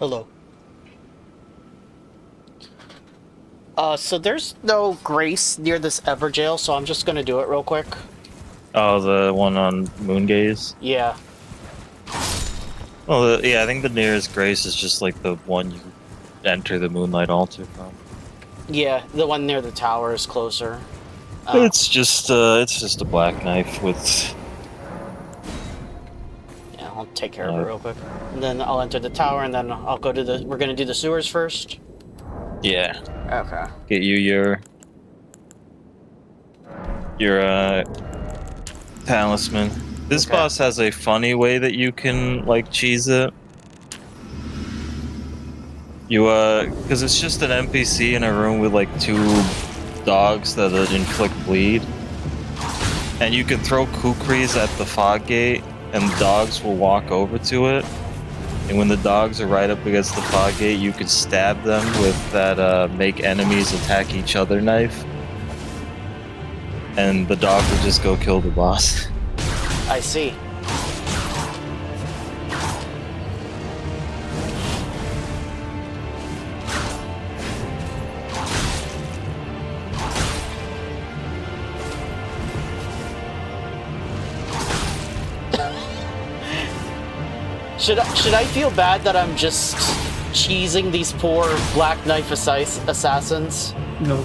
Hello. So there's no grace near this Everjail, so I'm just gonna do it real quick. Oh, the one on Moongaze? Yeah. Well, yeah, I think the nearest grace is just like the one you enter the Moonlight Altar from. Yeah, the one near the tower is closer. It's just a black knife with... Yeah, I'll take care of it real quick. And then I'll enter the tower, and then I'll go to the... We're gonna do the sewers first? Yeah. Okay. Get you your talisman. This boss has a funny way that you can, like, cheese it. You, because it's just an NPC in a room with, like, 2 dogs that inflict bleed. And you can throw kukris at the fog gate, and dogs will walk over to it. And when the dogs are right up against the fog gate, you can stab them with that, make enemies attack each other knife. And the dog will just go kill the boss. I see. Should I feel bad that I'm just cheesing these poor Black Knife assassins? No.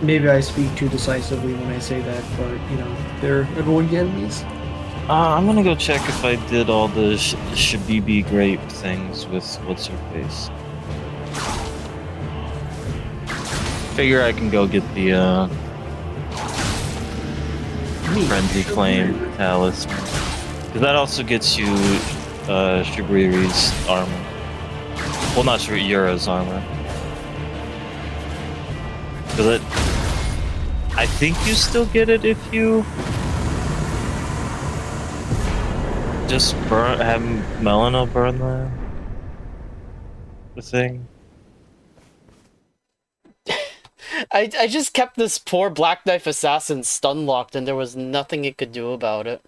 Maybe I speak too decisively when I say that, but, you know, they're going enemies. I'm gonna go check if I did all the Shabibi grape things with what's-her-face. Figure I can go get the, Frenzy Flame Talisman. Because that also gets you, Shabriri's armor. Well, not Yura's armor. Because I think you still get it if you just have Melina burn the thing. I just kept this poor Black Knife assassin stun locked, and there was nothing it could do about it.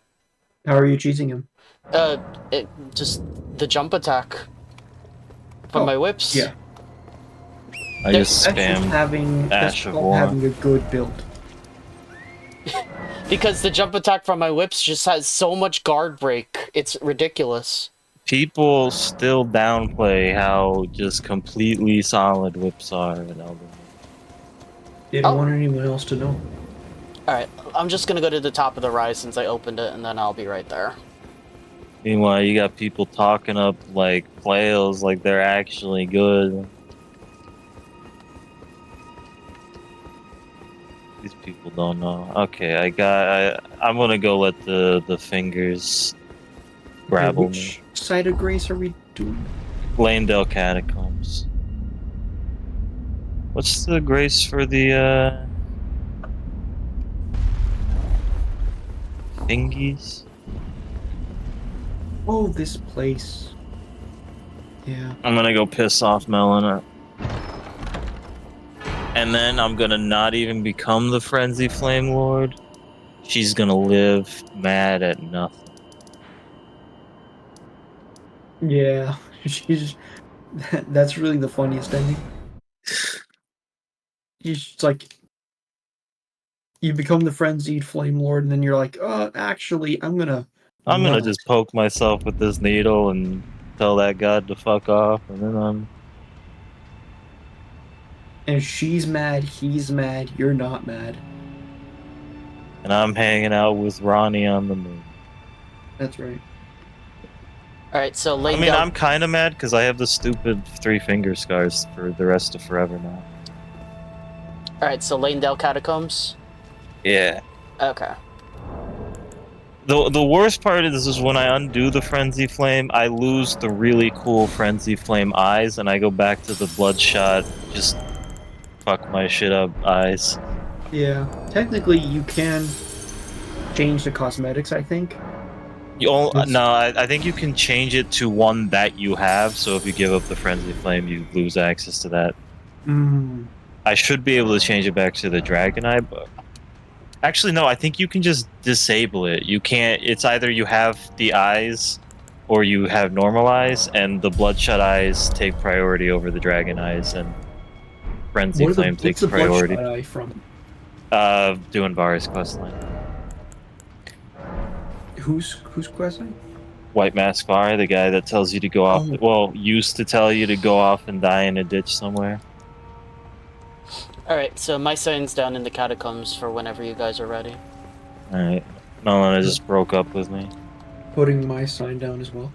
How are you cheesing him? Just the jump attack from my whips. Yeah. I just spam having a good build. Because the jump attack from my whips just has so much guard break, it's ridiculous. People still downplay how just completely solid whips are in Elden Ring. They don't want anyone else to know. Alright, I'm just gonna go to the top of the rise since I opened it, and then I'll be right there. Meanwhile, you got people talking up like flails like they're actually good. These people don't know. Okay, I'm gonna go let the fingers grapple me. Which side of grace are we doing? Lanedale Catacombs. What's the grace for the thingies? Oh, this place. Yeah. I'm gonna go piss off Melina. And then I'm gonna not even become the Frenzy Flame Lord. She's gonna live mad at nothing. Yeah. That's really the funniest ending. It's like you become the frenzied flame lord, and then you're like, actually, I'm gonna just poke myself with this needle and tell that god to fuck off, and then And she's mad, he's mad, you're not mad. and I'm hanging out with Ronnie on the moon. That's right. Alright, so I'm kind of mad because I have the stupid 3 finger scars for the rest of forever now. Alright, so Lanedale Catacombs? Yeah. Okay. The worst part is when I undo the Frenzy Flame, I lose the really cool Frenzy Flame eyes, and I go back to the Bloodshot, just fuck my shit up eyes. Yeah. Technically, you can change the cosmetics, I think. No, I think you can change it to one that you have, so if you give up the Frenzy Flame, you lose access to that. Mm. I should be able to change it back to the Dragon Eye, but Actually, no, I think you can just disable it. You can't... It's either you have the eyes or you have normal eyes, and the bloodshot eyes take priority over the dragon eyes, and Frenzy Flame What's takes the priority. bloodshot eye from? Doing Vari's questline. Who's questline? White Mask Vari, the guy that tells you to go off... Oh. Well, used to tell you to go off and die in a ditch somewhere. Alright, so my sign's down in the catacombs for whenever you guys are ready. Alright. Nolan just broke up with me. Putting my sign down as well.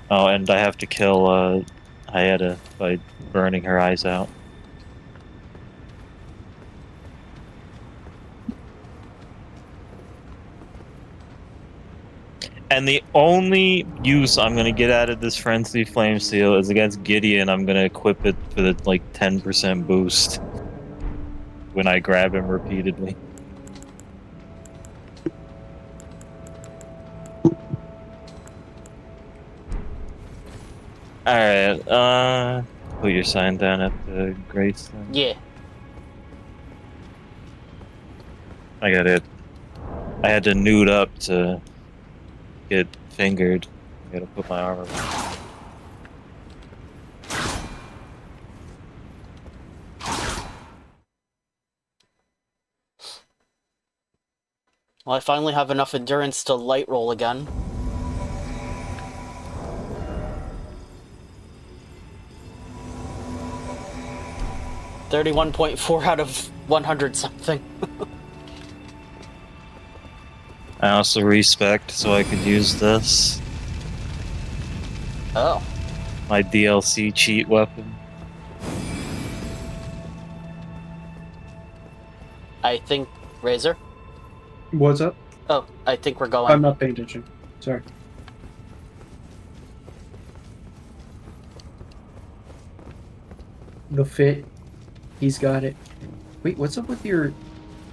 Oh, and I have to kill Hyetta by burning her eyes out. And the only use I'm gonna get out of this Frenzy Flame Seal is against Gideon. I'm gonna equip it for the, like, 10% boost when I grab him repeatedly. Alright, put your sign down at the Grace then. Yeah. I got it. I had to nude up to get fingered. I gotta put my armor on. Well, I finally have enough endurance to light roll again. .4 out of 100 something. I also respect, so I could use this. Oh. My DLC cheat weapon. I think... Razor? What's up? Oh, I think we're going. I'm not paying attention. Sorry. The fit. He's got it. Wait, what's up with your...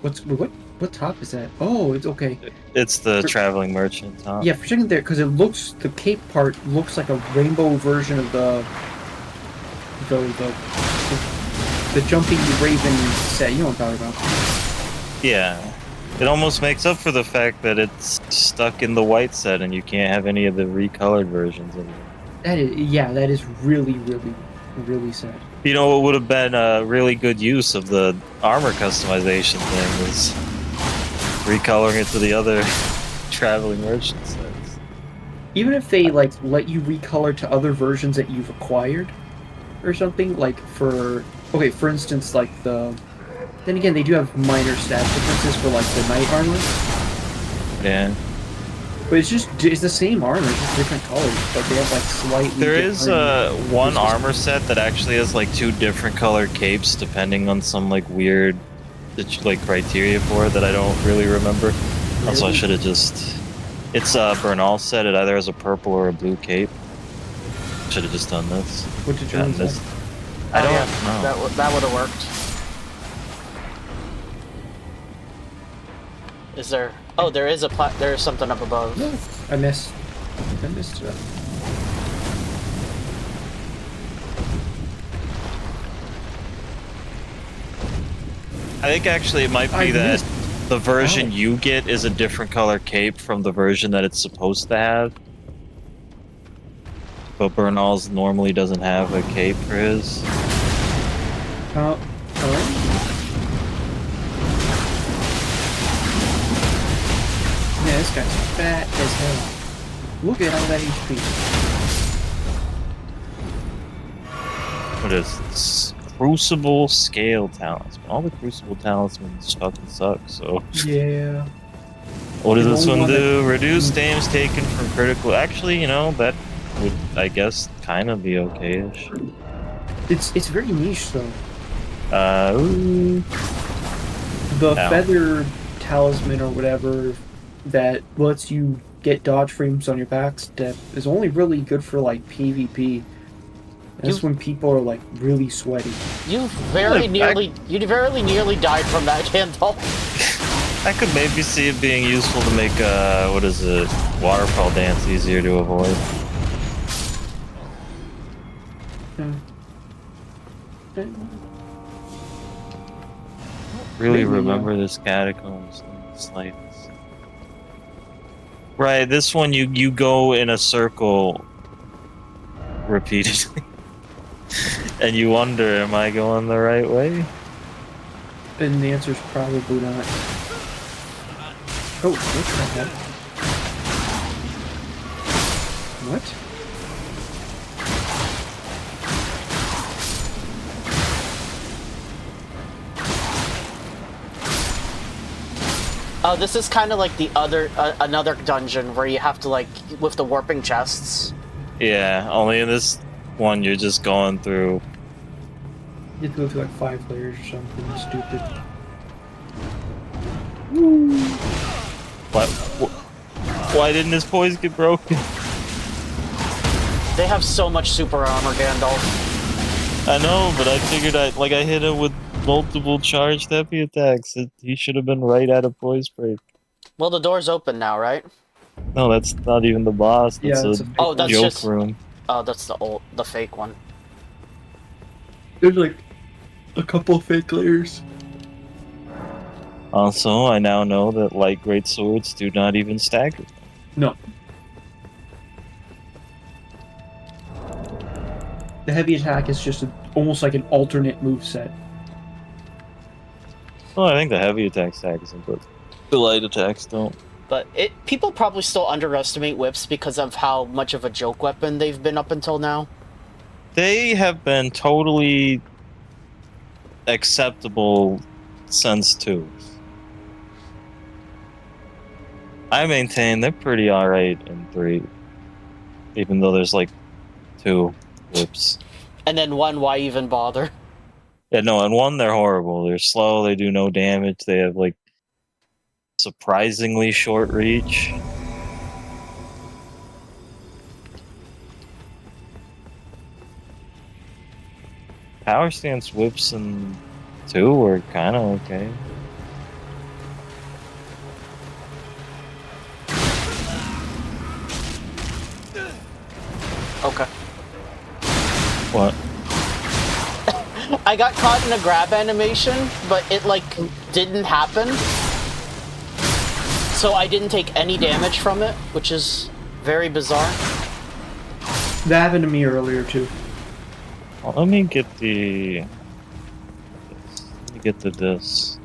What top is that? Oh, it's okay. It's the traveling merchant top. Yeah, for a second there, because it looks... The cape part looks like a rainbow version of the jumping raven set. You know what I'm talking about. Yeah. It almost makes up for the fact that it's stuck in the white set and you can't have any of the recolored versions of it. That is really, really, really sad. You know what would have been a really good use of the armor customization thing is recoloring it to the other traveling merchant sets. Even if they let you recolor to other versions that you've acquired or something, for instance, then again, they do have minor stat differences for the knight armor. Yeah. But it's the same armor, it's just different colors, but they have slightly There is one different armor set that actually has 2 different colored capes depending on some weird criteria for it that I don't really remember. Really? Also, I should have just... It's Bernal set, it either has a purple or a blue cape. Should have just done this. What did you want to say? I don't know. That would have worked. Is there... Oh, there is there is something up above. No, I missed it. I think actually it might be that the version you get is a different color cape from the version that it's supposed to have. But Bernal's normally doesn't have a cape for his. Oh. Yeah, this guy's fat as hell. Look at all that HP. What is this? Crucible Scale Talisman. All the Crucible Talismans fucking suck, so... Yeah. What does this one do? Reduce damage taken from critical... Actually, that would, I guess, kind of be okay-ish. It's very niche, though. The feather talisman or whatever that lets you get dodge frames on your back step is only really good for PvP. That's when people are really sweaty. You very nearly died from that, Gandalf. I could maybe see it being useful to make waterfall dance easier to avoid. really Maybe, remember this catacombs in the slightest. Right, this one you go in a circle repeatedly. And you wonder, am I going the right way? And the answer is probably not. Oh, what the heck? What? Oh, this is kind of like the other, another dungeon where you have to, like, with the warping chests. Yeah, only in this one you're just going through. You have to go through like 5 layers or something stupid. What? Why didn't his poise get broken? They have so much super armor, Gandalf. I know, but I figured I hit him with multiple charged heavy attacks. He should have been right at a poise break. Well, the door's open now, right? No, that's not even the boss. That's Yeah, it's a a fake Oh, that's one. joke just... room. Oh, that's the fake one. There's like a couple fake layers. Also, I now know that light great swords do not even stagger. No. The heavy attack is just almost like an alternate moveset. Well, I think the heavy attack staggers them, but the light attacks don't. But people probably still underestimate whips because of how much of a joke weapon they've been up until now. They have been totally acceptable since 2. I maintain they're pretty alright in 3. Even though there's like 2 whips. And then 1, why even bother? Yeah, no, in 1 they're horrible. They're slow, they do no damage, they have like surprisingly short reach. Power stance whips in 2 were kinda okay. Okay. What? I got caught in a grab animation, but it, like, didn't happen. So I didn't take any damage from it, which is very bizarre. That happened to me earlier too. Well, let me get the... Let me get to this.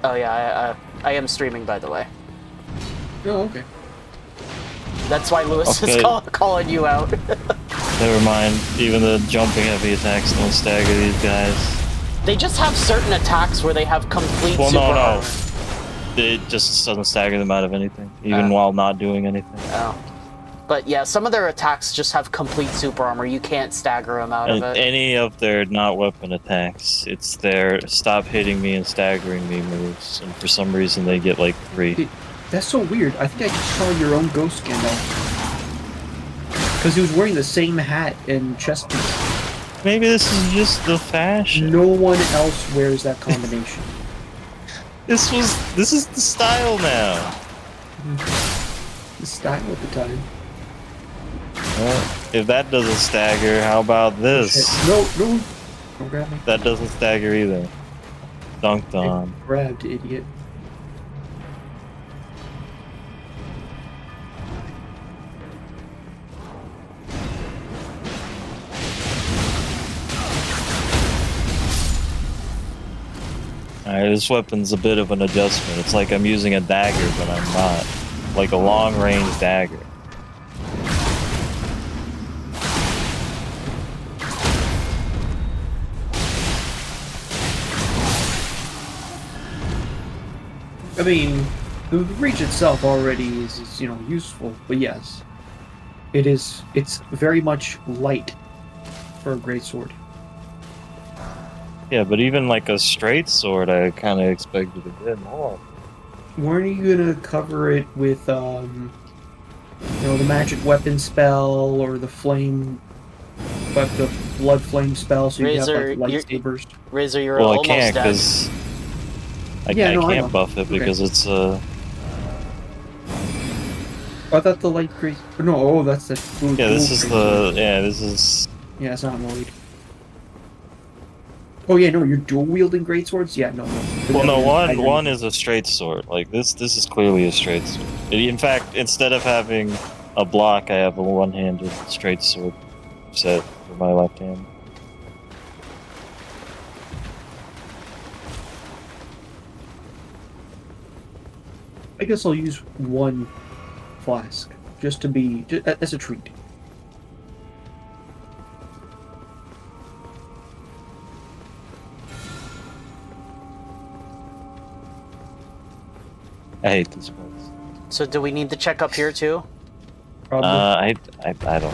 Oh yeah, I am streaming, by the way. Oh, okay. That's why Lewis Okay. is calling you out. Never mind, even the jumping heavy attacks don't stagger these guys. They just have certain attacks where they have complete Well, super no. armor. It just doesn't stagger them out of anything, even while not doing anything. Oh. But yeah, some of their attacks just have complete super armor. You can't stagger them out of it. Any of their not weapon attacks, it's their stop hitting me and staggering me moves, and for some reason they get like 3. Dude, that's so weird. I think I just saw your own ghost Gandalf. Because he was wearing the same hat and chest piece. Maybe this is just the fashion. No one else wears that combination. This is the style now. The style at the time. Well, if that doesn't stagger, how about this? No, no. Don't grab me. That doesn't stagger either. Dunked on. Grabbed, idiot. Alright, this weapon's a bit of an adjustment. It's like I'm using a dagger, but I'm not. Like a long-range dagger. I mean, the reach itself already is, you know, useful, but yes. It's very much light for a greatsword. Yeah, but even like a straight sword, I kind of expected a bit more. Weren't you gonna cover it with, you know, the magic weapon spell or the flame, but the blood flame spell, so you have Razor, like lightsabers. Razor, you're Well, I almost can't dead. because I Yeah, no, I know. can't buff it Okay. because it's I thought the light great. No, oh, that's the blue. yeah. This blue is great the sword. yeah. This is Yeah, it's not Lloyd. Oh yeah, no, you're dual wielding great swords. Yeah, no. well, no I agree. one is a straight sword. Like this is clearly a straight sword. In fact, instead of having a block, I have a one-handed straight sword set for my left hand. I guess I'll use one flask just to be as a treat. I hate this place. So do we need to check up here too? Probably. I don't know.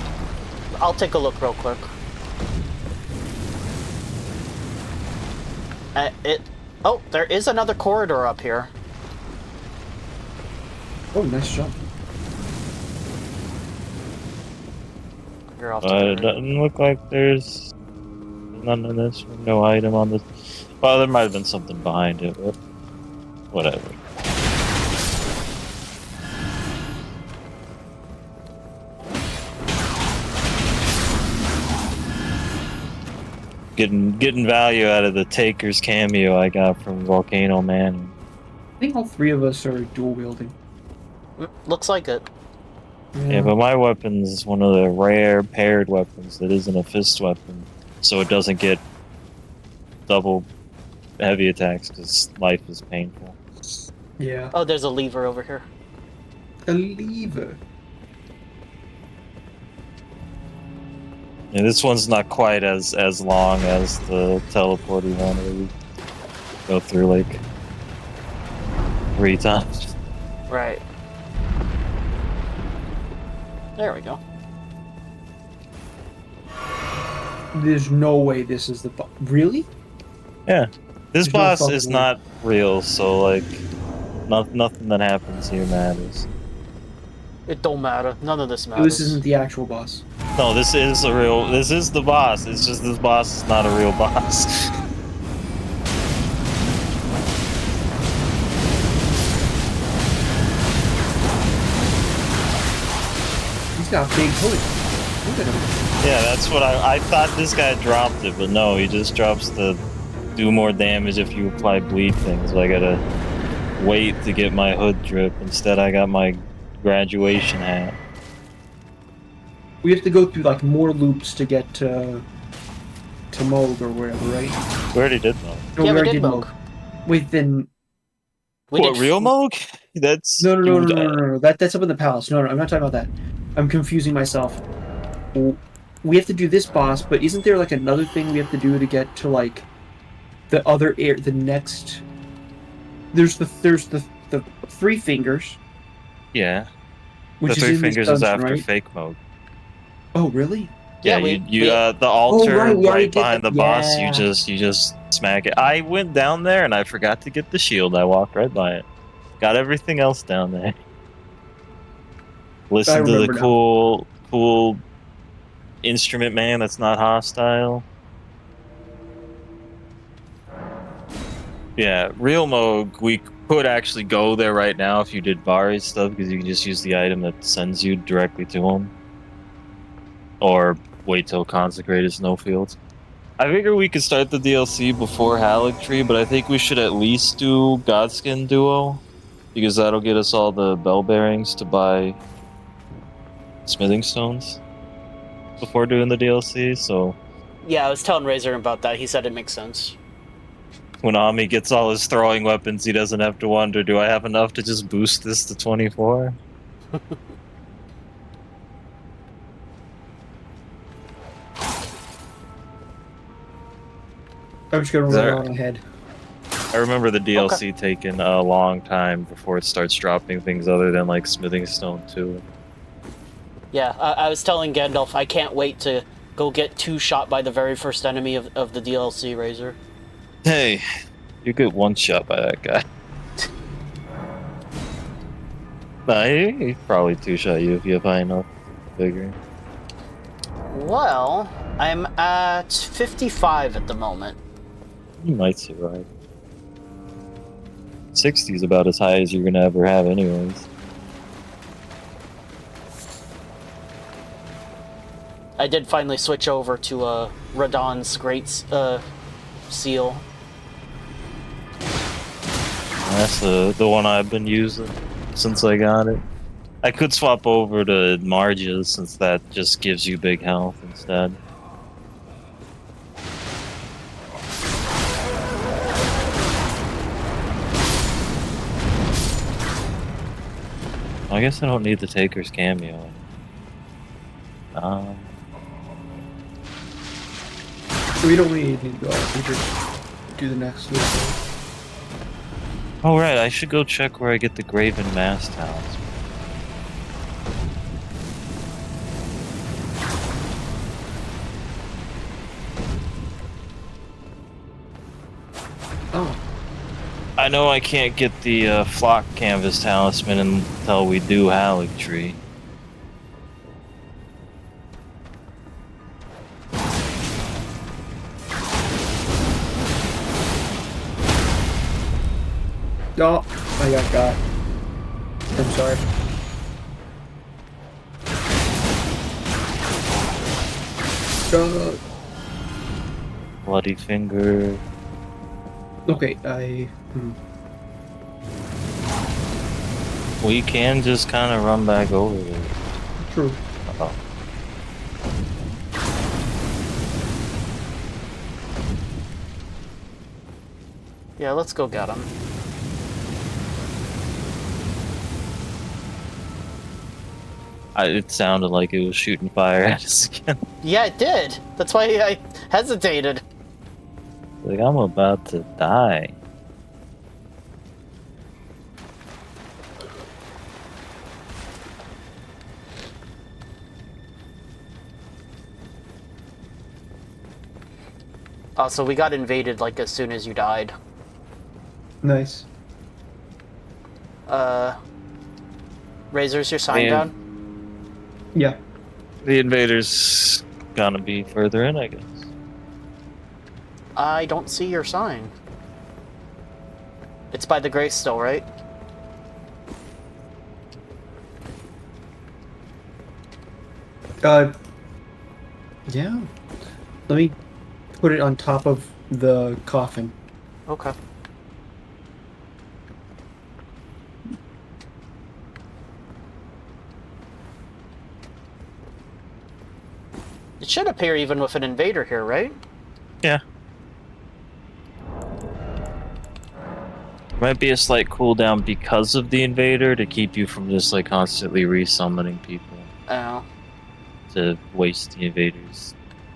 I'll take a look real quick. Oh, there is another corridor up here. Oh, nice jump. You're off to It the right. doesn't look like there's none of this. No item on this. Well, there might have been something behind it, but whatever. Getting value out of the Taker's cameo I got from Volcano Manor. I think all three of us are dual wielding. Looks like it. Yeah, but my weapon's one of the rare paired weapons that isn't a fist weapon, so it doesn't get double heavy attacks because life is painful. Yeah. Oh, there's a lever over here. A lever. And this one's not quite as long as the teleporty one where we go through like 3 times. Right. There we go. There's no way this is the boss. Really? Yeah. This There's no boss fucking is way. not real, so like nothing that happens here matters. It don't matter. None of this matters. This isn't the actual boss. No, this is the boss. It's just this boss is not a real boss. He's got a big hood. Look at him. Yeah, that's what I thought this guy dropped it, but no, he just drops the do more damage if you apply bleed things. So I gotta wait to get my hood drip. Instead I got my graduation hat. We have to go through like more loops to get to Moog or wherever, right? We already did though. No, Yeah, we already did Moog. Wait, then We What, did real Moog? That's no. That's up in the palace. No, I'm not talking about that. I'm confusing myself. We have to do this boss, but isn't there like another thing we have to do to get to like the other the next? There's the 3 fingers, Yeah. which The is 3 in fingers this is dungeon, after right? fake Moog. Oh, really? Yeah, Yeah, the altar right, we already right did behind that. the boss, Yeah. you just smack it. I went down there and I forgot to get the shield. I walked right by it. Got everything else down there. Listen to the remember now. cool instrument man that's not hostile. Yeah, real Moog, we could actually go there right now if you did Bari's stuff, because you can just use the item that sends you directly to him. Or wait till Consecrated Snowfields. I figure we could start the DLC before Haligtree, but I think we should at least do Godskin Duo, because that'll get us all the bell bearings to buy smithing stones before doing the DLC, so Yeah, I was telling Razor about that. He said it makes sense. when Ami gets all his throwing weapons, he doesn't have to wonder, do I have enough to just boost this to 24? I'm just gonna run on ahead. I remember the DLC taking a long time before it starts dropping things other than like smithing stone too. Yeah, I was telling Gandalf I can't wait to go get 2 shot by the very first enemy of the DLC, Razor. Hey, you get 1 shot by that guy. Nah, he'd probably two-shot you if you have high enough vigor. Well, I'm at 55 at the moment. You might survive. 60 is about as high as you're gonna ever have anyways. I did finally switch over to Radon's Great Seal. That's the one I've been using since I got it. I could swap over to Marge's since that just gives you big health instead. I guess I don't need the Taker's cameo. We don't need to go. We just do the next level. Oh right, I should go check where I get the Graven Mass Talisman. Oh. I know I can't get the Flock Canvas Talisman until we do Haligtree. Oh, I got. I'm sorry. Bloody Finger. Okay, We can just kind of run back over there. True. Uh-oh. Yeah, let's go get him. It sounded like it was shooting fire at us again. Yeah, it did. That's why I hesitated. Like, I'm about to die. So we got invaded like as soon as you died. Nice. Razor's your sign down? Yeah. The invader's gonna be further in, I guess. I don't see your sign. It's by the grace still, right? Yeah. Let me put it on top of the coffin. Okay. It should appear even with an invader here, right? Yeah. Might be a slight cooldown because of the invader to keep you from just like constantly resummoning people Oh. to waste the invader's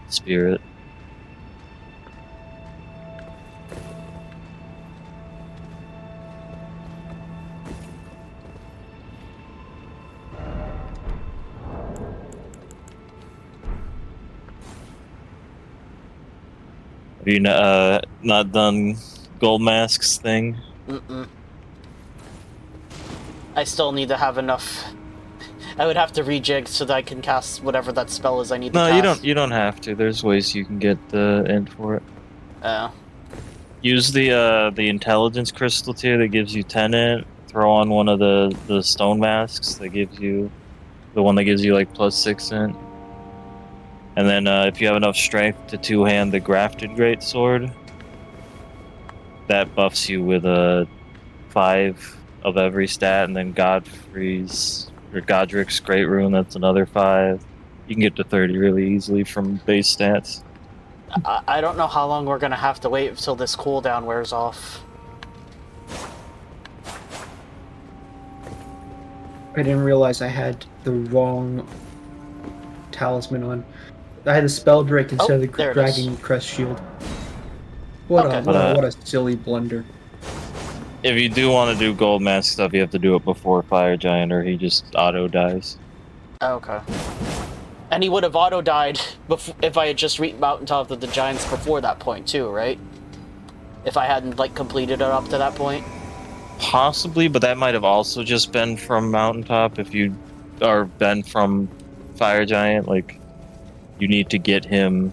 spirit. Have you not done Gold Mask's thing? Mm-mm. I still need to have enough. I would have to rejig so that I can cast whatever that spell is I need to cast. No, you don't have to. There's ways you can get the int for it. Oh. Use the intelligence crystal too that gives you 10 int. Throw on one of the stone masks that gives you the one that gives you like +6 int. And then if you have enough strength to two-hand the grafted greatsword, that buffs you with a 5 of every stat, and then Godfrey's or Godric's Great Rune, that's another 5. You can get to 30 really easily from base stats. I don't know how long we're gonna have to wait until this cooldown wears off. I didn't realize I had the wrong talisman on. I had the spell break instead of the there it is. dragon crest shield. What a silly blunder. If you do want to do gold mask stuff, you have to do it before Fire Giant, or he just auto dies. Okay. And he would have auto died if I had just reached Mountaintop of the Giants before that point too, right? If I hadn't like completed it up to that point. Possibly, but that might have also just been from Mountaintop. If you are been from Fire Giant, like you need to get him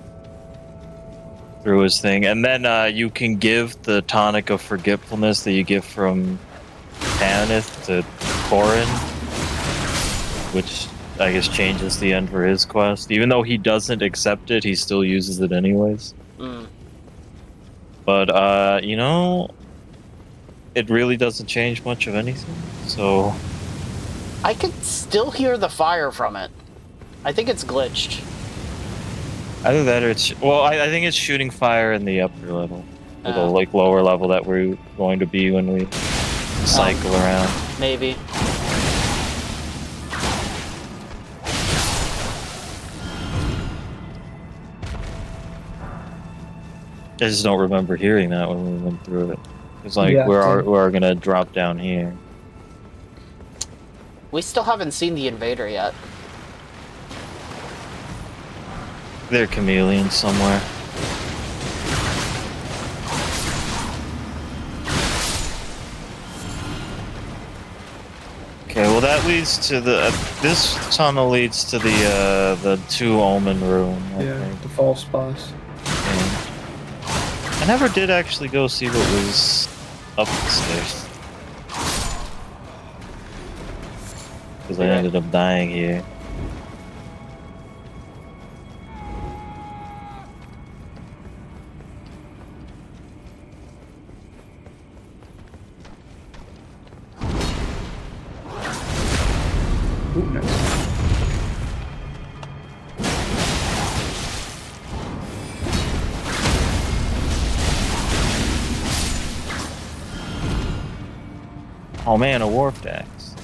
through his thing, and then you can give the tonic of forgetfulness that you get from Tanith to Corin, which I guess changes the end for his quest. Even though he doesn't accept it, he still uses it anyways. But you know, it really doesn't change much of anything. So I could still hear the fire from it. I think it's glitched. either that or it's I think it's shooting fire in the upper level, or the like lower level that we're going to be when we cycle around. Maybe. I just don't remember hearing that when we went through it. It's like Yeah, we're gonna drop down here. We still haven't seen the invader yet. They're chameleons somewhere. Okay, well that leads to the this tunnel leads to the 2 Omen room. I think. The false boss. Okay. I never did actually go see what was up the stairs. Because I ended up dying here. Ooh, nice. Oh man, a warped axe.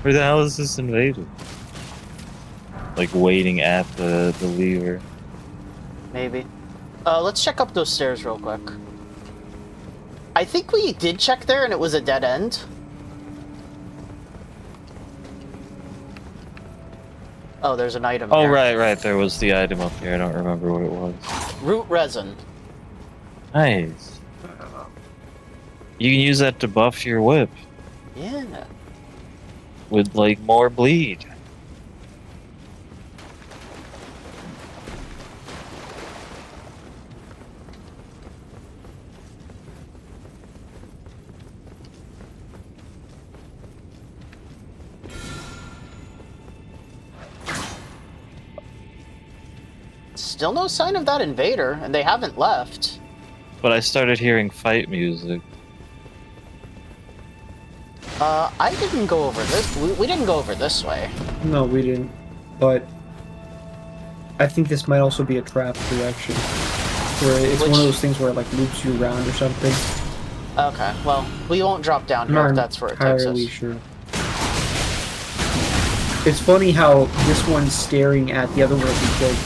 Where the hell is this invader? Like waiting at the lever. Maybe. Let's check up those stairs real quick. I think we did check there and it was a dead end. Oh, there's an item Oh, here. right. There was the item up here. I don't remember what it was. Root resin. Nice. You can use that to buff your whip Yeah. with, like, more bleed. Still no sign of that invader, and they haven't left. But I started hearing fight music. I didn't go over this. We didn't go over this way. No, we didn't. But I think this might also be a trap direction. Where it's one of those things where it like loops you around or something. Okay, well, we won't drop down I'm here not if that's where it takes entirely us. sure. It's funny how this one's staring at the other one we killed.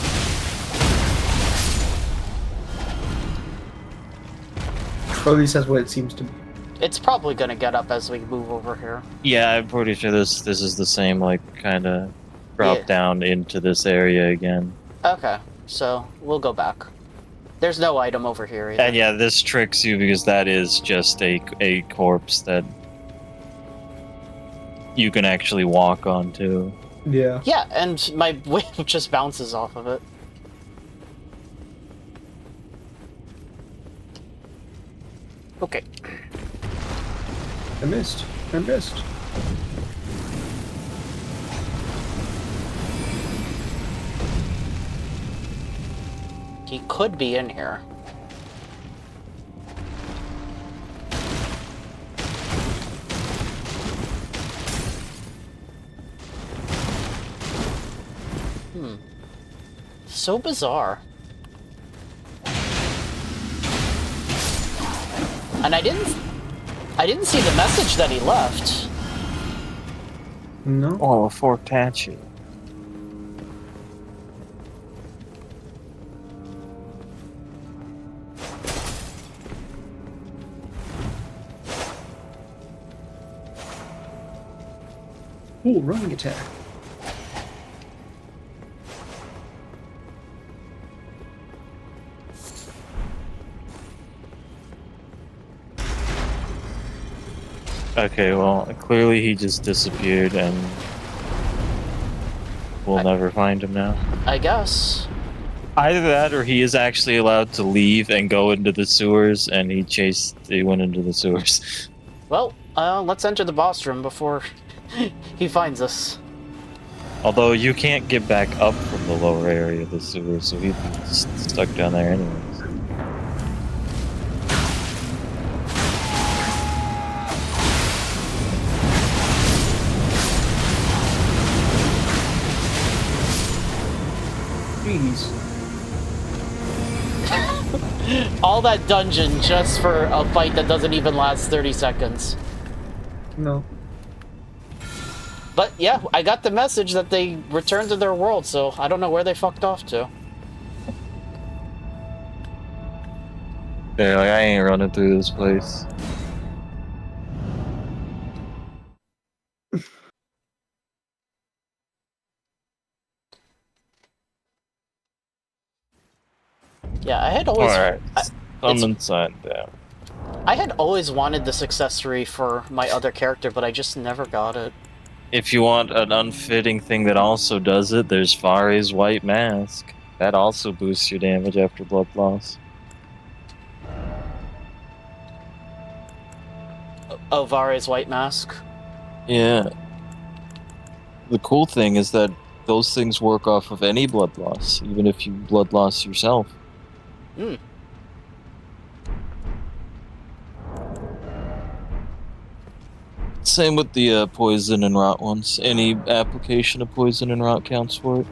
Or at least that's what it seems to be. It's probably gonna get up as we move over here. Yeah, I'm pretty sure this is the same, like, kind of drop down into this area again. Okay, so we'll go back. There's no item over here either. And yeah, this tricks you because that is just a corpse that you can actually walk onto. Yeah. Yeah, and my whip just bounces off of it. Okay. I missed. He could be in here. So bizarre. And I didn't see the message that he left. No. Oh, a forked hatchet. Cool running attack. Okay, well, clearly he just disappeared and we'll never find him now. I guess. Either that or he is actually allowed to leave and go into the sewers and he went into the sewers. Well, let's enter the boss room before he finds us. Although you can't get back up from the lower area of the sewer, so he's stuck down there anyways. Jeez. All that dungeon just for a fight that doesn't even last 30 seconds. No. But yeah, I got the message that they returned to their world, so I don't know where they fucked off to. Yeah, like, I ain't running through this place. Yeah, I had always... Alright, summon sign down. I had always wanted this accessory for my other character, but I just never got it. If you want an unfitting thing that also does it, there's Fare's White Mask. That also boosts your damage after blood loss. Vare's White Mask. Yeah. The cool thing is that those things work off of any blood loss, even if you blood loss yourself. Hmm. Same with the poison and rot ones. Any application of poison and rot counts for it.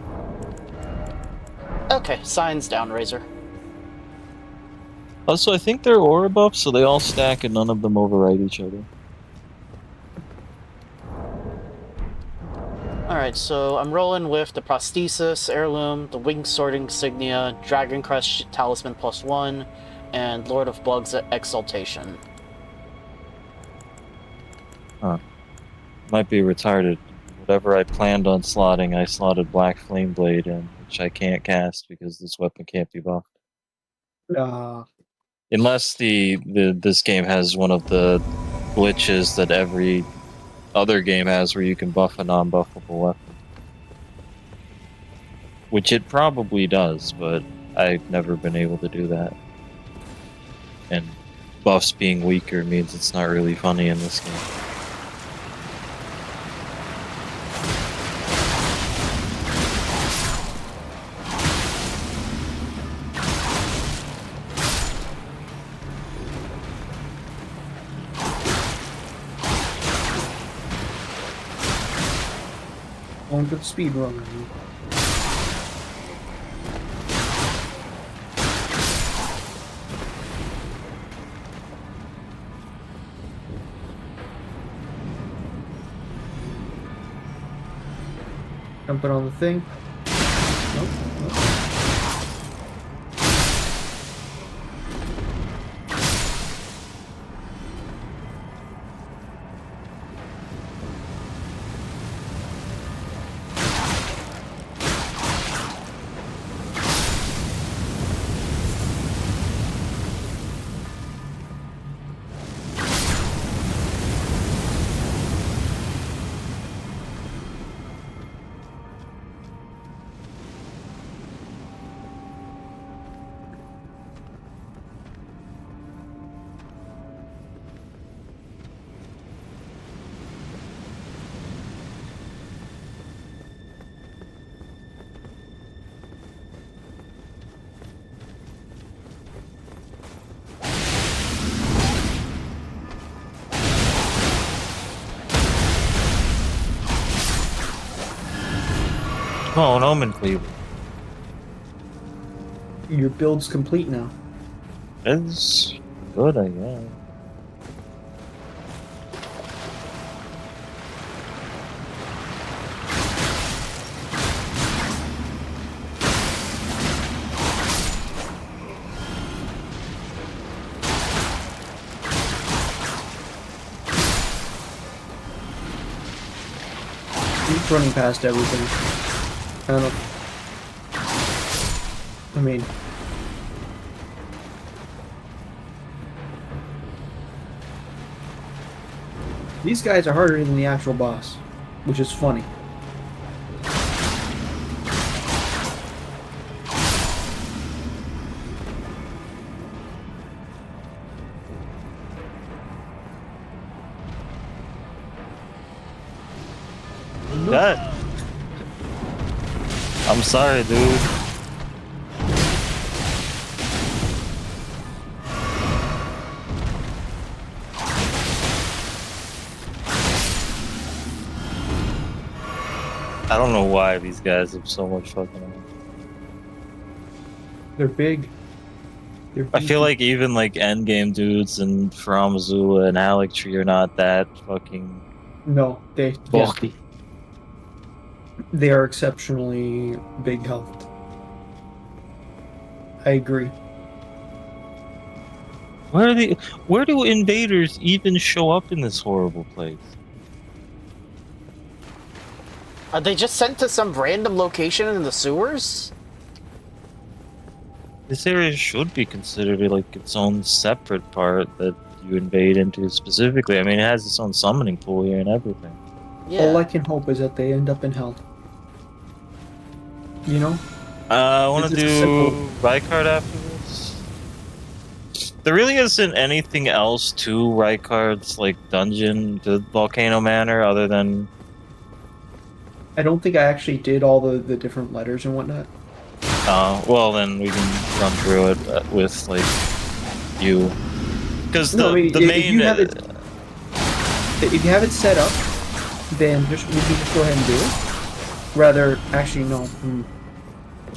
Okay, signs down, Razor. Also, I think they're aura buffs, so they all stack and none of them override each other. Alright, so I'm rolling with the Prosthesis, Heirloom, the Wing Sword Insignia, Dragon Crest Talisman +1, and Lord of Bugs Exaltation. Huh. Might be retarded. Whatever I planned on slotting, I slotted Black Flame Blade in, which I can't cast because this weapon can't be buffed. Unless this game has one of the glitches that every other game has where you can buff a non-buffable weapon. Which it probably does, but I've never been able to do that. And buffs being weaker means it's not really funny in this game. On to the speed runner. Jumping on the thing. Nope, nope. Oh, an Omen Cleaver. Your build's complete now. It's good, I guess. keeps running past everything. I don't know. I mean... These guys are harder than the actual boss, which is funny. That. I'm sorry, dude. I don't know why these guys have so much fucking armor. They're big. I feel like even like endgame dudes and from Azula and Alec Tree are not that fucking No, they bulky. They are exceptionally big health. I agree. Where do invaders even show up in this horrible place? Are they just sent to some random location in the sewers? This area should be considered like its own separate part that you invade into specifically. I mean, it has its own summoning pool here and everything. Yeah. All I can hope is that they end up in hell. You know? I want to It's do simple. Rykard after this. There really isn't anything else to Rykard's like dungeon, the Volcano Manor, other than... I don't think I actually did all the different letters and whatnot. well, then we can run through it with like you, because the if main. If you have it set up, then we can just go ahead and do it. Rather, actually, no.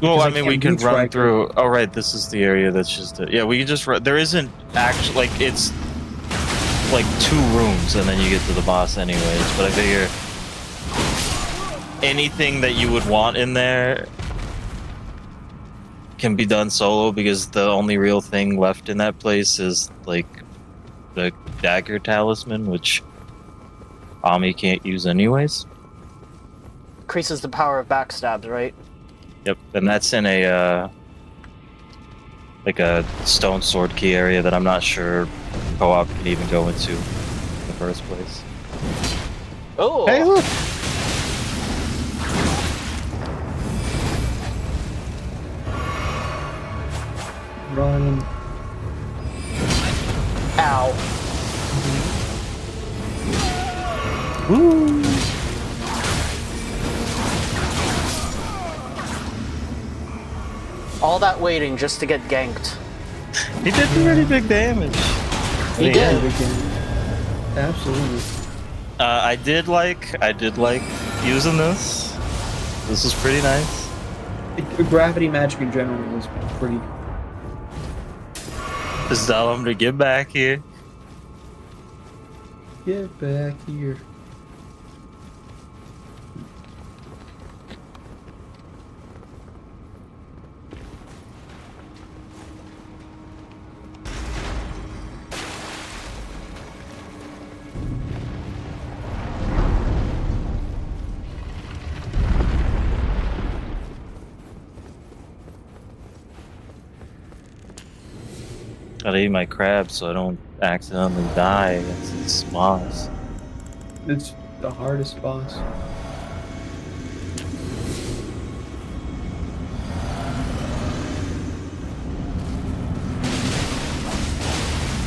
Well, I I mean, can't we can reach run Rykard. through. Oh, right, this is the area that's just. Yeah, we can just. There isn't actually like it's like 2 rooms, and then you get to the boss anyways. But I figure anything that you would want in there can be done solo, because the only real thing left in that place is like the dagger talisman, which Ami can't use anyways. Increases the power of backstabs, right? Yep, and that's in a like a stone sword key area that I'm not sure co-op can even go into in the first place. Oh! Hey, look! Run. Ow. Woo! All that waiting just to get ganked. He did pretty big damage. He Yeah. did. Absolutely. I did like using this. This is pretty nice. Gravity magic in general was pretty. Just tell him to get back here. Get back here. Gotta eat my crab so I don't accidentally die against this boss. It's the hardest boss.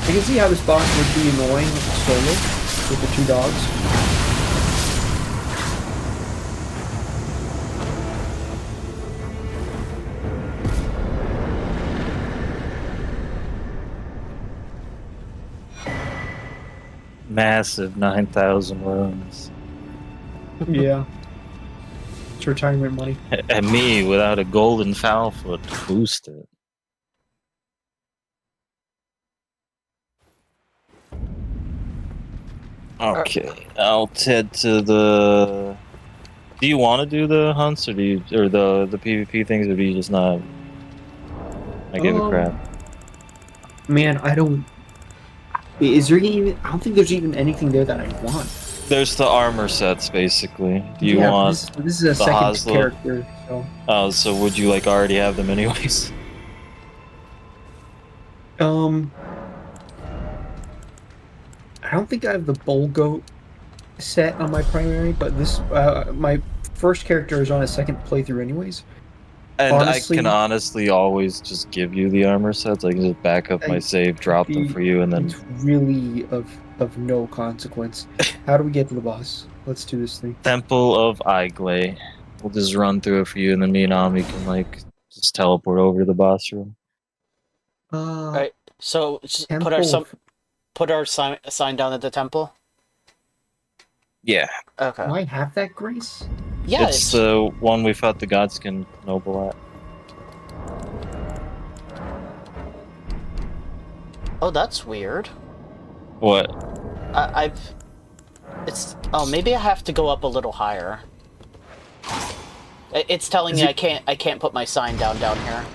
I can see how this boss would be annoying solo with the 2 dogs. Massive 9,000 runes. Yeah. It's retirement money. And me without a golden foul foot to boost it. Okay, I'll head to the... Do you want to do the hunts, or the PvP things, or do you just not? I give a crap. Man, I don't... Is there even... I don't think there's even anything there that I want. There's the armor sets, basically. Do you Yeah, want this is a the second Haslip? character, so... Oh, so would you, like, already have them anyways? I don't think I have the Bull Goat set on my primary, but this my first character is on a second playthrough anyways. And Honestly, I can honestly always just give you the armor sets. I can just back up my save, drop them for you, and then... It's really of no consequence. How do we get to the boss? Let's do this thing. Temple of Iglay. We'll just run through it for you, and then me and Ami can, like, just teleport over to the boss room. Alright, so just Temple put our sign down at the temple. Yeah. Okay. Do I have that grace? Yeah, It's the one we fought the Godskin Noble at. Oh, that's weird. What? Oh, maybe I have to go up a little higher. It's telling me I can't put my sign down here.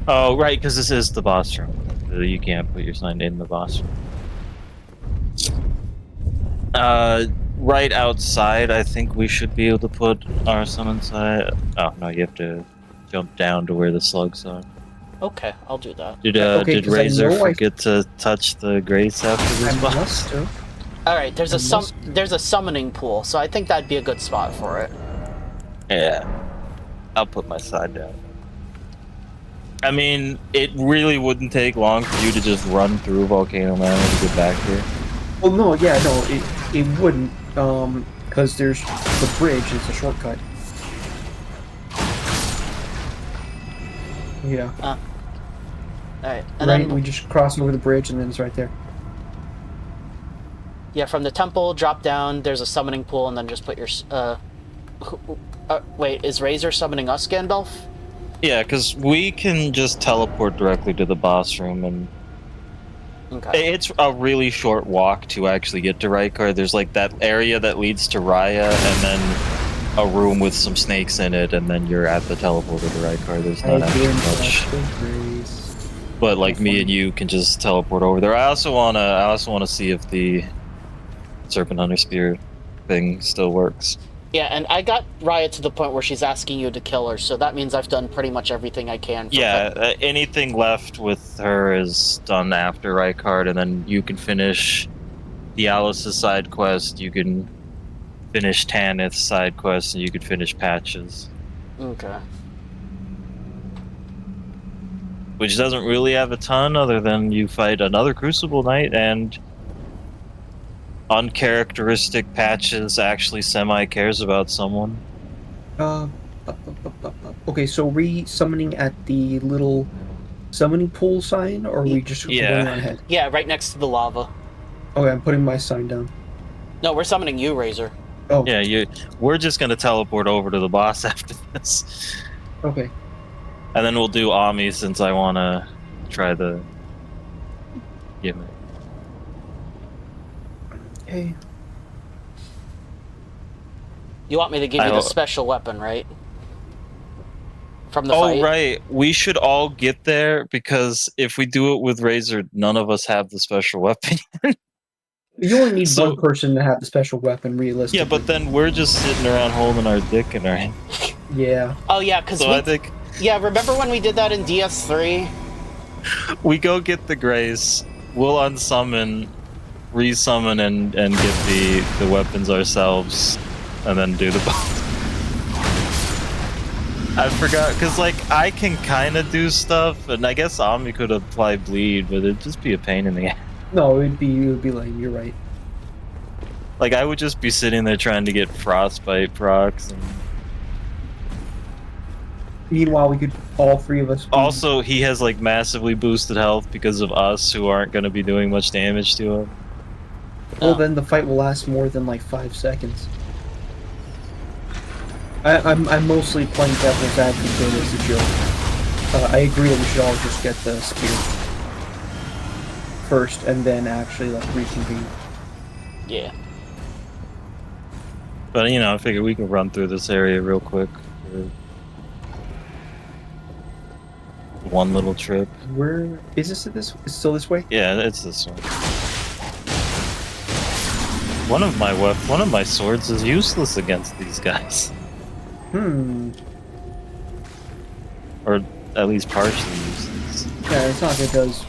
Oh, right, because this is the boss room. You can't put your sign in the boss room. Right outside, I think we should be able to put our summon sign. Oh, no, you have to jump down to where the slugs are. Okay, I'll do that. Did Razor forget to touch the grace after this boss? Alright, there's a summoning pool, so I think that'd be a good spot for it. Yeah. I'll put my side down. I mean, it really wouldn't take long for you to just run through Volcano Manor to get back here. Well, no, yeah, no, it wouldn't, because there's the bridge, it's a shortcut. Yeah. Alright, and then we just cross over the bridge and then it's right there. Yeah, from the temple, drop down, there's a summoning pool, and then just put your, wait, is Razor summoning us, Gandalf? Yeah, because we can just teleport directly to the boss room, and okay. It's a really short walk to actually get to Rykard. There's like that area that leads to Raya, and then a room with some snakes in it, and then you're at the teleporter to Rykard. There's not actually much. But like me and you can just teleport over there. I also wanna see if the Serpent-Hunter Spirit thing still works. Yeah, and I got Raya to the point where she's asking you to kill her, so that means I've done pretty much everything I can. Anything left with her is done after Rykard, and then you can finish the Alice's side quest, you can finish Tanith's side quest, and you can finish Patches. Okay. Which doesn't really have a ton other than you fight another Crucible Knight, and uncharacteristic Patches actually semi-cares about someone. Okay, so are we summoning at the little summoning pool sign, or are we just going on ahead? Yeah, right next to the lava. Okay, I'm putting my sign down. No, we're summoning you, Razor. Oh. Yeah, we're just gonna teleport over to the boss after this. Okay. And then we'll do Ami since I wanna try the gimmick. Hey. You want me to give you the special weapon, right? From the fight? Oh, right. We should all get there, because if we do it with Razor, none of us have the special weapon. You only need one person to have the special weapon, realistically. Yeah, but then we're just sitting around holding our dick in our hand. Yeah. Oh, yeah, because I think... Yeah, remember when we did that in DS3? We go get the Grace, we'll unsummon, resummon, and get the weapons ourselves, and then do the boss. I forgot, because, like, I can kind of do stuff, and I guess Ami could apply bleed, but it'd just be a pain in the ass. No, it would be lame, you're right. Like, I would just be sitting there trying to get frostbite procs. And... Meanwhile, we could, all three of us... Also, he has, like, massively boosted health because of us, who aren't going to be doing much damage to him. Well, then the fight will last more than, like, 5 seconds. I'm mostly playing devil's advocate as a joke. I agree that we should all just get the spear first, and then actually, like, reconvene. Yeah. But, you know, I figure we can run through this area real quick. One little trip. Where is this? It's still this way? Yeah, it's this one. One of my swords is useless against these guys, or at least partially useless. Yeah, it's not like it does.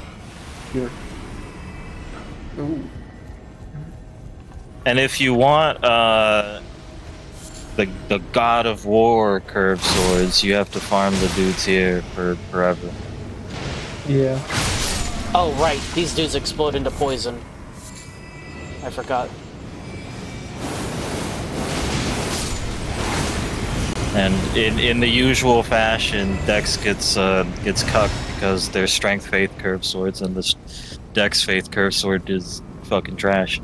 Here. Ooh. And if you want the God of War curved swords, you have to farm the dudes here for forever. Yeah. Oh, right. These dudes explode into poison. I forgot. And in the usual fashion, Dex gets cucked because they're Strength Faith curved swords, and this Dex Faith curved sword is fucking trash.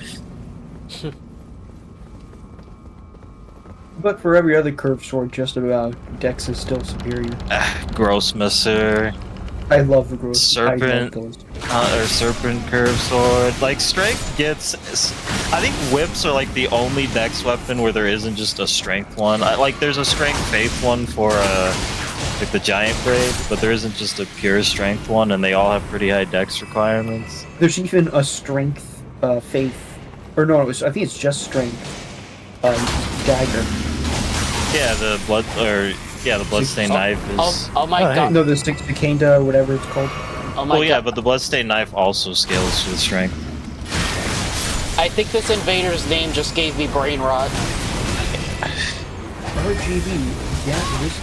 But for every other curved sword, just about, Dex is still superior. Grossmisser. I love the growth. Serpent, or Serpent curved sword. Like, strength gets... I think whips are like the only dex weapon where there isn't just a strength one. Like, there's a strength faith one for like the giant braid, but there isn't just a pure strength one, and they all have pretty high dex requirements. There's even a strength faith, or no, I think it's just strength dagger. Yeah, the bloodstained knife is... Oh my god. No, the Six Cicada, or whatever it's called. Oh my god. yeah, but the bloodstained knife also scales with strength. I think this invader's name just gave me brain rot. RGB. Yeah, it is.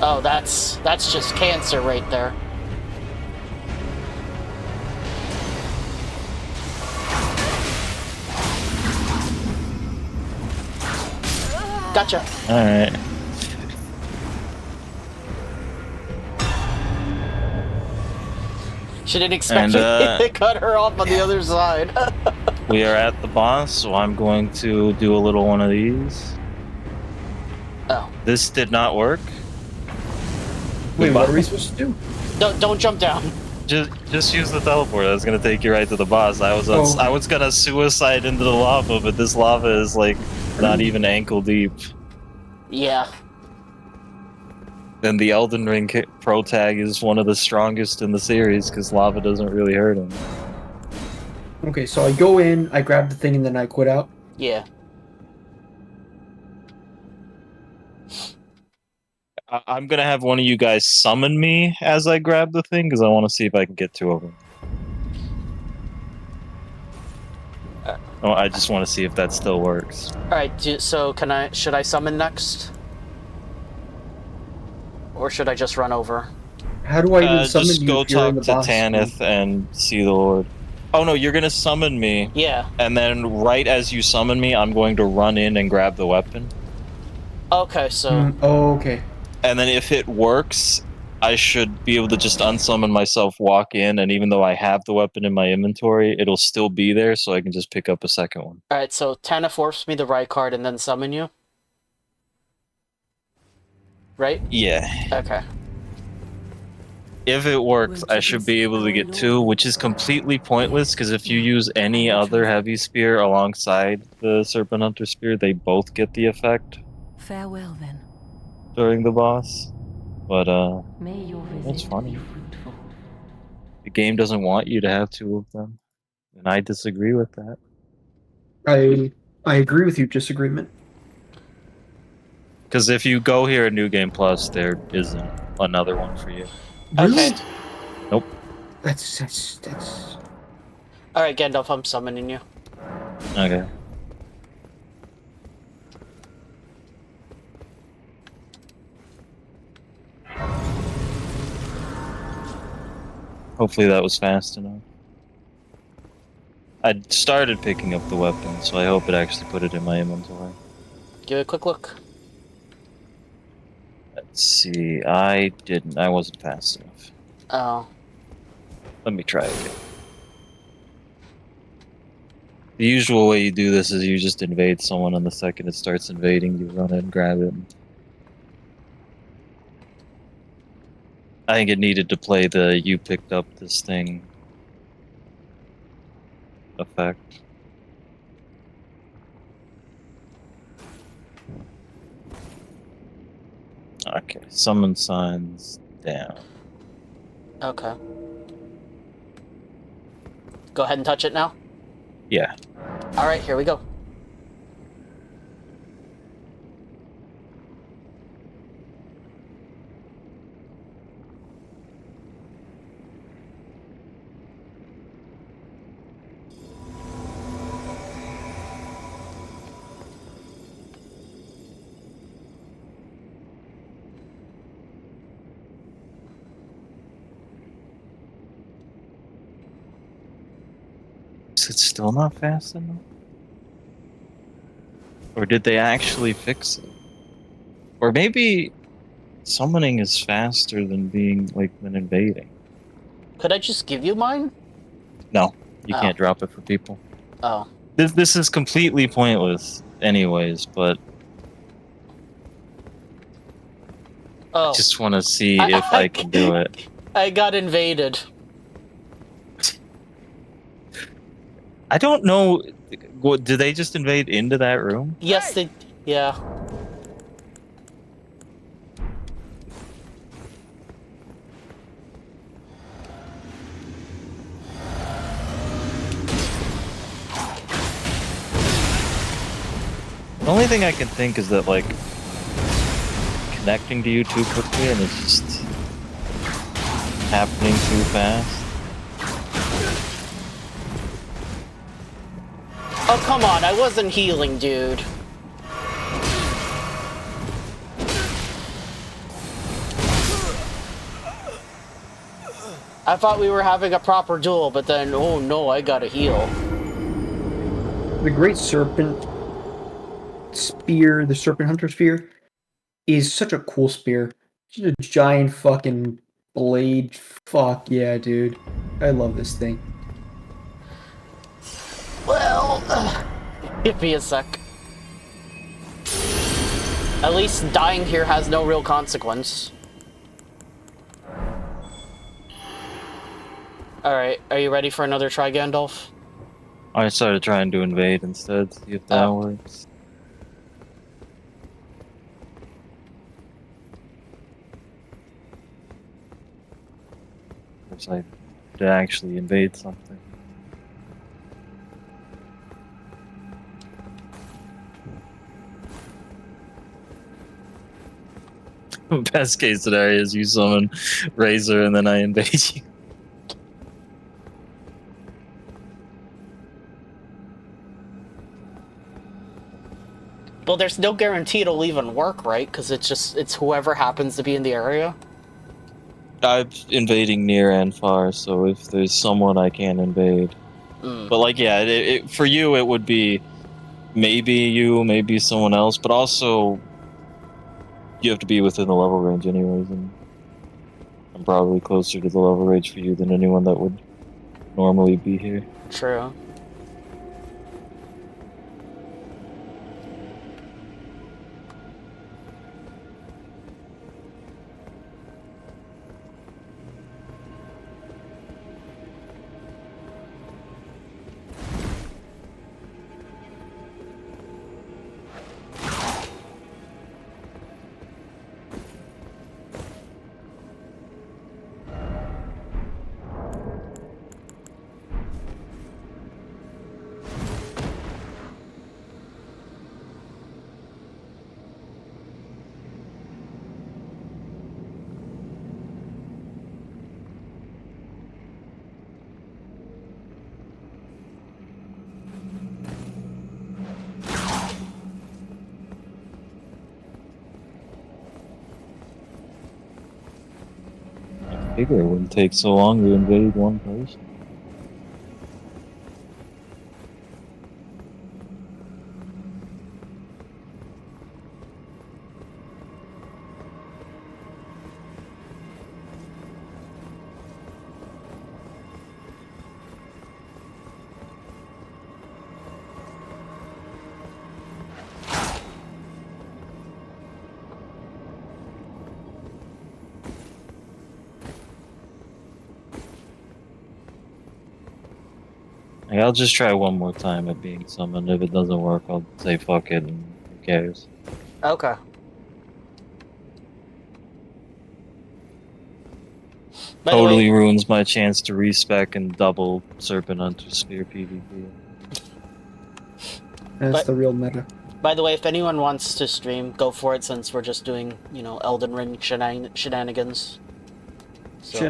Oh, that's just cancer right there. Gotcha. Alright. She didn't expect me to cut her off on the other side. We are at the boss, so I'm going to do a little one of these. Oh. This did not work. Wait, what are we supposed to do? Don't jump down. Just use the teleport. That's gonna take you right to the boss. I was gonna suicide into the lava, but this lava is like not even ankle deep. Yeah. And the Elden Ring pro tag is one of the strongest in the series because lava doesn't really hurt him. Okay, so I go in, I grab the thing, and then I quit out. Yeah. I'm gonna have one of you guys summon me as I grab the thing because I want to see if I can get two of them. I just want to see if that still works. All right. So should I summon next, or should I just run over? How do I even summon just you? go if you're in talk the to boss Tanith and see the Lord. Oh no, you're gonna summon me. Yeah. And then right as you summon me, I'm going to run in and grab the weapon. Okay. So. Oh, okay. And then if it works, I should be able to just unsummon myself, walk in, and even though I have the weapon in my inventory, it'll still be there, so I can just pick up a second one. All right. So Tana forced me the Rykard and then summon you. Right? Yeah. Okay. If it works, I should be able to get two, which is completely pointless, because if you use any other heavy spear alongside the Serpent-Hunter Spear, they both get the effect. Farewell, then. During the boss. But, May your that's visit funny. be fruitful. The game doesn't want you to have two of them. And I disagree with that. I agree with you. Disagreement. Because if you go here at New Game Plus, there isn't another one for you. Okay. Nope. That's. All right, Gandalf. I'm summoning you. Okay. Hopefully that was fast enough. I started picking up the weapon, so I hope it actually put it in my inventory. Give it a quick look. Let's see, I wasn't fast enough. Oh. Let me try again. The usual way you do this is you just invade someone, and the second it starts invading, you run in and grab it. I think it needed to play the "you picked up this thing" effect. Okay, summon signs. down. Okay. Go ahead and touch it now. Yeah. Alright, here we go. Is it still not fast enough? Or did they actually fix it? Or maybe summoning is faster than than invading. Could I just give you mine? No, you Oh. can't drop it for people. Oh. This is completely pointless anyways, but I Oh. just want to see if I can do it. I got invaded. I don't know. Did they just invade into that room? Yes, they... Yeah. The only thing I can think is that, like, connecting to you too quickly and it's just happening too fast. Oh, come on. I wasn't healing, dude. I thought we were having a proper duel, but then, oh no, I gotta heal. The Great Serpent Spear, the Serpent-Hunter Spear, is such a cool spear. Just a giant fucking blade. Fuck yeah, dude. I love this thing. Well, give me a sec. At least dying here has no real consequence. Alright, are you ready for another try, Gandalf? I started trying to invade instead, see if that works. It's like to actually invade something. Best case scenario is you summon Razor and then I invade you. Well, there's no guarantee it'll even work, right? Because it's whoever happens to be in the area. I'm invading near and far, so if there's someone I can invade. But like, yeah, for you it would be maybe you, maybe someone else, but also you have to be within the level range anyways, and I'm probably closer to the level range for you than anyone that would normally be here. True. I figure it wouldn't take so long to invade one person. Like, I'll just try one more time at being summoned. If it doesn't work, I'll say fuck it and who cares. Okay. By the way, Totally ruins my chance to respec and double Serpent-Hunter Spear PvP. That's But- the real meta. By the way, if anyone wants to stream, go for it since we're just doing, Elden Ring shenanigans. So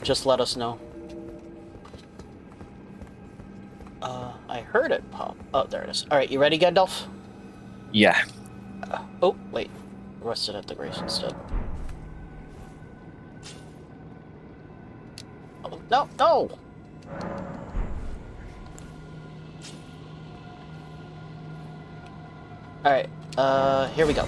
just let us know. I heard it pop. Oh, there it is. Alright, you ready, Gandalf? Yeah. Oh, wait. Rusted at the Grace instead. Oh, no, no! Alright, here we go.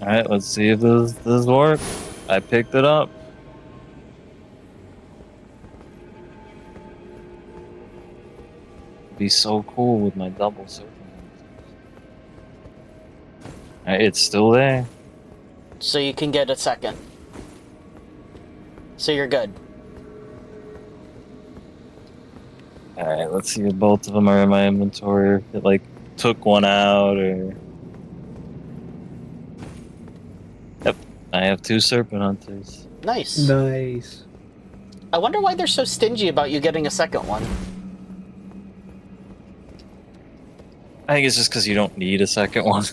Alright, let's see if this works. I picked it up. Be so cool with my double Serpent. Alright, it's still there. So you can get a second. So you're good. Alright, let's see if both of them are in my inventory. If it, like, took one out, or... Yep, I have 2 Serpent Hunters. Nice. Nice. I wonder why they're so stingy about you getting a second one. I think it's just because you don't need a second one.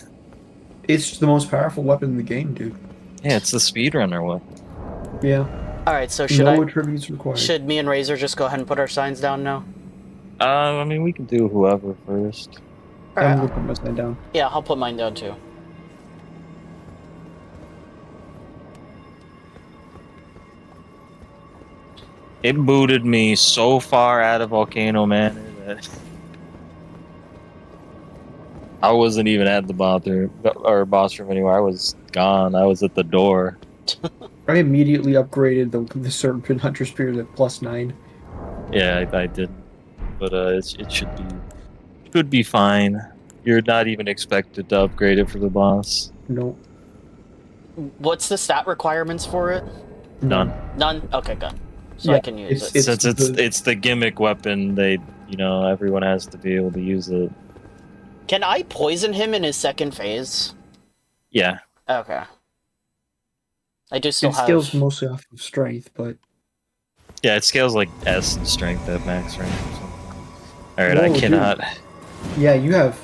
It's the most powerful weapon in the game, dude. Yeah, it's the speedrunner one. Yeah. Alright, so No attributes required. should me and Razor just go ahead and put our signs down now? I mean, we can do whoever first. I'm Alright, gonna put my sign down. yeah, I'll put mine down too. It booted me so far out of Volcano Manor that I wasn't even at the boss room anymore. I was gone. I was at the door. I immediately upgraded the Serpent-Hunter Spirit at +9. Yeah, I did, but it should be fine. You're not even expected to upgrade it for the boss. Nope. What's the stat requirements for it? None. None? Okay, good. So Yeah, I can use it. Since it's the gimmick weapon, everyone has to be able to use it. Can I poison him in his second phase? Yeah. Okay. I do still It have... scales mostly off of strength, but... Yeah, it scales like S in strength at max range or something. Alright, Whoa, I cannot... Yeah, you have...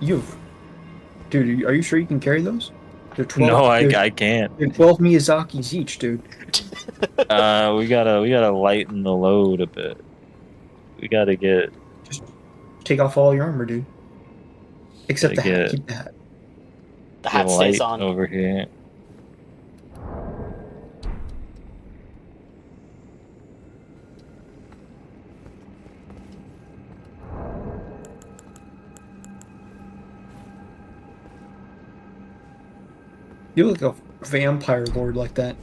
Dude, are you sure you can carry those? They're 12, No, I can't. They're 12 Miyazakis each, dude. We gotta lighten the load a bit. We gotta get... Just take off all your armor, dude. Except the Gotta hat. get- Keep the hat. The hat stays on. over here. You look like a vampire lord like that.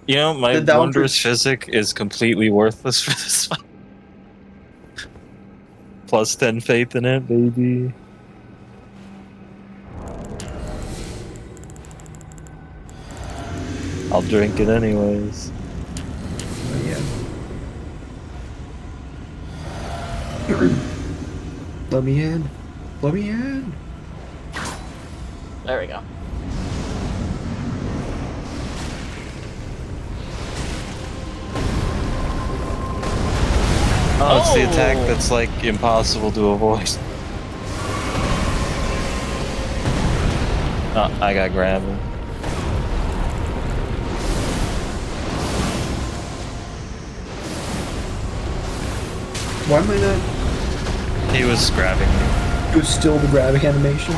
You know, my The wondrous physic is completely worthless for this fight. Plus 10 faith in it, baby. I'll drink it anyways. Yeah. Let me in. Let me in. There we go. Oh, it's the attack Oh. that's like impossible to avoid. Oh, I got grabbed. Why am I not... He was grabbing me. It was still the grabbing animation?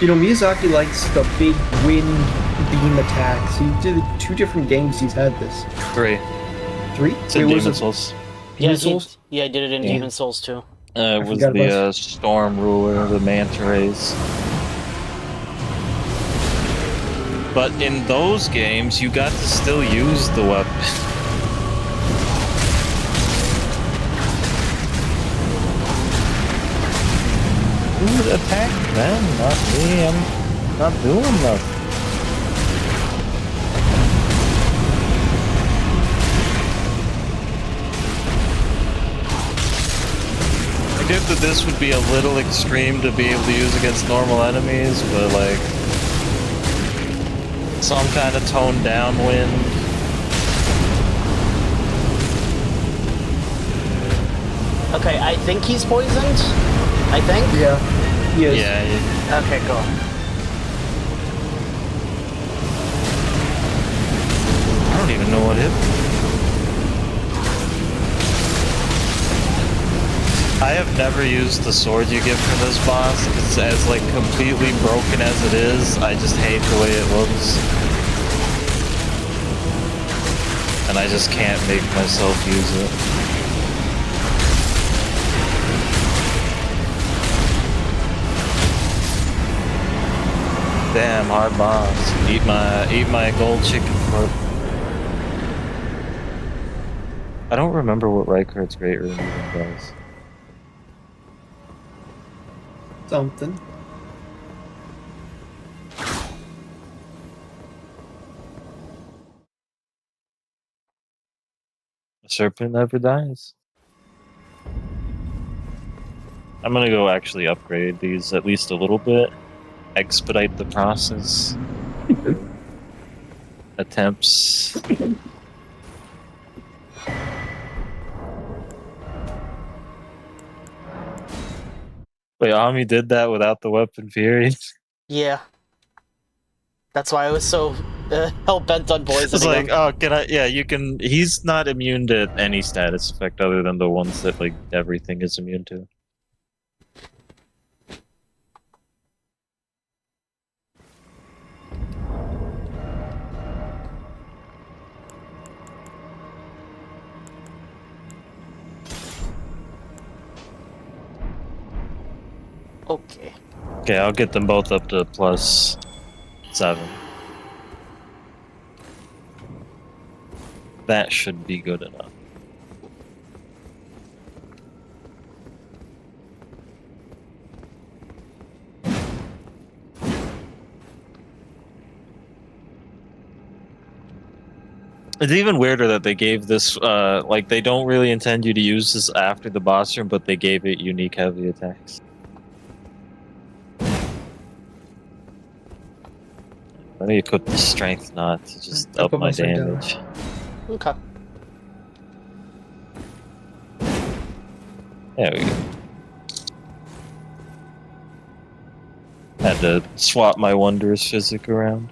You know, Miyazaki likes the big wind beam attacks. He did 2 different games he's had this. 3. 3? It's in Demon Souls. Demon Souls? Yeah, I did it in Yeah. Demon Souls too. It was forgot about the Storm Ruler, the Manta Rays. But in those games, you got to still use the weapon. Who attacked them? Not me. I'm not doing nothing. I get that this would be a little extreme to be able to use against normal enemies, but like some kind of toned down wind. Okay, I think he's poisoned. I think. Yeah. He is. Yeah. Okay, cool. I don't even know what hit me. I have never used the sword you get from this boss. It's as like completely broken as it is. I just hate the way it looks. And I just can't make myself use it. Damn, hard boss. Eat my gold chicken foot. I don't remember what Rykard's Great Room even does. Something. The serpent never dies. I'm gonna go actually upgrade these at least a little bit. Expedite the process. Attempts. Wait, Ami did that without the weapon fury? Yeah. That's why I was so hell-bent on poisoning It's like, him. oh, can I? Yeah, you can. He's not immune to any status effect other than the ones that like everything is immune to. Okay. Okay, I'll get them both up to +7. That should be good enough. It's even weirder that they gave this, like, they don't really intend you to use this after the boss room, but they gave it unique heavy attacks. I need to equip the strength knot to just I'll up put my my strength down. damage. Okay. There we go. Had to swap my wondrous physic around.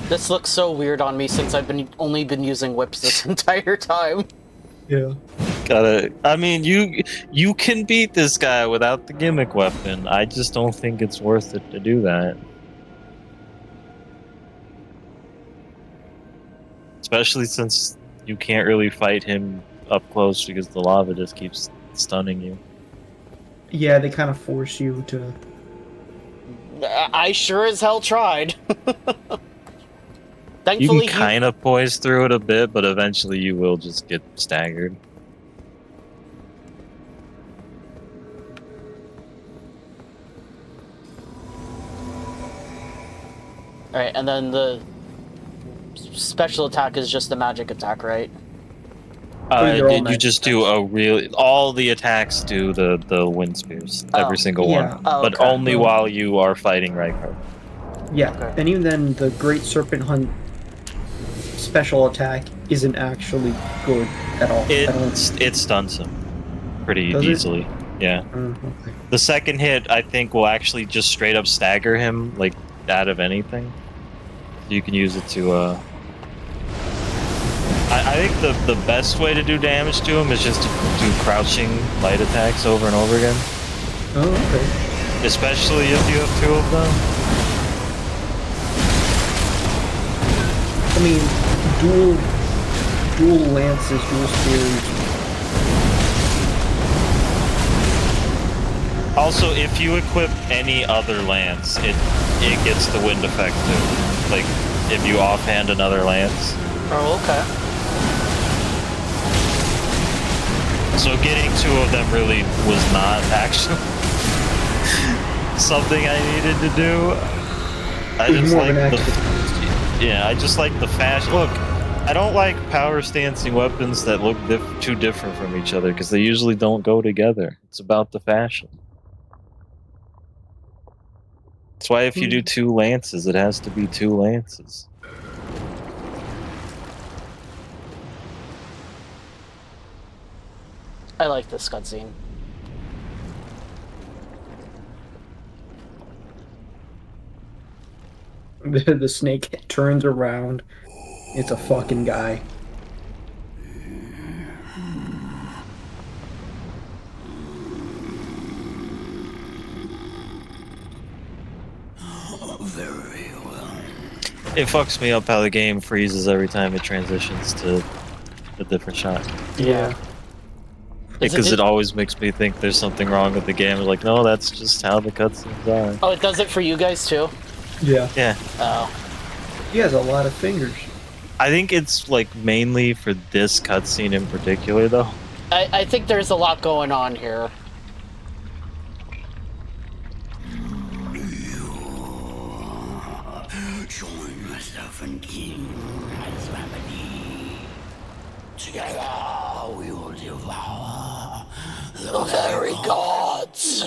This looks so weird on me since I've only been using whips this entire time. Yeah. I mean, you can beat this guy without the gimmick weapon. I just don't think it's worth it to do that. Especially since you can't really fight him up close because the lava just keeps stunning you. Yeah, they kind of force you to. I sure as hell tried. You Thankfully, can kind of poise through it a bit, but eventually you will just get staggered. Alright, and then the special attack is just a magic attack, right? They're all You magic just do a real... All the attacks do the wind spears. Every single yeah. one. Oh, But okay. only while you are fighting Rykard. Yeah, Okay. and even then, the Great Serpent Hunt special attack isn't actually good at all. It stuns him pretty Does it? easily. Yeah. Okay. The second hit, I think, will actually just straight up stagger him, like, out of anything. You can use it to, I think the best way to do damage to him is just to do crouching light attacks over and over again. Oh, okay. Especially if you have two of them. I mean, dual lances, dual spears. Also, if you equip any other lance, it gets the wind effect too. Like, if you offhand another lance. Oh, okay. So getting two of them really was not actually something I needed to do. I just like I just like the fashion. Look, I don't like power stancing weapons that look too different from each other because they usually don't go together. It's about the fashion. That's why if you do two lances, it has to be two lances. I like this cutscene. The snake turns around. It's a fucking guy. Very well. It fucks me up how the game freezes every time it transitions to a different shot. Yeah. Because it always makes me think there's something wrong with the game. I'm like, no, that's just how the cutscenes are. Oh, it does it for you guys too? Yeah. Yeah. Oh. He has a lot of fingers. I think it's like mainly for this cutscene in particular, though. I think there's a lot going on here. Join yourself in King's remedy. Together we will devour the very gods.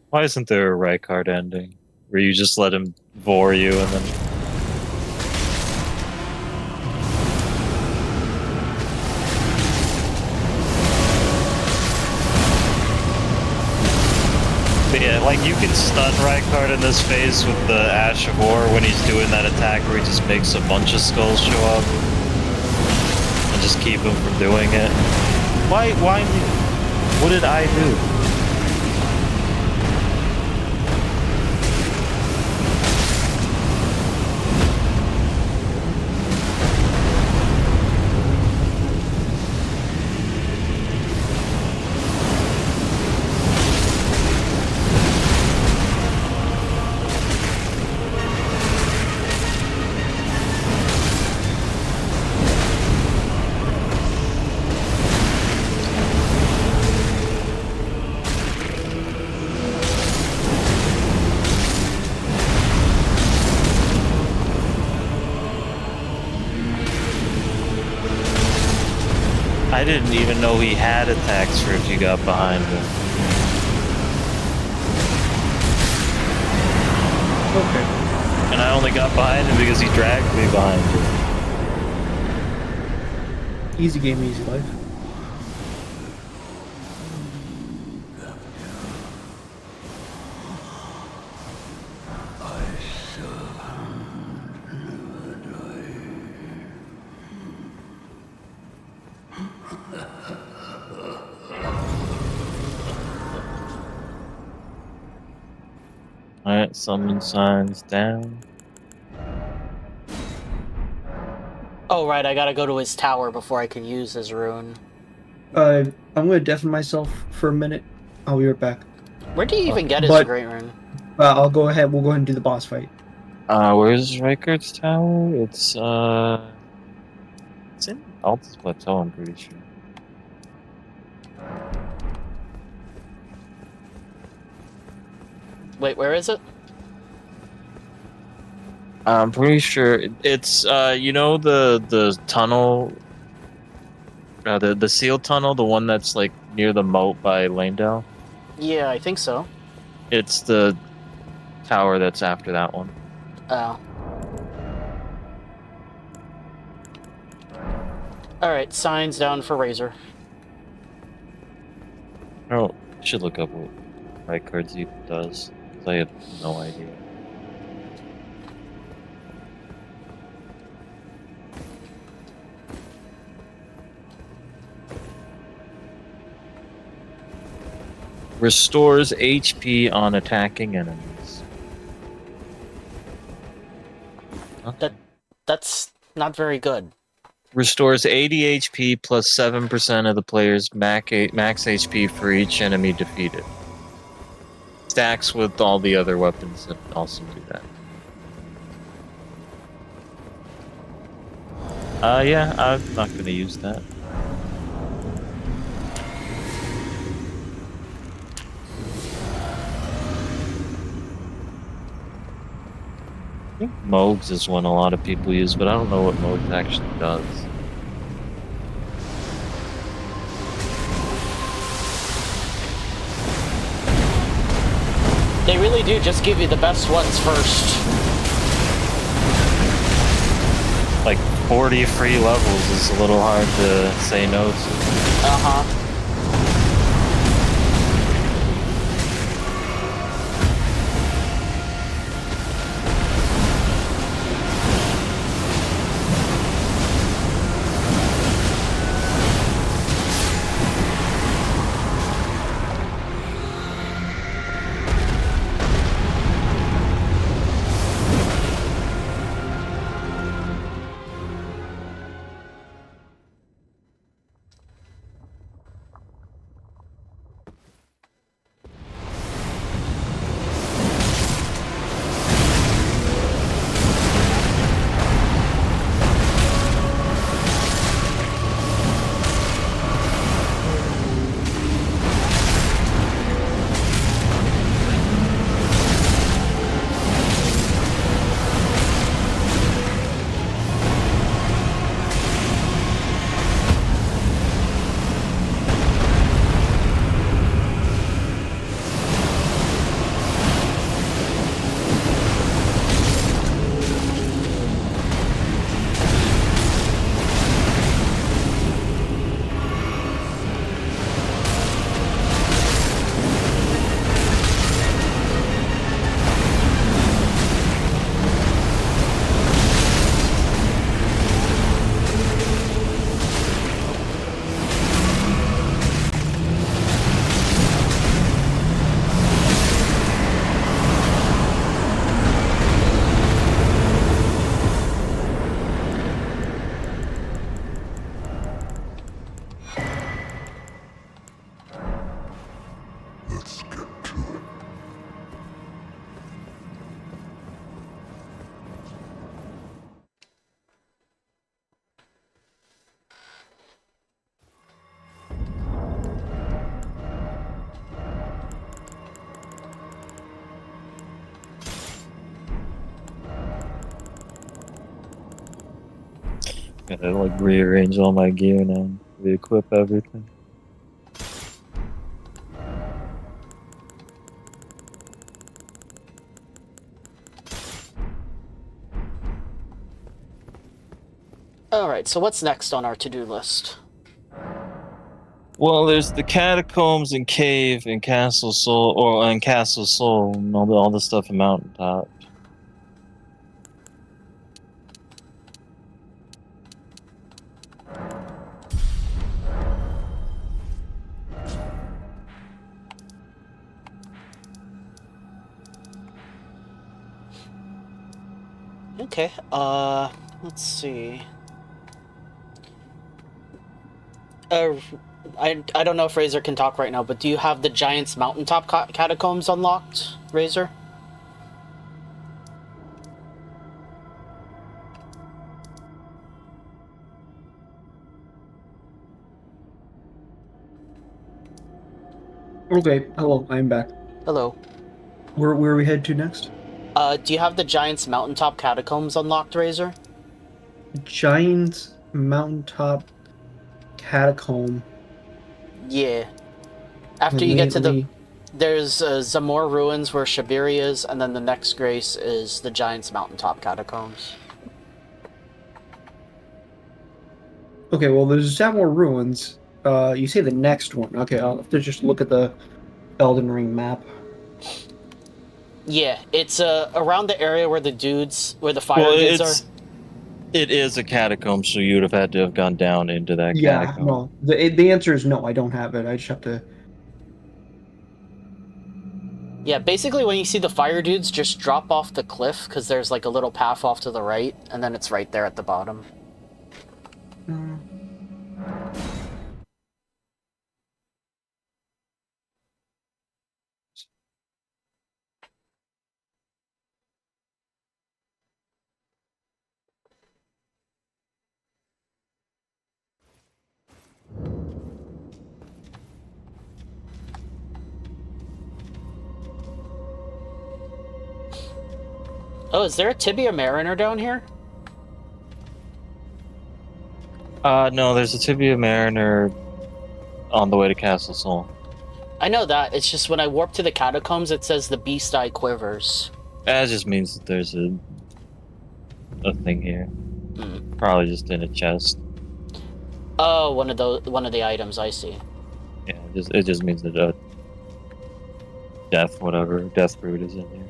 Why isn't there a Rykard ending? Where you just let him vor you and then... But yeah, like you can stun Rykard in this phase with the Ash of War when he's doing that attack where he just makes a bunch of skulls show up. And just keep him from doing it. Why me? What did I do? I didn't even know he had attacks for if you got behind him. Okay. And I only got behind him because he dragged me behind him. Easy game, easy life. Alright, summon signs down. Oh, right, I gotta go to his tower before I can use his rune. I'm gonna deafen myself for a minute. I'll be right back. Where do you even get his great rune? I'll go ahead. We'll go ahead and do the boss fight. Where's Rykard's tower? It's in Altus Plateau, I'm pretty sure. Wait, where is it? I'm pretty sure it's you know the tunnel, the sealed tunnel, the one that's like near the moat by Lanedale. Yeah, I think so. It's the tower that's after that one. Oh. Alright, signs down for Razor. Oh, I should look up what Rykard's even does, because I have no idea. Restores HP on attacking enemies. Okay. That's not very good. Restores 80 HP plus 7% of the player's max HP for each enemy defeated. Stacks with all the other weapons that also do that. Yeah, I'm not going to use that. I think Mogs is one a lot of people use, but I don't know what Mogs actually does. They really do just give you the best ones first. Like 40 free levels is a little hard to say no to. Uh-huh. Gotta like rearrange all my gear now, re-equip everything. Alright, so what's next on our to-do list? Well, there's the catacombs and cave and Castle Soul, and Castle Soul, and all the stuff in Mountaintop. Okay, let's see. I don't know if Razor can talk right now, but do you have the Giants Mountaintop Catacombs unlocked, Razor? Okay, hello, I'm back. Hello. Where we head to next? Do you have the Giants Mountaintop Catacombs unlocked, Razor? Giants Mountaintop Catacomb. Yeah. After you get to the... There's Zamor Ruins where Shabiri is, and then the next grace is the Giants Mountaintop Catacombs. Okay, well, there's Zamor Ruins. You say the next one. Okay, I'll have to just look at the Elden Ring map. Yeah, it's around the area where the fire dudes are. It is a catacomb, so you would have had to have gone down into that catacomb. No. The answer is no, I don't have it. I just have to... Yeah, basically when you see the fire dudes, just drop off the cliff, because there's like a little path off to the right, and then it's right there at the bottom. Oh, is there a Tibia Mariner down here? No, there's a Tibia Mariner on the way to Castle Soul. I know that. It's just when I warp to the catacombs, it says the beast eye quivers. That just means that there's a thing here. Probably just in a chest. Oh, one of the items. I see. Yeah, it just means that death root is in here.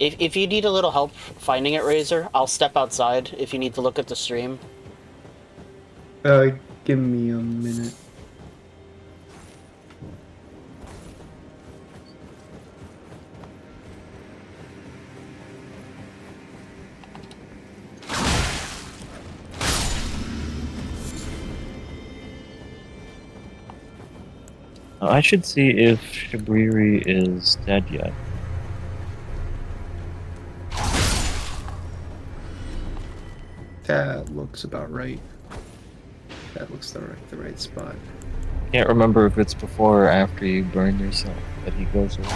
If you need a little help finding it, Razor, I'll step outside if you need to look at the stream. Give me a minute. I should see if Shabriri is dead yet. That looks about right. That looks the right spot. Can't remember if it's before or after you burn yourself that he goes away.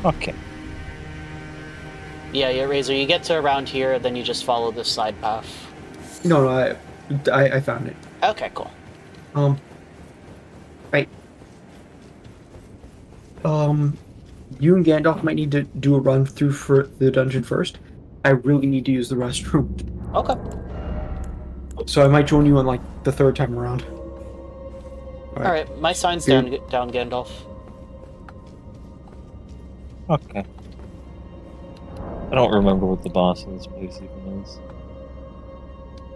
Okay. Yeah, Razor, you get to around here, then you just follow this side path. No, I found it. Okay, cool. Right. You and Gandalf might need to do a run through for the dungeon first. I really need to use the restroom. Okay. So I might join you on like the third time around. Alright, my sign's down, Gandalf. Okay. I don't remember what the boss of this place even is.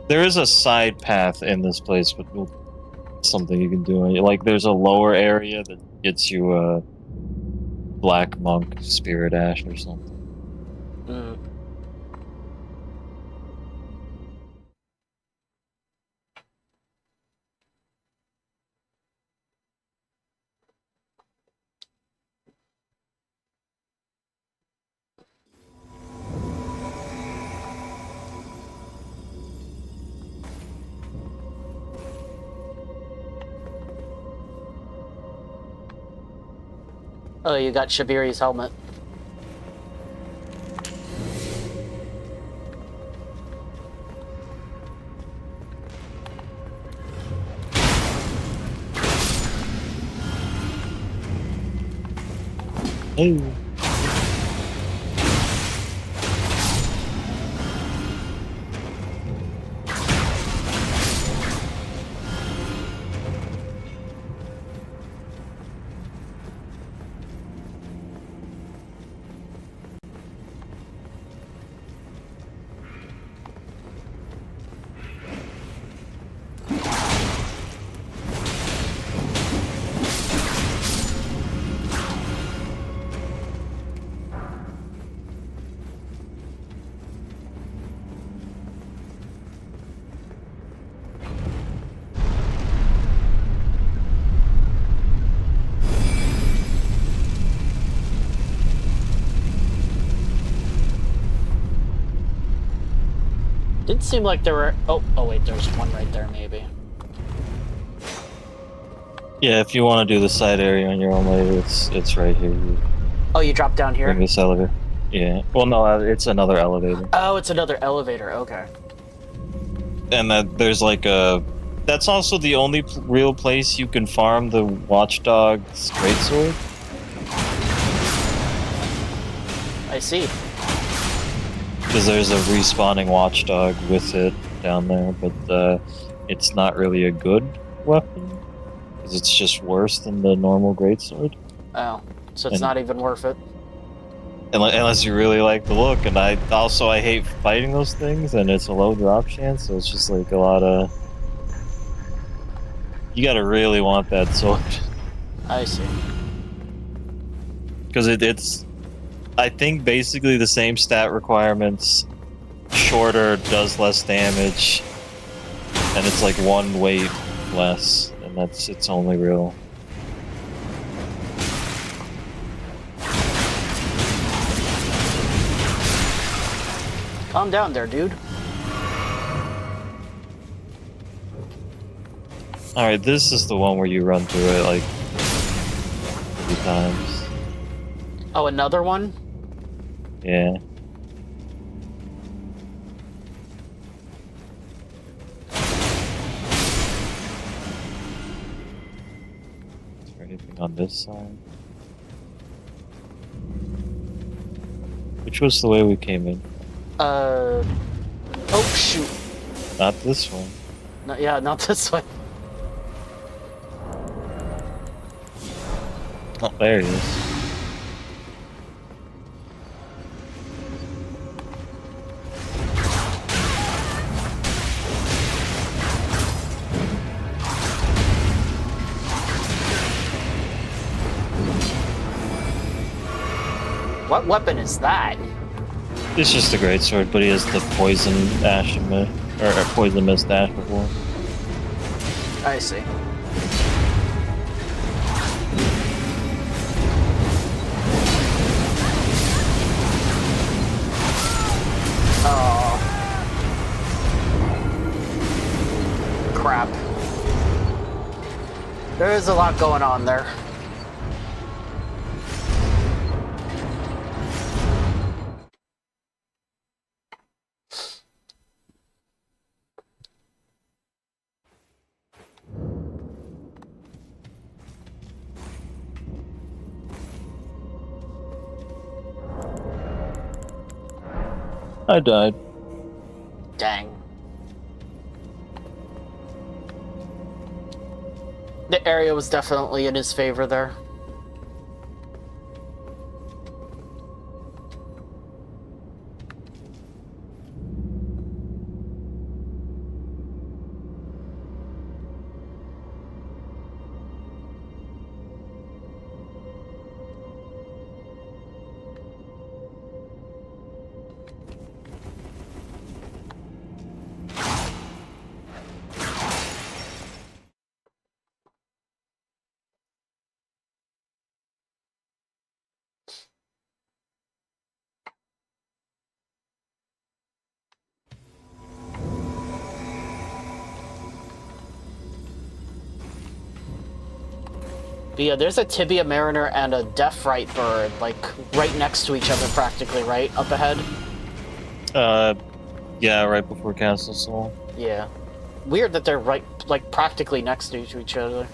There is a side path in this place, but something you can do. Like, there's a lower area that gets you a Black Monk Spirit Ash or something. Oh, you got Shabiri's helmet. Hey. Didn't seem like there were... Oh wait, there's one right there, maybe. Yeah, if you want to do the side area on your own later, it's right here. Oh, you dropped down here? Bring this elevator. Yeah. Well, no, it's another elevator. Oh, it's another elevator. Okay. And there's like a... That's also the only real place you can farm the Watchdog's greatsword. I see. Because there's a respawning Watchdog with it down there, but it's not really a good weapon. Because it's just worse than the normal greatsword. Oh, so it's not even worth it. Unless you really like the look, and I hate fighting those things, and it's a low drop chance, so it's just like a lot of. You gotta really want that sword. I see. Because it's, I think, basically the same stat requirements. Shorter, does less damage, and it's like 1 weight less, and that's its only real. Calm down there, dude. Alright, this is the one where you run through it like 3 times. Oh, another one? Yeah. Is there anything on this side? Which was the way we came in? Oh, shoot. Not this one. No, yeah, not this way. Oh, there he is. What weapon is that? It's just a great sword, but he has the poison ash or poison mist ash before. I see. Oh. Crap. There is a lot going on there. I died. Dang. The area was definitely in his favor there. But yeah, there's a Tibia Mariner and a Deathrite Bird, like, right next to each other practically, right? Up ahead? Yeah, right before Castle Soul. Yeah. Weird that they're right, like, practically next to each other.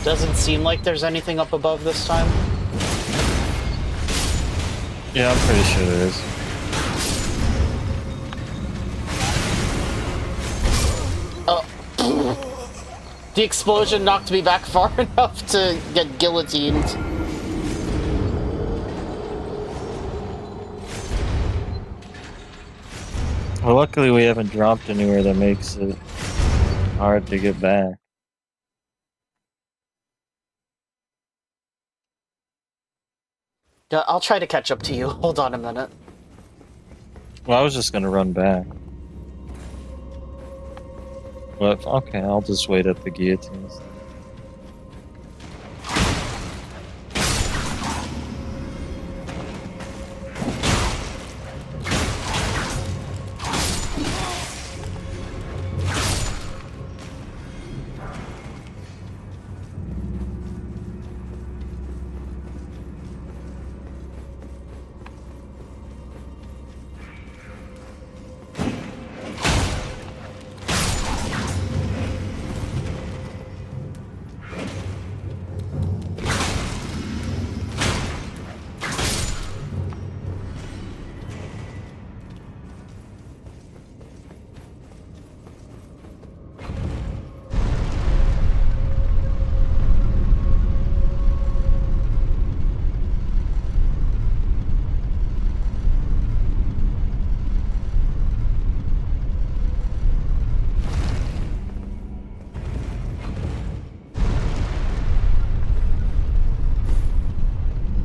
Doesn't seem like there's anything up above this time. Yeah, I'm pretty sure there is. The explosion knocked me back far enough to get guillotined. Well, luckily we haven't dropped anywhere that makes it hard to get back. Yeah, I'll try to catch up to you. Hold on a minute. Well, I was just gonna run back. But, okay, I'll just wait at the guillotines.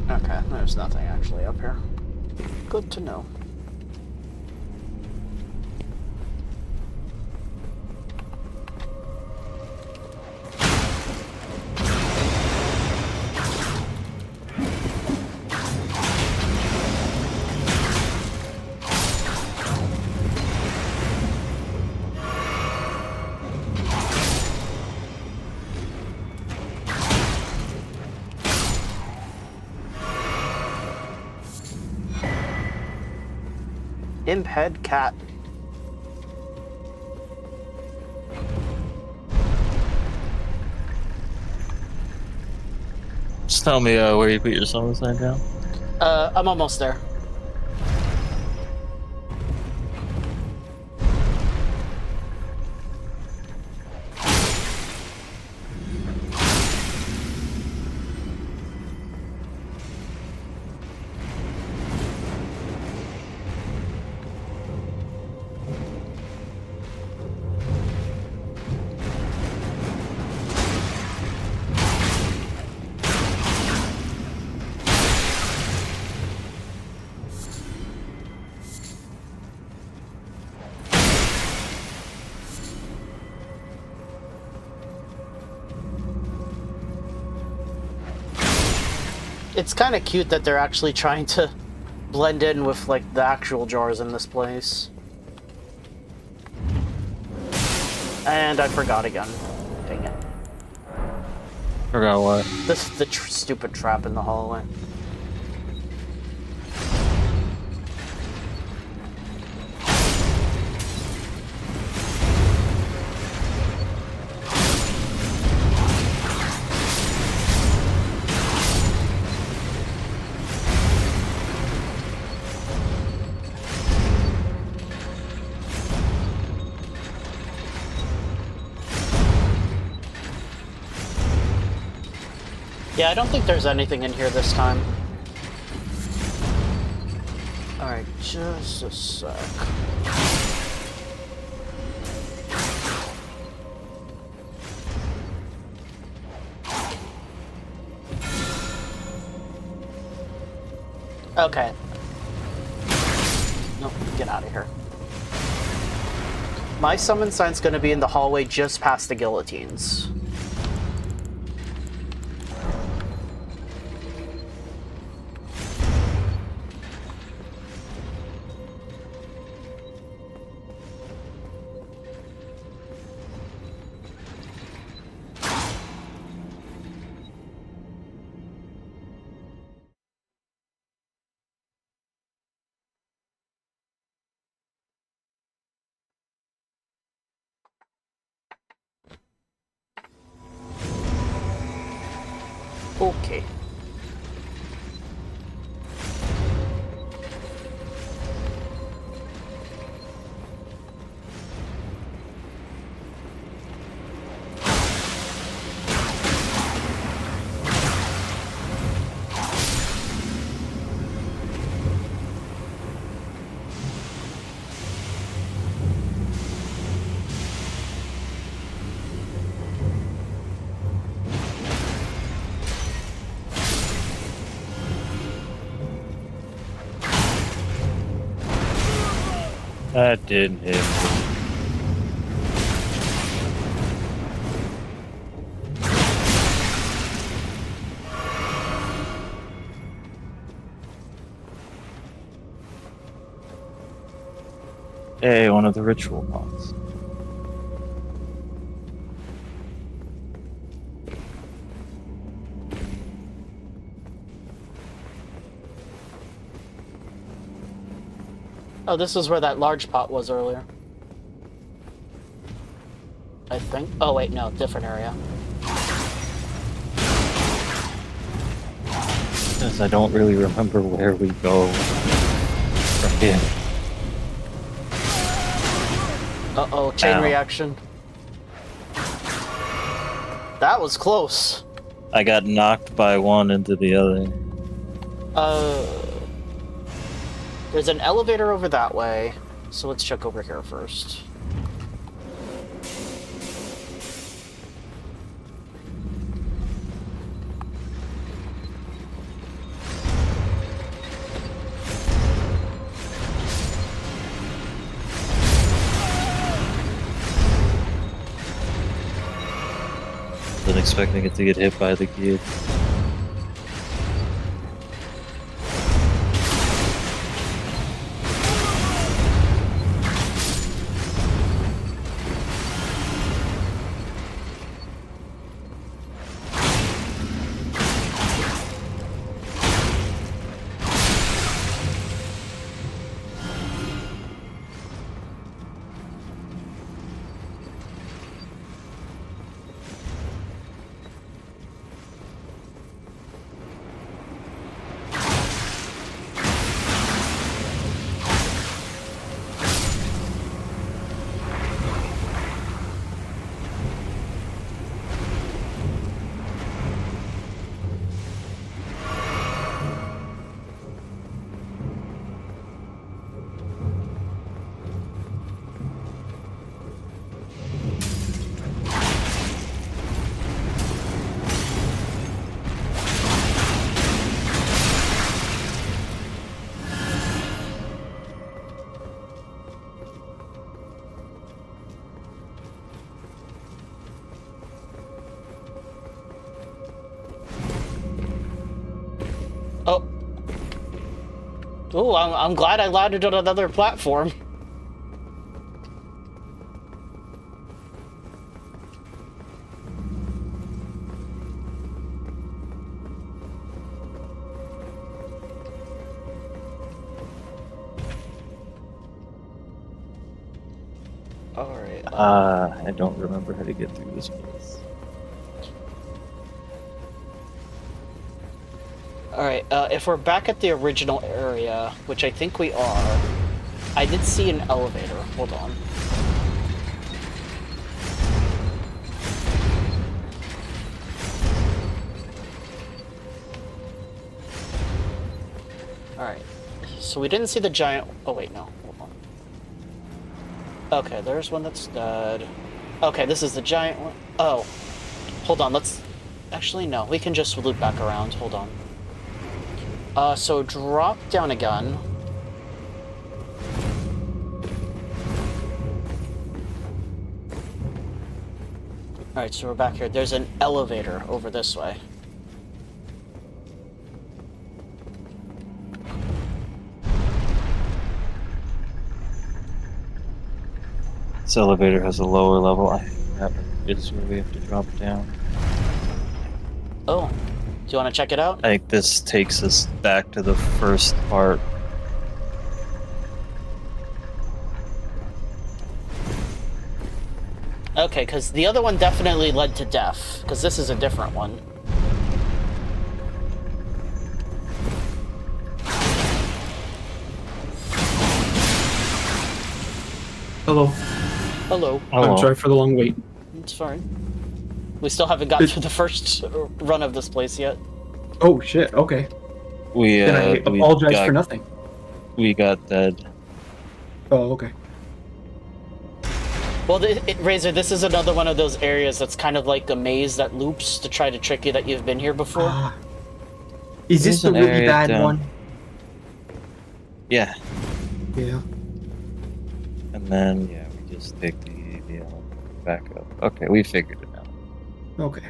Okay, there's nothing actually up here. Good to know. Imp head cat. Just tell me where you put your summon sign down. I'm almost there. It's kind of cute that they're actually trying to blend in with, like, the actual jars in this place. And I forgot again. Dang it. Forgot what? The stupid trap in the hallway. Yeah, I don't think there's anything in here this time. Alright, just a sec. Okay. Nope, get out of here. My summon sign's gonna be in the hallway just past the guillotines. Okay. That didn't hit me. Hey, one of the ritual pots. Oh, this is where that large pot was earlier. I think. Oh, wait, no, different area. Because I don't really remember where we go from here. Uh-oh, chain Ow. reaction. That was close. I got knocked by one into the other. There's an elevator over that way, so let's check over here first. Wasn't expecting it to get hit by the kid. Oh. Ooh, I'm glad I landed on another platform. Alright. I don't remember how to get through this place. Alright, if we're back at the original area, which I think we are, I did see an elevator. Hold on. Alright, so we didn't see the giant... Oh wait, no. Hold on. Okay, there's one that's dead. Okay, this is the giant one. Oh. Hold on, let's... Actually, no. We can just loop back around. Hold on. So drop down a gun. Alright, so we're back here. There's an elevator over this way. This elevator has a lower level. That is where we have to drop down. Oh. Do you want to check it out? I think this takes us back to the first part. Okay, because the other one definitely led to death, because this is a different one. Hello. Hello. I'm sorry for the long wait. It's fine. We still haven't got through the first run of this place yet. Oh shit. Okay. We Then I apologize for nothing. We got dead. Oh, okay. Well, Razor, this is another one of those areas that's kind of like a maze that loops to try to trick you that you've been here before. Is this the There's an really area bad down- one? Yeah. Yeah. And then, yeah, we just take the back up. Okay, we figured it out. Okay.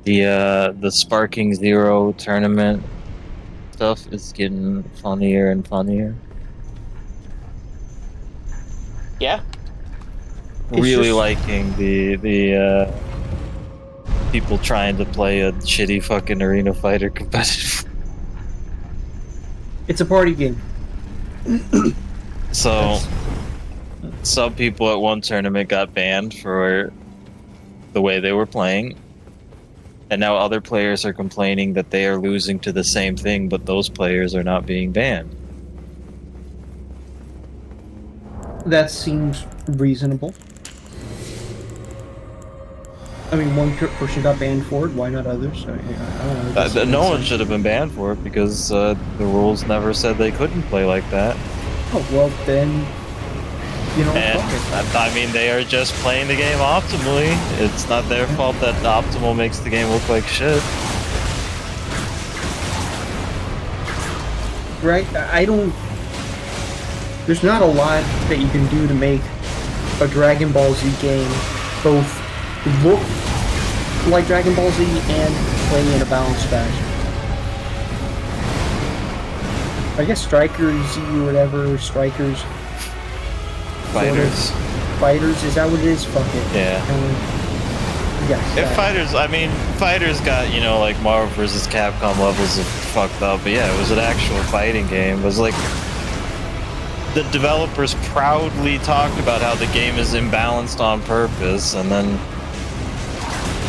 The Sparking Zero tournament stuff is getting funnier and funnier. Yeah? It's Really just- liking the people trying to play a shitty fucking arena fighter competitive. It's a party game. So some people at one tournament got banned for the way they were playing. And now other players are complaining that they are losing to the same thing, but those players are not being banned. That seems reasonable. I mean, one person got banned for it. Why not others? I don't know. No one should have been banned for it because the rules never said they couldn't play like that. Oh well, then you know. And fuck it. I mean, they are just playing the game optimally. It's not their fault that optimal makes the game look like shit. Right? I don't. There's not a lot that you can do to make a Dragon Ball Z game both look like Dragon Ball Z and play in a balanced fashion. I guess Strikers Z or whatever, Strikers. Fighters. Fighters, is that what it is? Fuck it. Yeah. Yes. If Fighters, I mean, Fighters got, you know, like Marvel vs. Capcom levels of fucked up, but yeah, it was an actual fighting game. It was like, the developers proudly talked about how the game is imbalanced on purpose, and then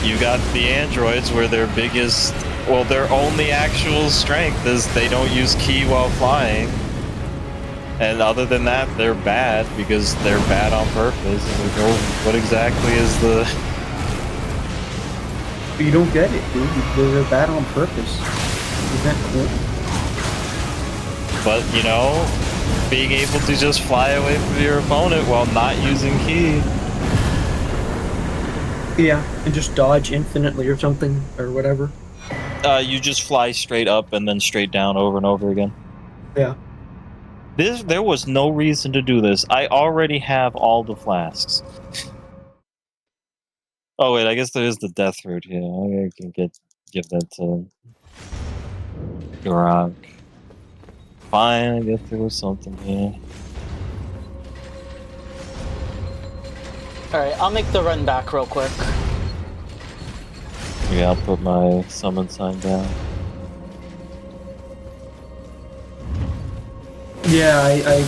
you got the androids where their biggest, well, their only actual strength is they don't use ki while flying. And other than that, they're bad because they're bad on purpose. Like, oh, what exactly is the... You don't get it, dude. They're bad on purpose. Isn't that cool? But, you know, being able to just fly away from your opponent while not using ki. Yeah, and just dodge infinitely or something, or whatever. You just fly straight up and then straight down over and over again. Yeah. There was no reason to do this. I already have all the flasks. Oh wait, I guess there is the death route here. I can give that to Grog. Fine, I guess there was something here. Alright, I'll make the run back real quick. Yeah, I'll put my summon sign down. Yeah,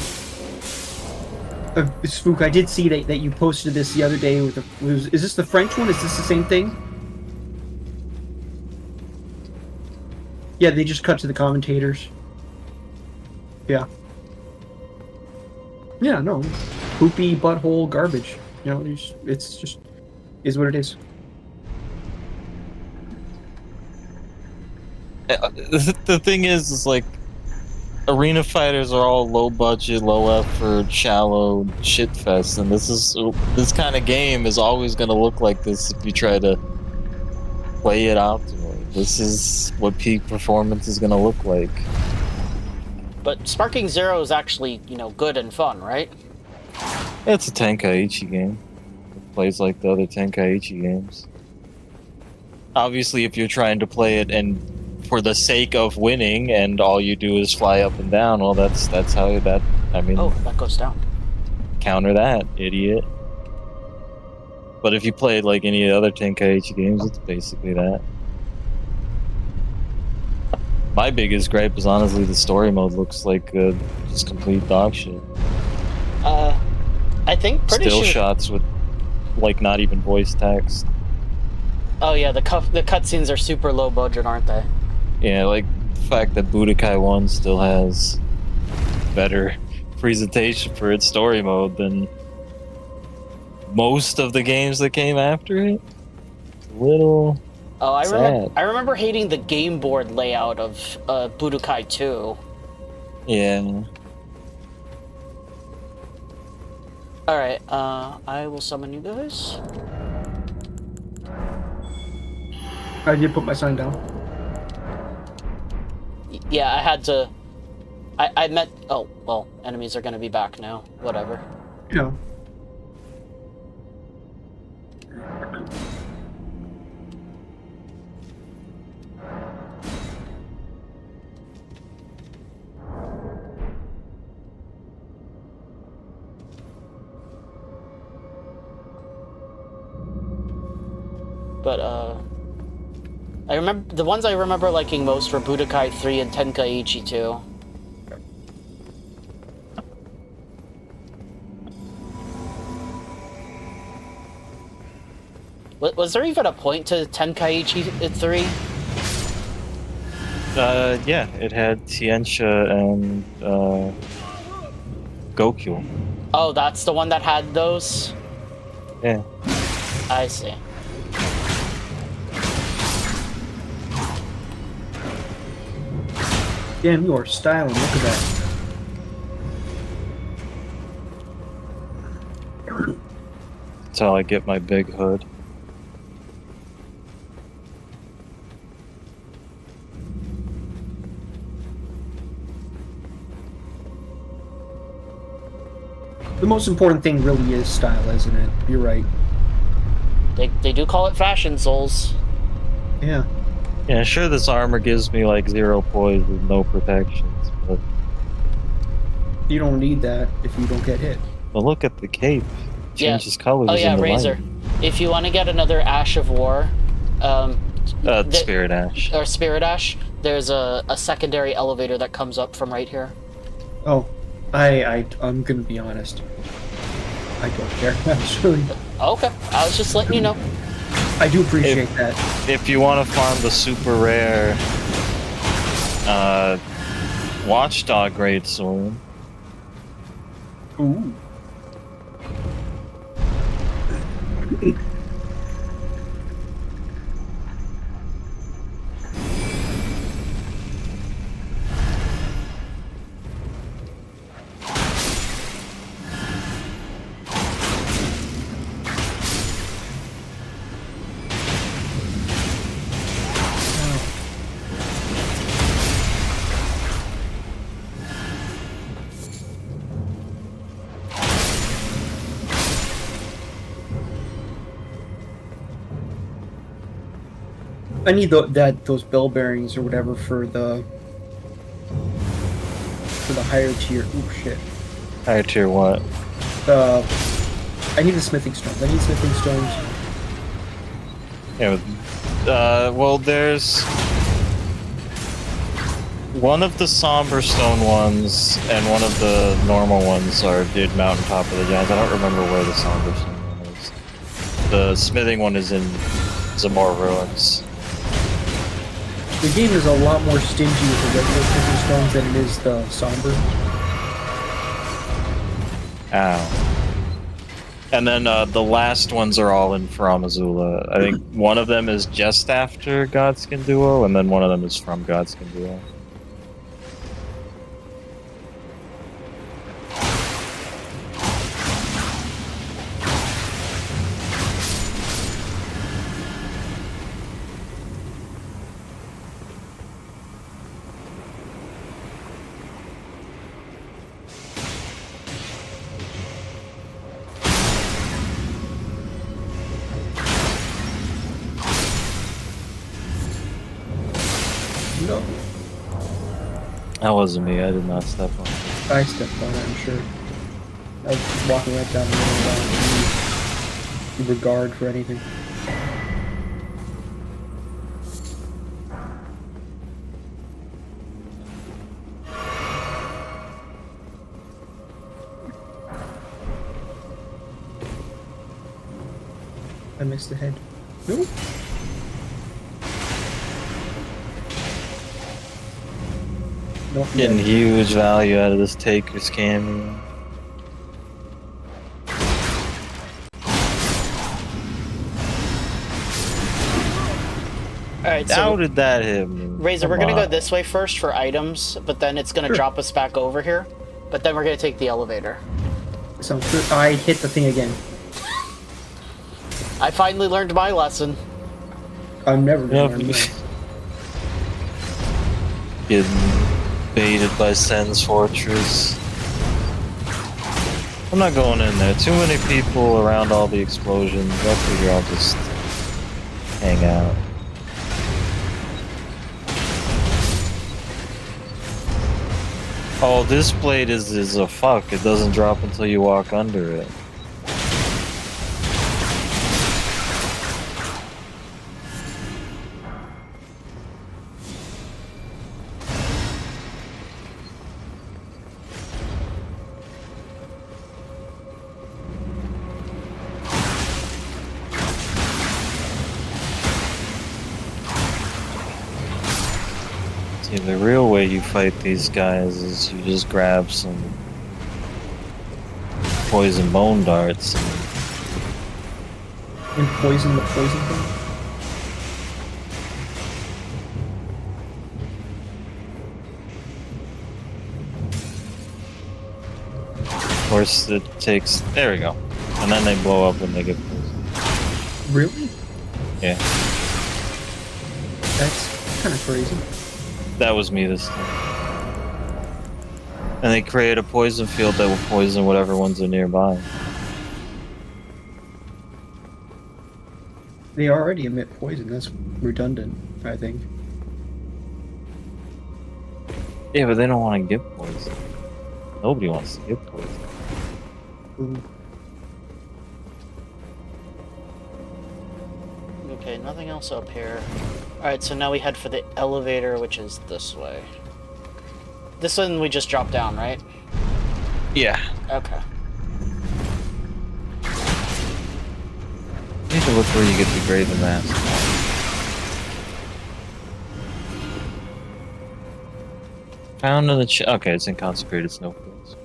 Spook, I did see that you posted this the other day with is this the French one? Is this the same thing? Yeah, they just cut to the commentators. Yeah. Yeah, no. Poopy butthole garbage. You know, it's just is what it is. The thing is like, arena fighters are all low budget, low effort, shallow shit fest, and this kind of game is always going to look like this if you try to play it optimally. This is what peak performance is going to look like. But Sparking Zero is actually, you know, good and fun, right? It's a Tenkaichi game. It plays like the other Tenkaichi games. Obviously, if you're trying to play it and for the sake of winning and all you do is fly up and down, well, that's how that, I mean... Oh, that goes down. Counter that, idiot. But if you play it like any other Tenkaichi games, it's basically that. My biggest gripe is honestly the story mode looks like just complete dog shit. I think pretty Still sure... shots with, like, not even voice text. Oh yeah, the cutscenes are super low budget, aren't they? Yeah, like the fact that Budokai 1 still has better presentation for its story mode than most of the games that came after it. It's a little Oh, sad. I remember hating the game board layout of Budokai 2. Yeah. Alright, I will summon you guys. I did put my sign down. Yeah, I had to... I met... Oh, well, enemies are gonna be back now. Whatever. Yeah. But, I remember... The ones I remember liking most were Budokai 3 and Tenkaichi 2. Was there even a point to Tenkaichi 3? Yeah, it had Tiensha and Gokyo. Oh, that's the one that had those? Yeah. I see. Damn, you are styling. Look at that. That's how I get my big hood. The most important thing really is style, isn't it? You're right. They do call it fashion, Souls. Yeah. Yeah, sure, this armor gives me like 0 poise with no protections, but You don't need that if you don't get hit. look at the cape. Yeah. Changes colors. Oh yeah, in the Razor. light. If you want to get another Ash of War, Spirit Ash. or Spirit Ash, there's a secondary elevator that comes up from right here. Oh, I'm gonna be honest. I don't care. Actually, Okay, I was just letting you know. I do appreciate that. If you want to farm the super rare Watchdog Greatsword, Ooh. I need those bell bearings or whatever for the higher tier. Ooh, shit. higher tier what? I need the smithing stones. I need smithing stones. Yeah, well, there's one of the somber stone ones and one of the normal ones are did Mountaintop of the Giants. I don't remember where the somber stone one is. The smithing one is in Zamor Ruins. The game is a lot more stingy with the regular smithing stones than it is the somber. Ow. And then the last ones are all in From Azula. I think one of them is just after Godskin Duo, and then one of them is from Godskin Duo. No, That wasn't me, I did not step on it. I stepped on it, I'm sure. I was walking right down the middle without any regard for anything. I missed the head. Nope. Nothing Getting better. huge value out of this Taker's cameo. Alright, How so did that hit me? Razor, we're Come gonna go on. this way first for items, but then it's gonna Sure. drop us back over here. But then we're gonna take the elevator. Sounds good. I hit the thing again. I finally learned my lesson. I'm never gonna Yep. learn this. Getting baited by Sen's Fortress. I'm not going in there. Too many people around all the explosions. I figure I'll just hang out. Oh, this blade is a fuck. It doesn't drop until you walk under it. See, the real way you fight these guys is you just grab some poison bone darts. And poison the poison thing? Of course, it takes. There we go. And then they blow up when they get poisoned. Really? Yeah, That's kind of crazy. that was me this time. And they create a poison field that will poison whatever ones are nearby. They already emit poison. That's redundant, I think. Yeah, but they don't want to get poisoned. Nobody wants to get poisoned. Ooh. Okay, nothing else up here. Alright, so now we head for the elevator, which is this way. This one we just dropped down, right? Yeah. Okay. You need to look where you get the Graven Mask. Found in the okay, it's in consecrated snowfields.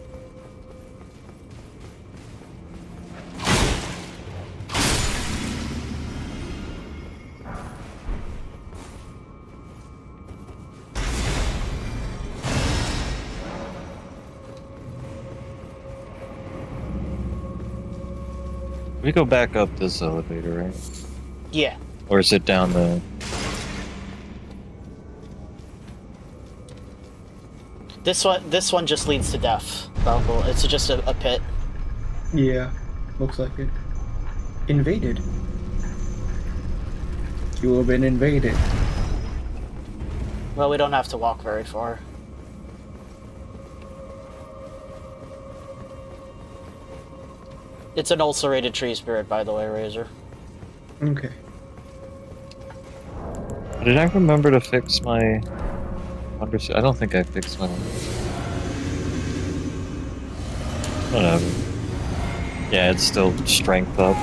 We go back up this elevator, right? Yeah. Or is it down the... This one just leads to death. Well, it's just a pit. Yeah, looks like it. Invaded. You have been invaded. Well, we don't have to walk very far. It's an ulcerated tree spirit, by the way, Razor. Okay. Did I remember to fix my... I don't think I fixed my... Whatever. Yeah, it's still strength up.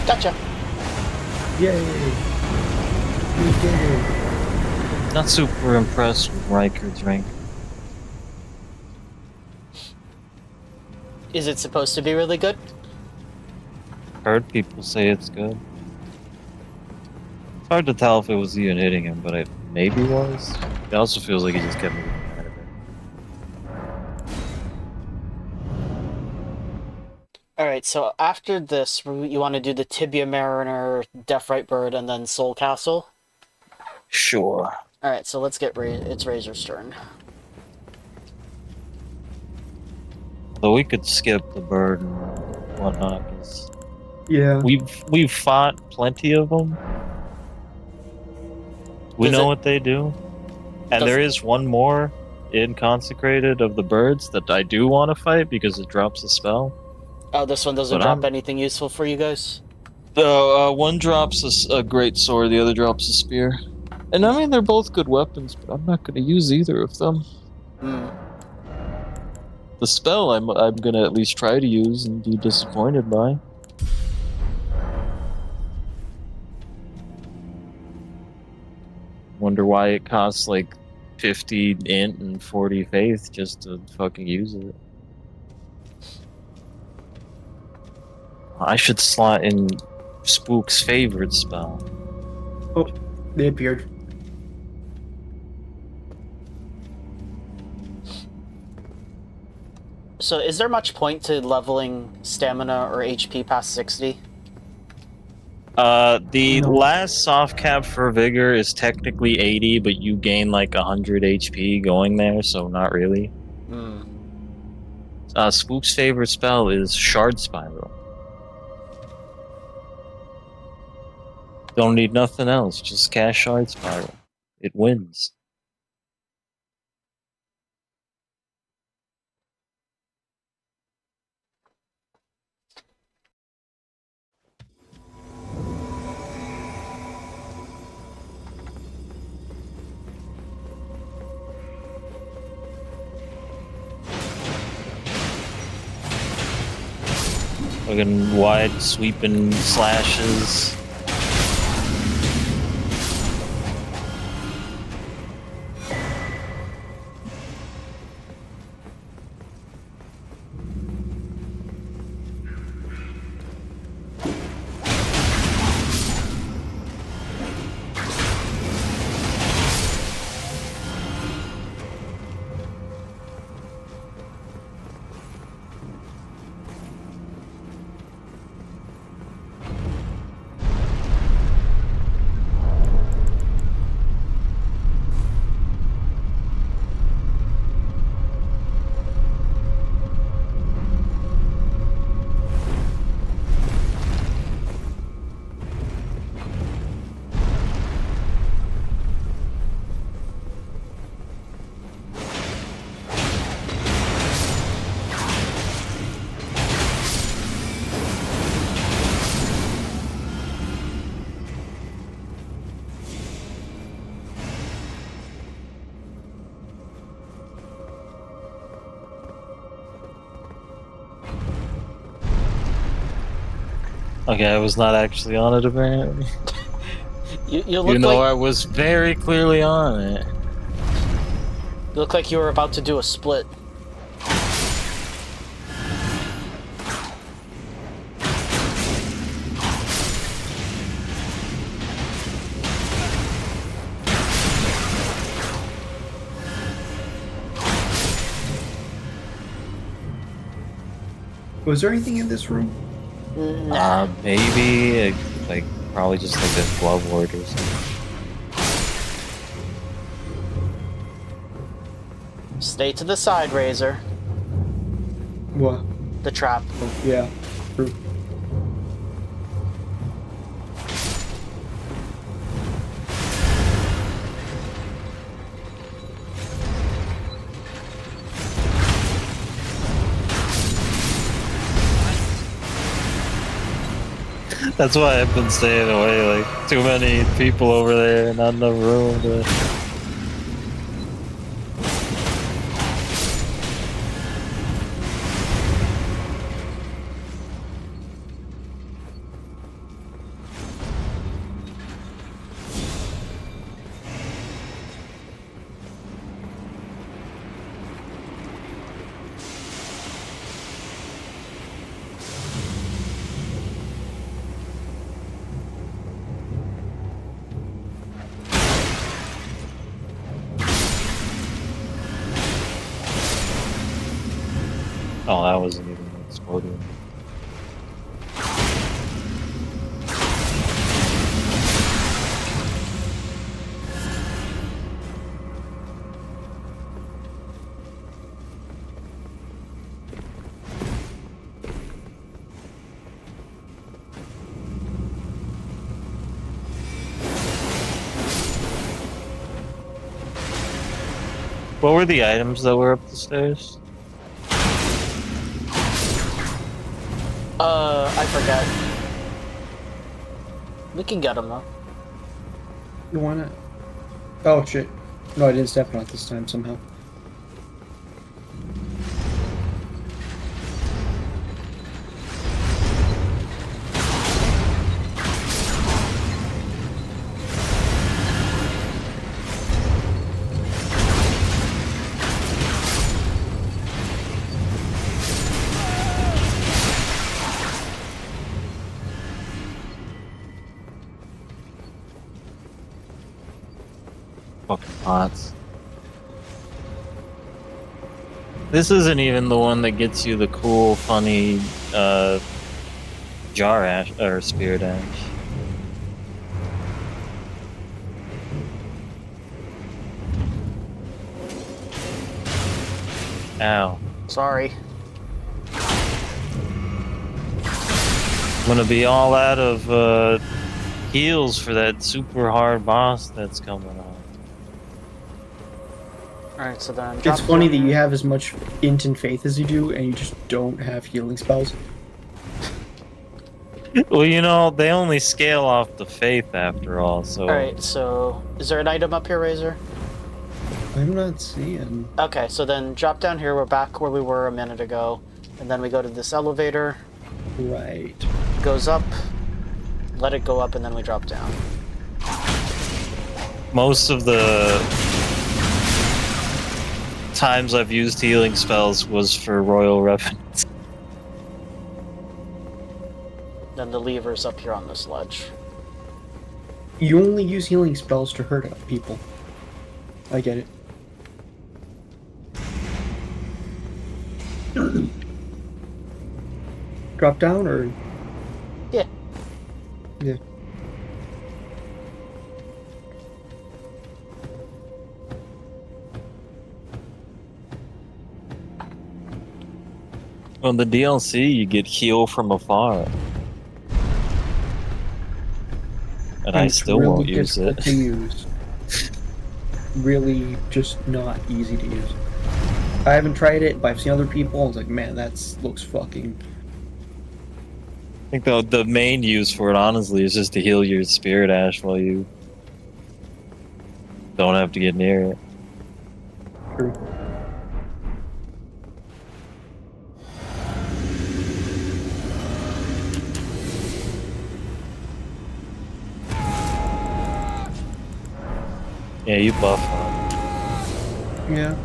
Gotcha. Yay! We did it. Not super impressed with Rykard's rank. Is it supposed to be really good? Heard people say it's good. It's hard to tell if it was even hitting him, but it maybe was. It also feels like he just kept moving out of it. Alright, Alright, so after this, you want to do the Tibia Mariner, Deathrite Bird, and then Soul Castle? Sure. Alright, so let's get it's Razor's turn. Though we could skip the bird and whatnot, because Yeah. we've fought plenty of them. We know what they do. And there is one more in Consecrated of the birds that I do want to fight because it drops a spell. Oh, this one doesn't drop anything useful for you guys? One drops a great sword, the other drops a spear. And I mean, they're both good weapons, but I'm not going to use either of them. Hmm. The spell I'm going to at least try to use and be disappointed by. Wonder why it costs like 50 int and 40 faith just to fucking use it. I should slot in Spook's favorite spell. Oh, they appeared. So is there much point to leveling stamina or HP past 60? The No. last soft cap for Vigor is technically 80, but you gain like 100 HP going there, so not really. Hmm. Spook's favorite spell is Shard Spiral. Don't need nothing else, just cast Shard Spiral. It wins. Fucking wide sweeping slashes. Okay, I was not actually on it apparently. You look Even though like I was very clearly on it. you look like you were about to do a split. Was there anything in this room? Maybe like probably just like a glove ward or something. Stay to the side, Razor. What? The trap. Yeah. True. That's why I've been staying away. Like too many people over there, not enough room to. Oh, that wasn't even exploding. What were the items that were up the stairs? I forget. We can get them though. You want it? Oh shit! No, I didn't step on it this time somehow. Fucking pots. This isn't even the one that gets you the cool, funny, jar ash or spirit ash. Ow. Sorry. I'm gonna be all out of heals for that super hard boss that's coming on. Alright, so then... It's funny that you have as much int and faith as you do, and you just don't have healing spells. Well, you know, they only scale off the faith after all, so... Alright, so... Is there an item up here, Razor? I'm not seeing. Okay, so then drop down here. We're back where we were a minute ago. And then we go to this elevator. Right. Goes up. Let it go up, and then we drop down. Most of the times I've used healing spells was for Royal Revenants. Then the lever's up here on this ledge. You only use healing spells to hurt people. I get it. Drop down or? Yeah. Yeah. On the DLC, you get heal from afar. And I It's still really won't use difficult it. to use. Really just not easy to use. I haven't tried it, but I've seen other people, and I was like, man, that looks fucking... I think the main use for it, honestly, is just to heal your spirit ash while you don't have to get near it. True. Yeah, you buff on. Yeah.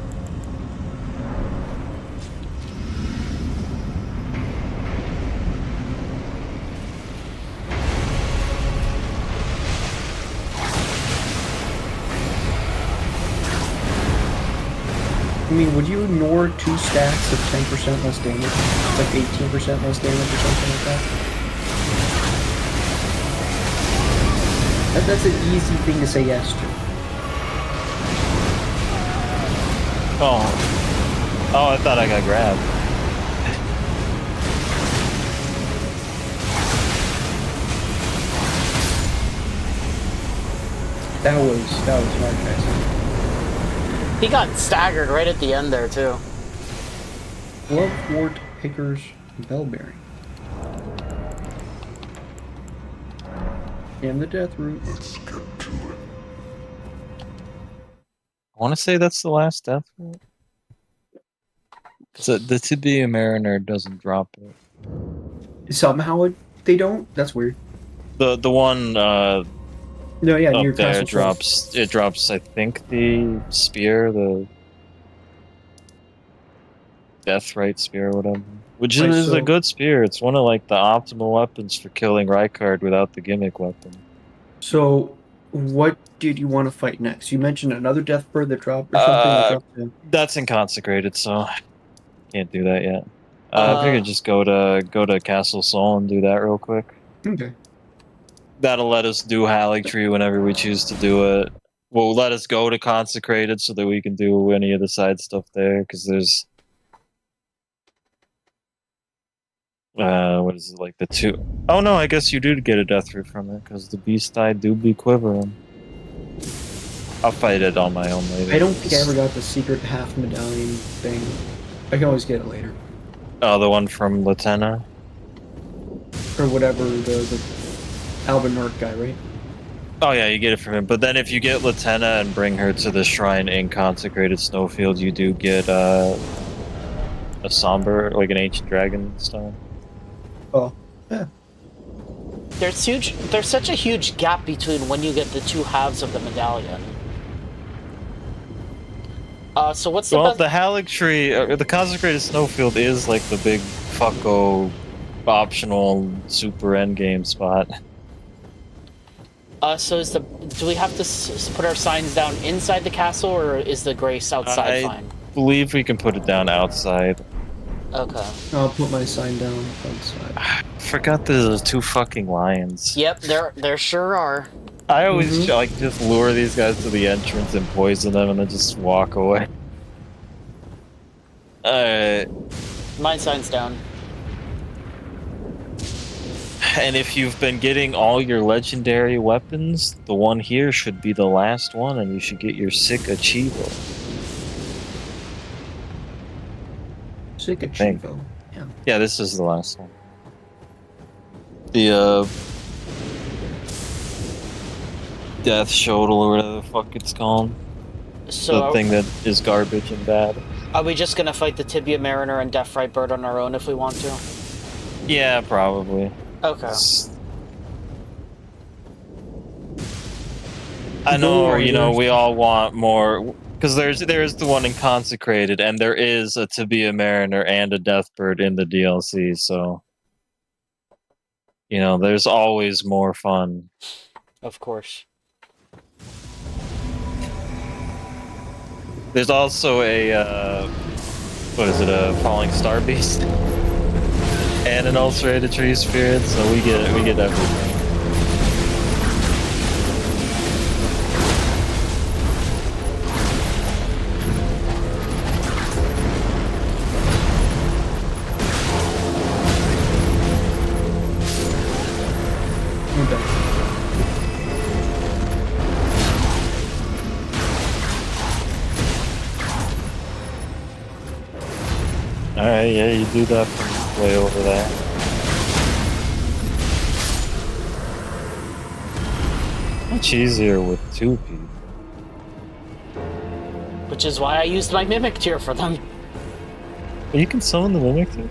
I mean, would you ignore 2 stacks of 10% less damage? Like 18% less damage or something like that? That's an easy thing to say yes to. Oh, I thought I got grabbed. That was hard, guys. He got staggered right at the end there, too. Glove, wart, pickers, bell bearing. And the death root. Let's get to it. I want to say that's the last death route. So the Tibia Mariner doesn't drop it. Somehow they don't? That's weird. The one No, yeah, near up there Castle drops. It drops, I think, the spear, the Deathrite spear, or whatever. Which Right, is so- a good spear. It's one of like the optimal weapons for killing Rykard without the gimmick weapon. So, what did you want to fight next? You mentioned another death bird that dropped or something that dropped in. That's inconsecrated, so can't do that yet. I figured just go to Castle Sol and do that real quick. Okay. That'll let us do Haligtree whenever we choose to do it. Will let us go to Consecrated so that we can do any of the side stuff there, because there's what is it, like the 2? Oh no, I guess you do get a death root from it, because the beast eye do be quivering. I'll fight it on my own later. I don't think I ever got the secret half medallion thing. I can always get it later. Oh, the one from Latenna? Or whatever, the Albinort guy, right? Oh yeah, you get it from him. But then if you get Latenna and bring her to the shrine in Consecrated Snowfield, you do get a somber, like an ancient dragon stone. Oh, yeah. There's such a huge gap between when you get the two halves of the medallion. So what's the Well, best? the Haligtree, the Consecrated Snowfield is like the big fucko optional super endgame spot. So do we have to put our signs down inside the castle, or is the grace outside fine? I believe we can put it down outside. Okay. I'll put my sign down outside. Forgot there's 2 fucking lions. Yep, there sure are. I always like just lure these guys to the entrance and poison them and then just walk away. Alright. My sign's down. And if you've been getting all your legendary weapons, the one here should be the last one and you should get your sick Achievo. Sick Achievo. Yeah. Yeah, this is the last one. The Death Shuttle or whatever the fuck it's called. So The thing that is garbage and bad. are we just gonna fight the Tibia Mariner and Death Fright Bird on our own if we want to? Yeah, probably. Okay. I know, you know, we all want more, because there's the one in Consecrated, and there is a Tibia Mariner and a Deathbird in the DLC, so you know, there's always more fun. Of course. There's also a what is it, a Falling Star Beast and an Ulcerated Tree Spirit, so we get everything. Alright, yeah, you do that from way over there. Much easier with 2 people. Which is why I used my Mimic tier for them. You can summon the Mimic too.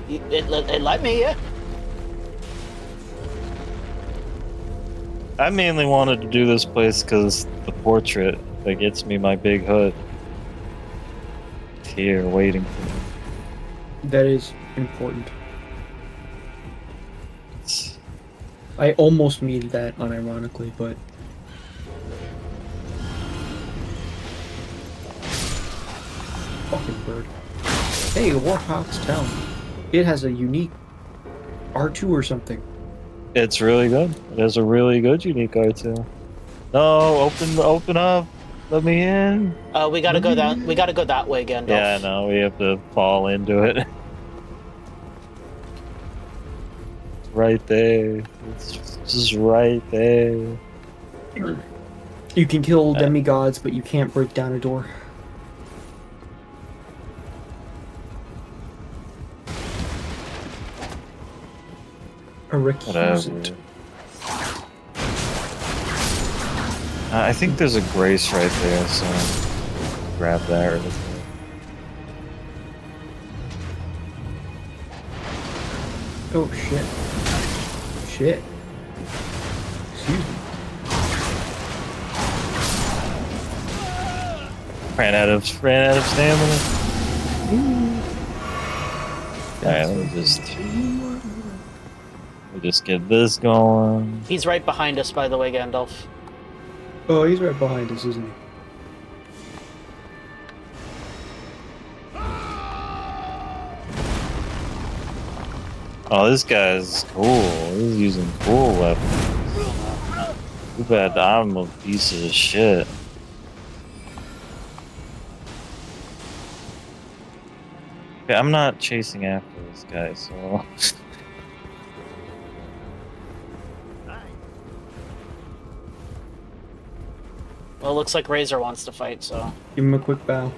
It let me, yeah. I mainly wanted to do this place because the portrait that gets me my big hood. It's here, waiting for me. That is important. It's... I almost mean that unironically, but fucking bird. Hey, Warhawk's Town. It has a unique R2 or something. It's really good. It has a really good unique R2. No, open up. Let me in. We gotta go down. We gotta go that way, Gandalf. Yeah, no, we have to fall into it. Right there. It's just right there. You can kill demigods, but you can't break down a door. A recusant. I think there's a grace right there, so grab that really quick. Oh shit. Shit. Excuse me. Ran out of stamina. Alright, let me just get this going. He's right behind us, by the way, Gandalf. Oh, he's right behind us, isn't he? Oh, this guy's cool. He's using cool weapons. Too bad I'm a piece of shit. Okay, I'm not chasing after this guy, so... Well, it looks like Razor wants to fight, so... Give him a quick bow.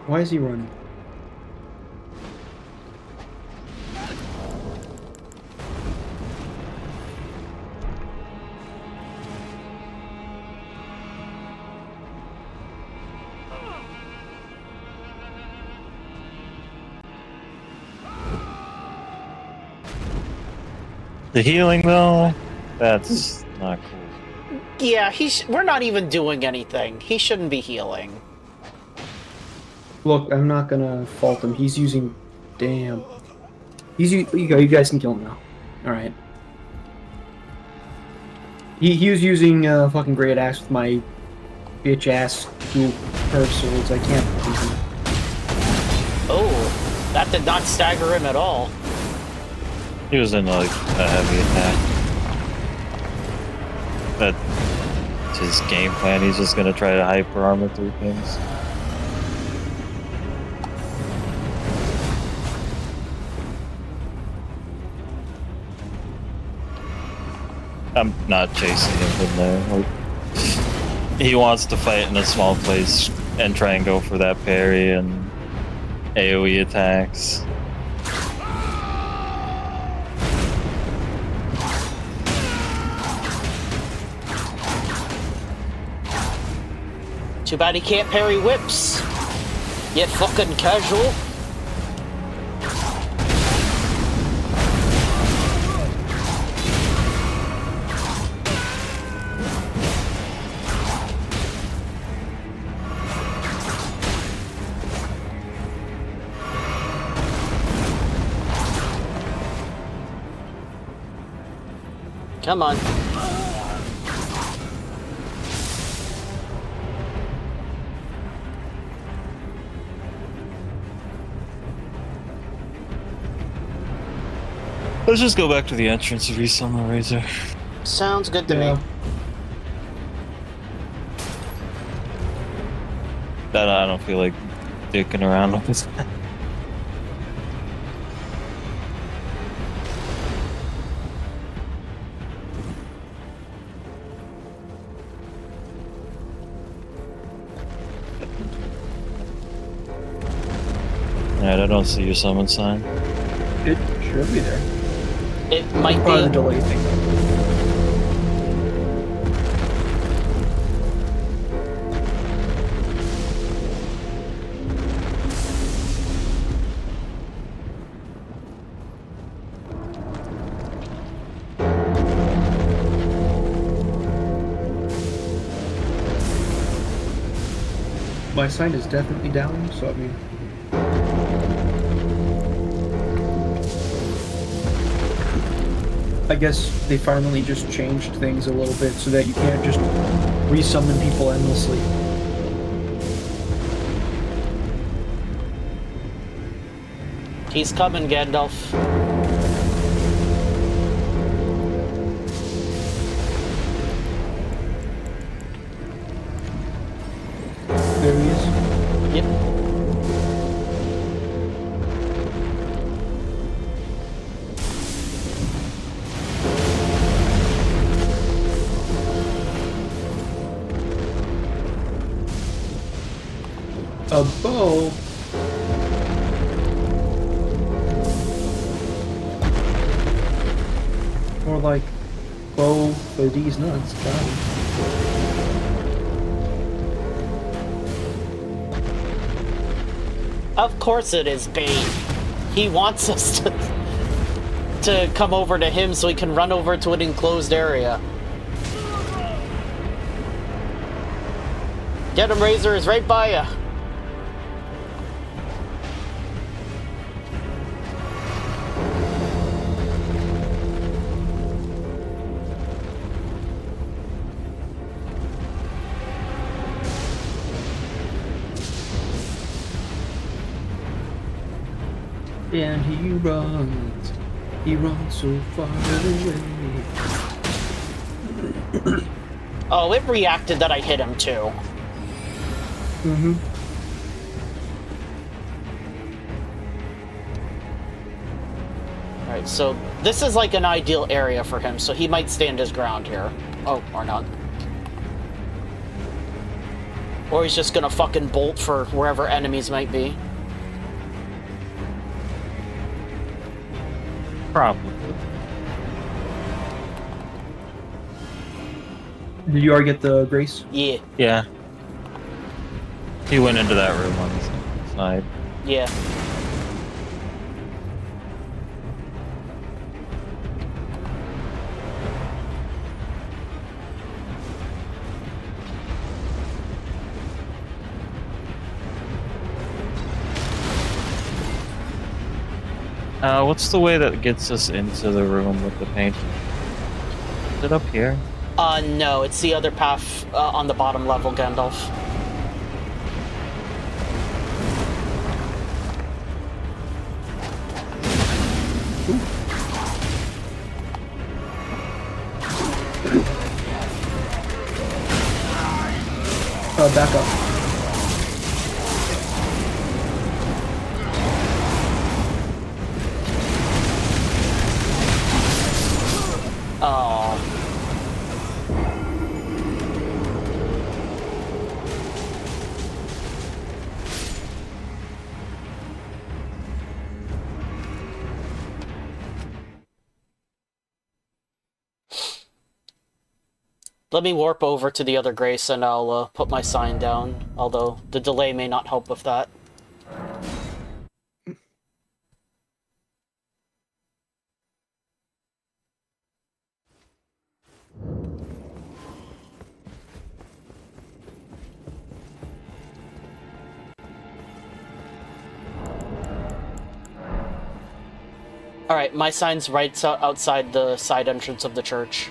Why is he running? The healing, though, that's not cool. Yeah, we're not even doing anything. He shouldn't be healing. Look, I'm not gonna fault him. He's using... Damn. You guys can kill him now. Alright. He was using fucking Great Axe with my bitch-ass dual curve swords. I can't beat him. Oh, that did not stagger him at all. He was in like a heavy attack. That's his game plan. He's just gonna try to hyper armor through things. I'm not chasing him from there. Like, he wants to fight in a small place and try and go for that parry and AoE attacks. Too bad he can't parry whips. You fucking casual. Come on. Let's just go back to the entrance and resummon Razor. Sounds good to Yeah. me. I don't feel like dicking around with this. Alright, I don't see your summon sign. It should be there. It might Probably the be. delay thing. My sign is definitely down, so I mean... I guess they finally just changed things a little bit so that you can't just resummon people endlessly. He's coming, Gandalf. There he is. Yep. A bow? More like bow for these nuts. Got it. Of course it is bait. He wants us to come over to him so he can run over to an enclosed area. Get him, Razor is right by ya. And he runs so far away. Oh, it reacted that I hit him too. Mm-hmm. Alright, Alright, so this is like an ideal area for him, so he might stand his ground here. Oh, or not. Or he's just gonna fucking bolt for wherever enemies might be. Probably. Did you already get the Grace? Yeah. Yeah. He went into that room on his side. Yeah. What's the way that gets us into the room with the paint? Is it up here? No, it's the other path on the bottom level, Gandalf. Back up. Oh. Let me warp over to the other Grace and I'll put my sign down, although the delay may not help with that. Alright, my sign's right outside the side entrance of the church.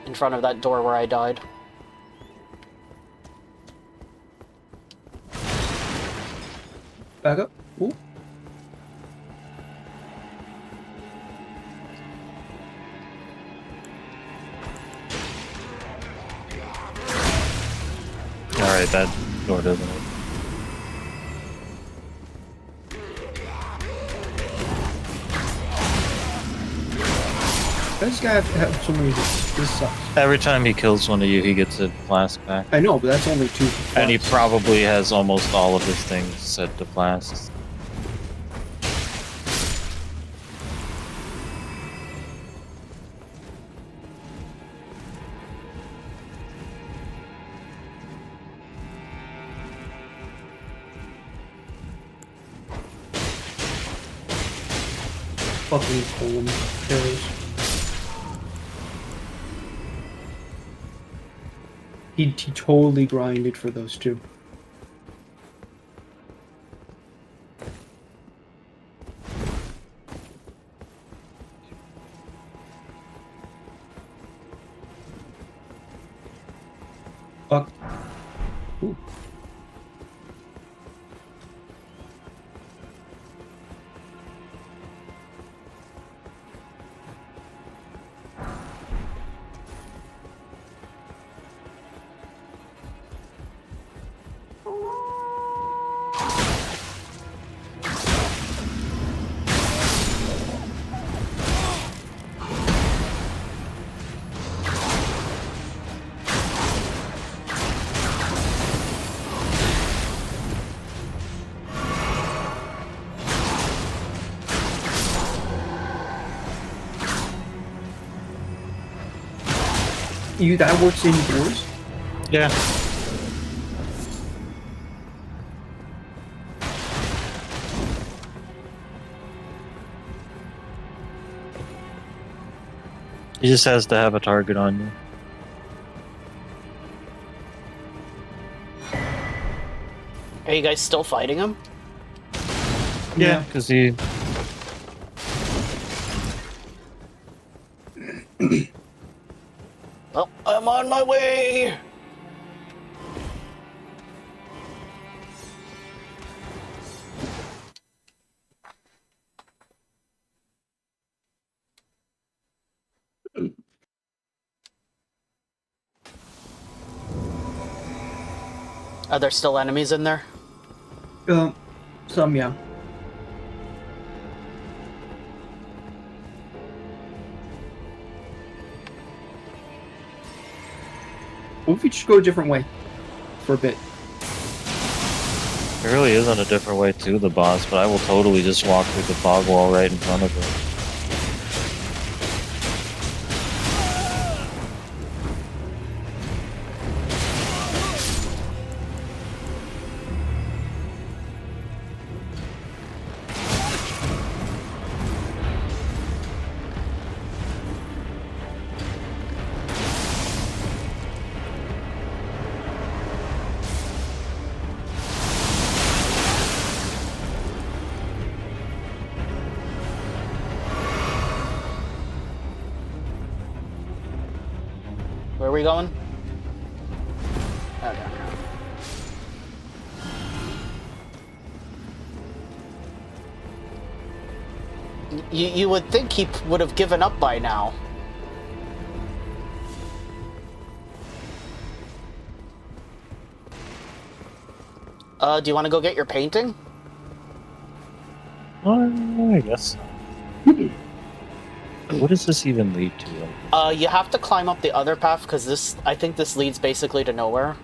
In front of that door where I died. Back up. Ooh. Alright, that door doesn't open. This guy have so many hits. This sucks. Every time he kills one of you, he gets a flask back. I know, but that's only 2. And he probably has almost all of his things set to flasks. Fucking column arrows. He totally grinded for those 2. Fuck. Ooh. That works indoors? Yeah. He just has to have a target on you. Are you guys still fighting him? Yeah, because he... Well, I'm on my way! Are there still enemies in there? Some, yeah. What if we just go a different way for a bit? There really isn't a different way to the boss, but I will totally just walk through the fog wall right in front of it. Where are we going? Okay. You would think he would have given up by now. Do you want to go get your painting? I guess. What does this even lead to? You have to climb up the other path because I think this leads basically to nowhere.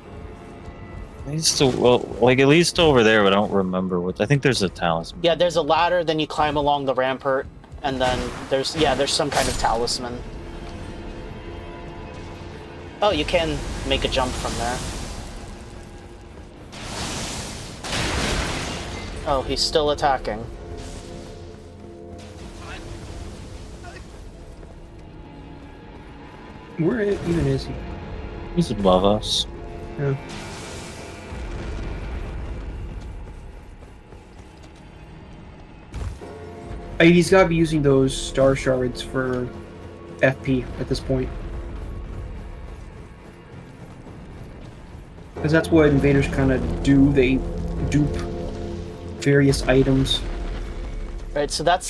It leads to, well, like it leads to over there, but I don't remember what. I think there's a talisman. Yeah, there's a ladder, then you climb along the rampart, and then there's some kind of talisman. Oh, you can make a jump from there. Oh, he's still attacking. Where even is he? He's above us. Yeah. He's got to be using those star shards for FP at this point. Because that's what invaders kind of do. They dupe various items. Right, so that's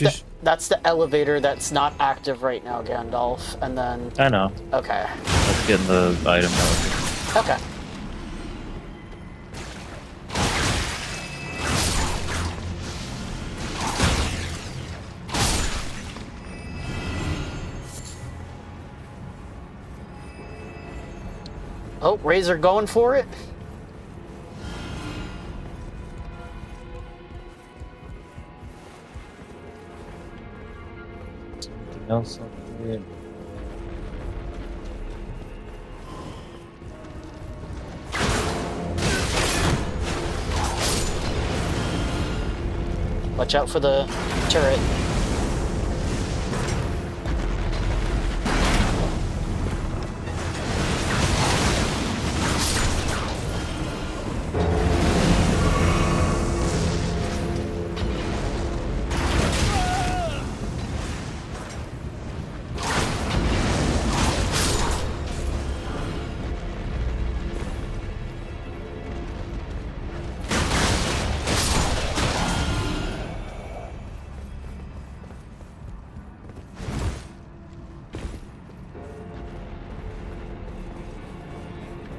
the elevator that's not active right now, Gandalf, and then... I know. Okay. Let's get in the item elevator. Okay. Oh, Razor going for it? Something else up here. Watch out for the turret.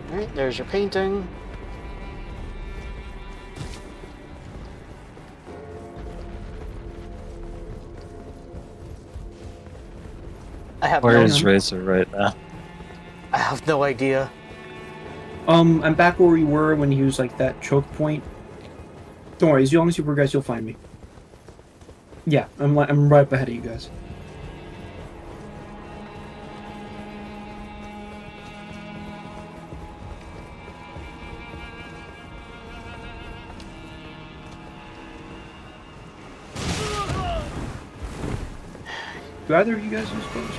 Alright, there's your painting. I have Where no is Razor right now? I have no idea. I'm back where we were when he was like that choke point. Don't worry, as long as you progress, you'll find me. Yeah, I'm right up ahead of you guys. Do either of you guys use bows?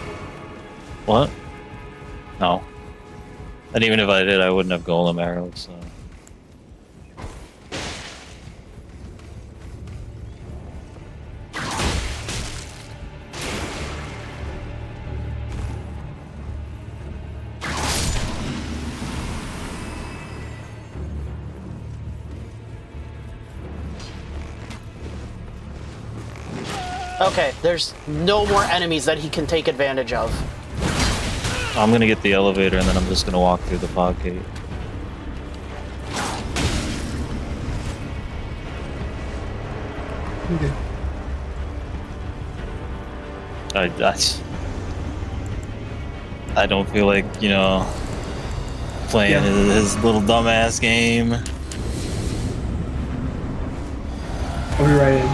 What? No. And even if I did, I wouldn't have golem arrows, so... Okay, there's no more enemies that he can take advantage of. I'm gonna get the elevator and then I'm just gonna walk through the fog gate. Okay. I don't feel like, you know... playing his little dumbass game. I'll be right in.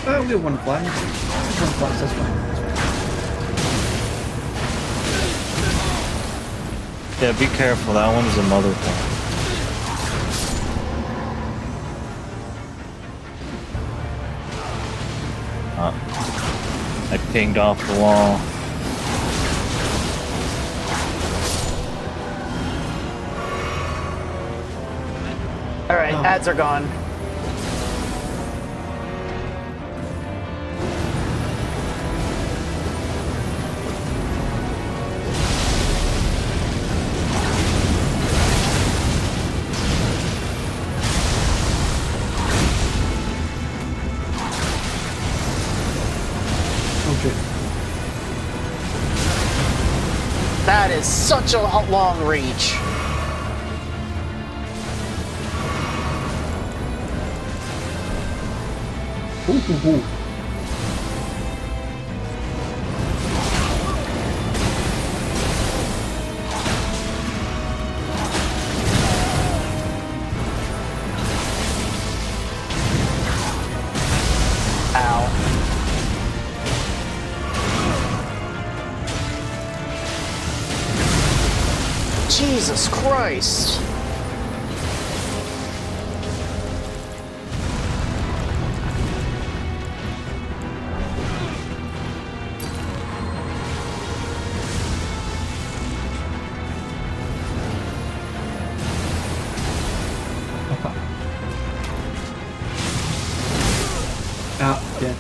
We'll get one flag. One flag, that's fine. Yeah, be careful. That one's a mother one. I pinged off the wall. Alright, ads are gone. That is such a long reach. Ooh. Ow. Jesus Christ. Dead.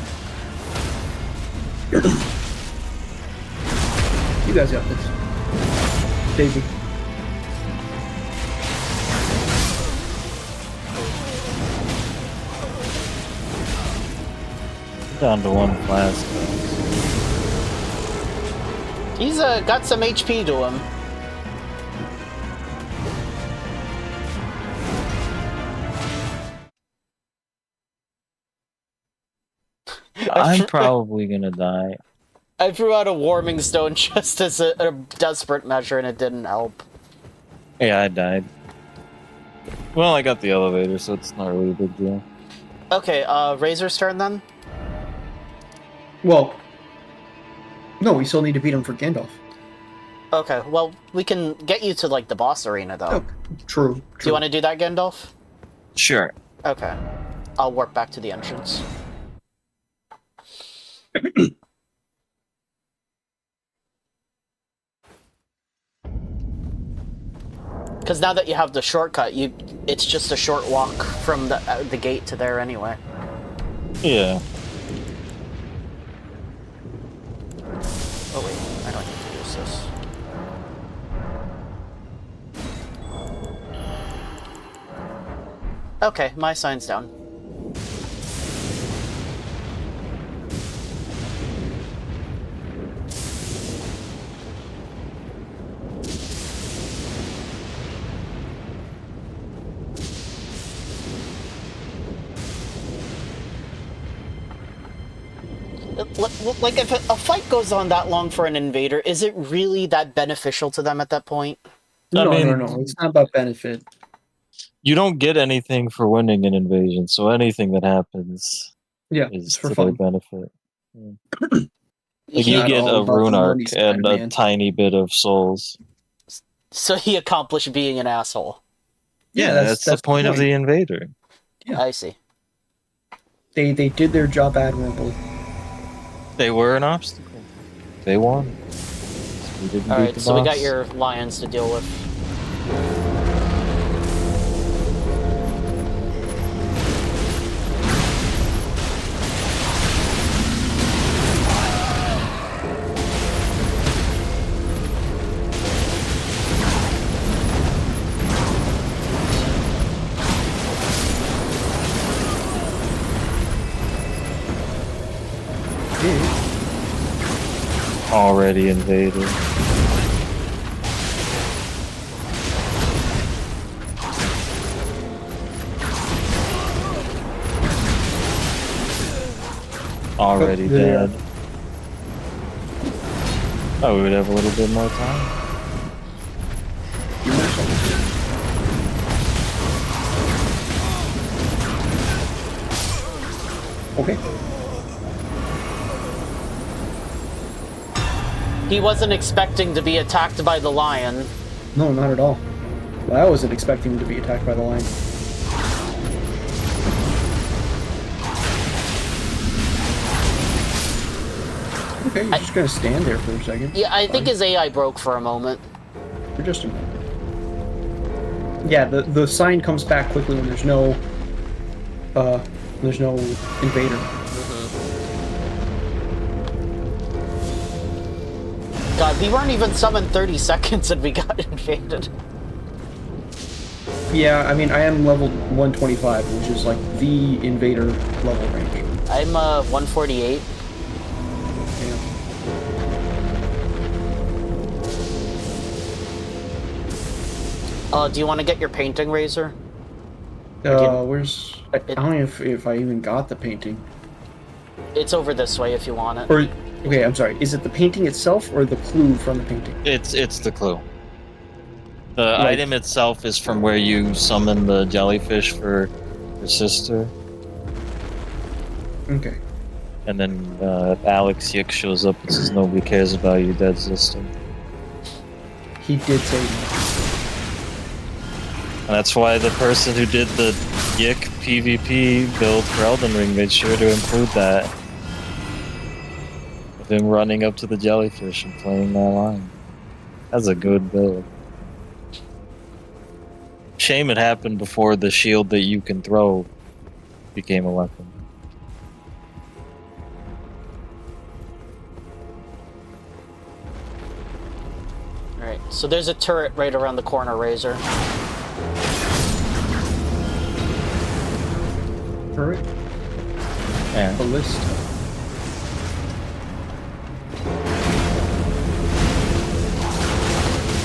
You guys got this. David. Down to one flask. He's got some HP to him. I'm probably gonna die. I threw out a warming stone just as a desperate measure and it didn't help. Yeah, I died. Well, I got the elevator, so it's not really a big deal. Okay, Razor's turn then? Well, no, we still need to beat him for Gandalf. Okay, well, we can get you to, like, the boss arena, though. Oh, true. Do you want to do that, Gandalf? Sure. Okay. I'll warp back to the entrance. Because now that you have the shortcut, it's just a short walk from the gate to there anyway. Yeah. Oh wait, I don't need to use this. Okay, my sign's down. Like, if a fight goes on that long for an invader, is it really that beneficial to them at that point? No, I mean, no. It's not about benefit. You don't get anything for winning an invasion, so anything that happens it's is for to fun. their benefit. Yeah. Like It's you not get all a about rune the arc money, and a Spider-Man. tiny bit of souls. So he accomplished being an asshole. Yeah, that's the point of the invader. Yeah. I see. They did their job admirably. They were an obstacle. They won. We didn't beat Alright, the so we got boss. your lions to deal with. Already invaded. already Oh, there. dead. Oh, we would have a little bit more time. Okay. He wasn't expecting to be attacked by the lion. No, not at all. Well, I wasn't expecting him to be attacked by the lion. Okay, you're just gonna stand there for a second. Yeah, I think Fine. his AI broke for a moment. For just a moment. Yeah, the sign comes back quickly when there's no invader. God, we weren't even summoned 30 seconds and we got invaded. Yeah, I mean, I am level 125, which is like the invader level range. I'm 148. Yeah. Do you want to get your painting, Razor? Where's... I don't know if I even got the painting. It's over this way if you want it. Or, okay, I'm sorry. Is it the painting itself or the clue from the painting? It's the clue. The Like- item itself is from where you summon the jellyfish for your sister, Okay. and then Alex Yick shows up and says nobody cares about your dead sister. He did say that. And that's why the person who did the Yick PvP build for Elden Ring made sure to include that. With him running up to the jellyfish and playing that line. That's a good build. Shame it happened before the shield that you can throw became a weapon. Alright, so there's a turret right around the corner, Razor. Turret? Yeah. Ballista.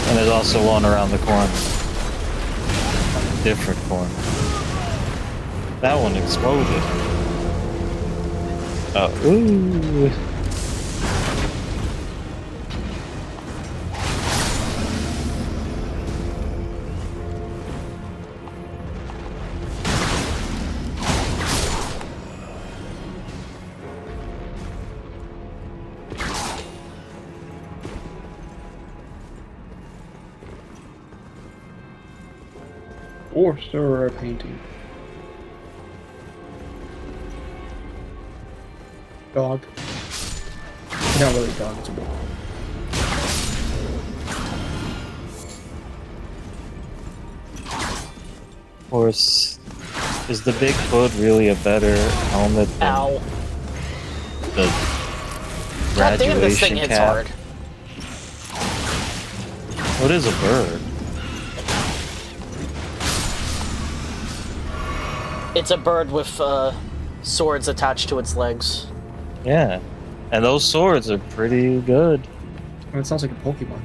And there's also one around the corner. Different corner. That one exploded. Oh, ooh. Or Sorcerer painting. Dog. Not really a dog, it's a wolf. Of course, is the big hood really a better helmet than Ow. the God damn, this graduation thing hits cap? hard. What is a bird? It's a bird with swords attached to its legs. Yeah, and those swords are pretty good. It sounds like a Pokemon.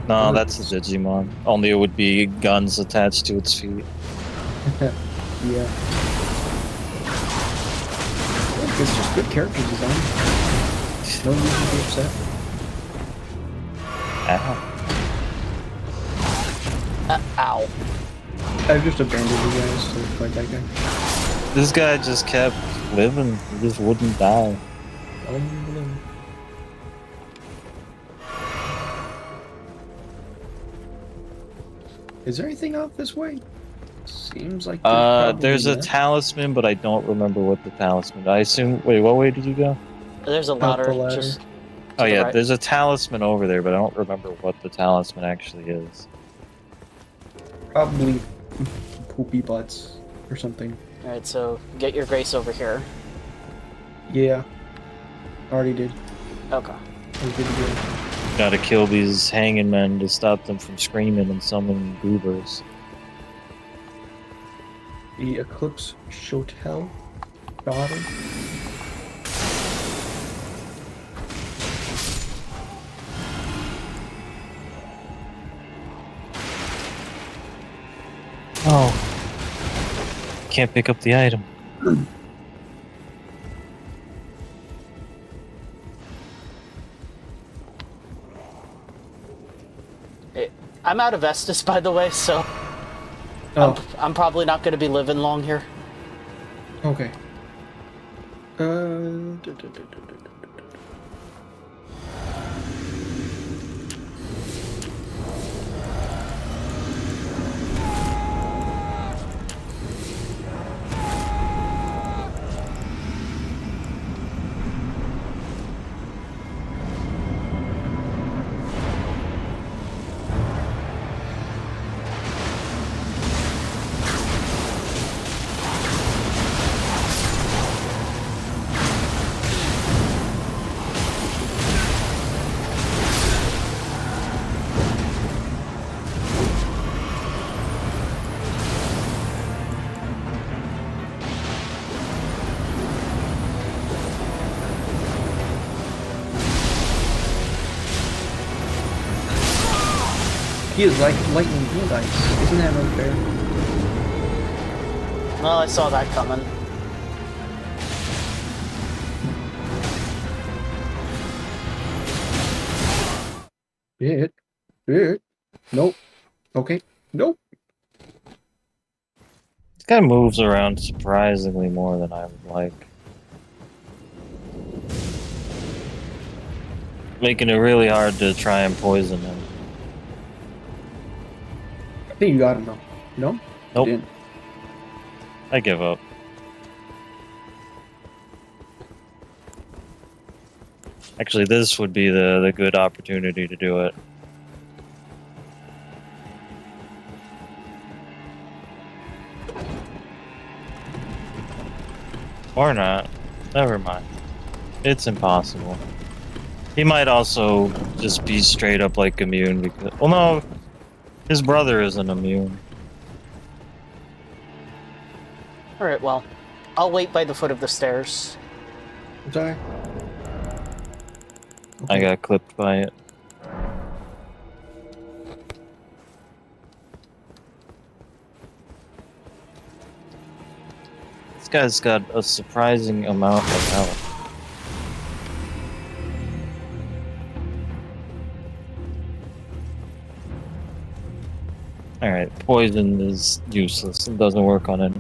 No, that's a Digimon. Only it would be guns attached to its feet. Yeah. It's just good character design. No reason to be upset. Ow. Ow. I've just abandoned you guys to fight that guy. This guy just kept living. He just wouldn't die. Unbelievable. Is there anything out this way? Seems like There's a not. talisman, but I don't remember what the talisman. I assume. Wait, what way did you go? There's a Up ladder. the ladder. Just Oh the yeah, right. there's a talisman over there, but I don't remember what the talisman actually is. Probably poopy butts or something. Alright, so get your grace over here. Yeah. Already did. Okay. I was good to go. Gotta kill these hanging men to stop them from screaming and summoning goobers. The Eclipse Shotel daughter. Oh. Can't pick up the item. I'm out of Estus, by the way, so Oh, I'm probably not going to be living long here. okay. He is like lightning and ice. Isn't that unfair? Well, I saw that coming. It. Nope. Okay. Nope. This guy moves around surprisingly more than I would like. Making it really hard to try and poison him. I think you got him though. No? Nope. You didn't. I give up. Actually, this would be the good opportunity to do it. Or not. Never mind. It's impossible. He might also just be straight up like immune because... Well, no. His brother isn't immune. Alright, well, I'll wait by the foot of the stairs. I'm sorry. I got clipped by it. This guy's got a surprising amount of health. Alright, poison is useless. It doesn't work on it.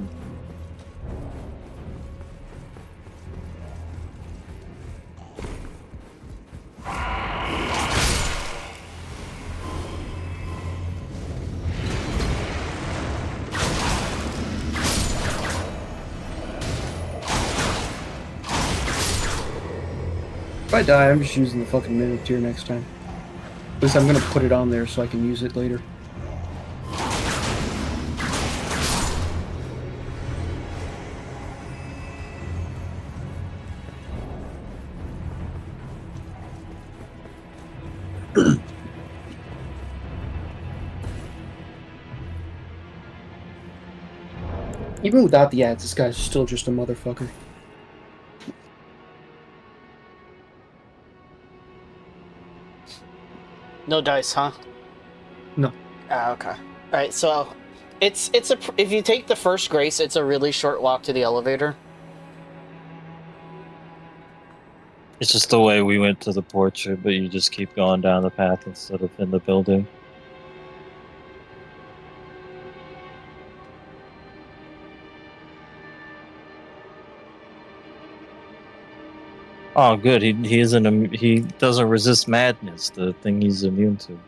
If I die, I'm just using the fucking Mimic next time. At least I'm gonna put it on there so I can use it later. Even without the ads, this guy's still just a motherfucker. No dice, huh? No. Ah, okay. Alright, so if you take the first grace, it's a really short walk to the elevator. It's just the way we went to the portrait, but you just keep going down the path instead of in the building. Oh, good. He isn't. He doesn't resist madness, the thing he's immune to.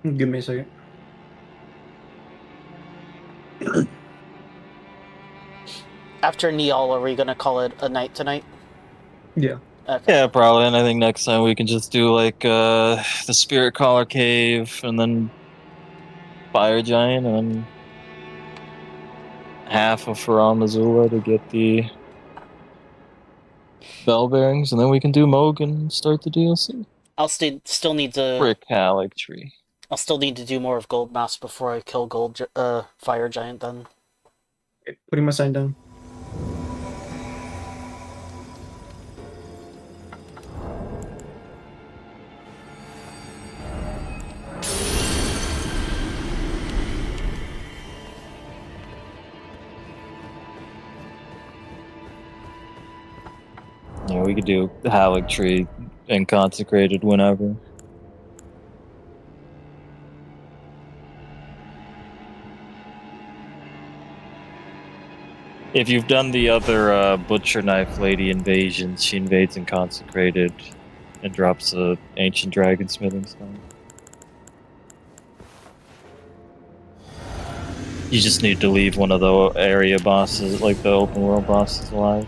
Give me a second. After Niall, are we gonna call it a night tonight? Yeah. Okay. Yeah, probably. And I think next time we can just do like the Spirit Caller Cave, and then Fire Giant, and then half of Faral Missoula to get the bell bearings, and then we can do Moog and start the DLC. I'll still need to. Rykard Tree. I'll still need to do more of Gold Mask before I kill Fire Giant. Then. Okay, putting my sign down. Yeah, we could do Havoc Tree and Consecrated whenever. If you've done the other Butcher Knife Lady invasions, she invades in Consecrated and drops a Ancient Dragon Smithing Stone. You just need to leave one of the area bosses, like the open world bosses, alive.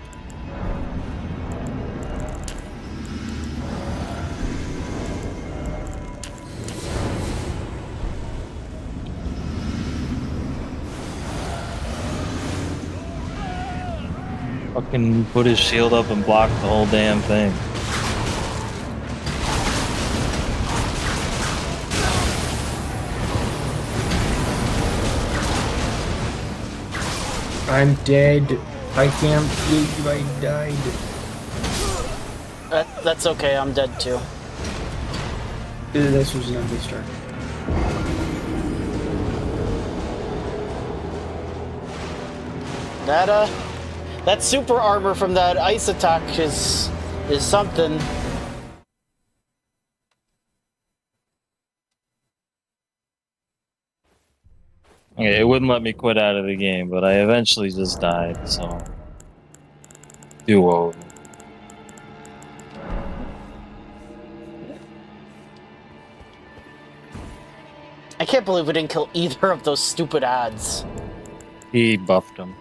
Fucking put his shield up and block the whole damn thing. I'm dead. I can't believe I died. That's okay, I'm dead too. This was not a good start. That super armor from that ice attack is something. Okay, it wouldn't let me quit out of the game, but I eventually just died, so... Do over. I can't believe we didn't kill either of those stupid ads. He buffed him.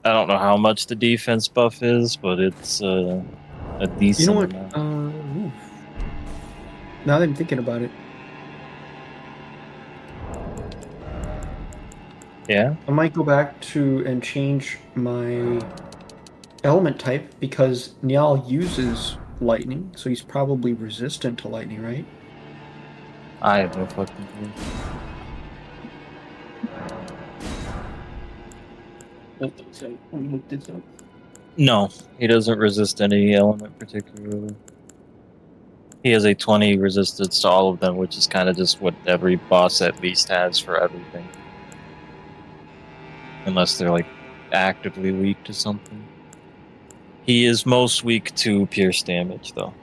I don't know how much the defense buff is, but it's a decent You know what? amount. Now that I'm thinking about it, Yeah? I might go back to and change my element type because Niall uses lightning, so he's probably resistant to lightning, right? I have no fucking clue. No, he doesn't resist any element particularly. He has a 20 resistance to all of them, which is kind of just what every boss at least has for everything. Unless they're like actively weak to something. He is most weak to pierce damage, though.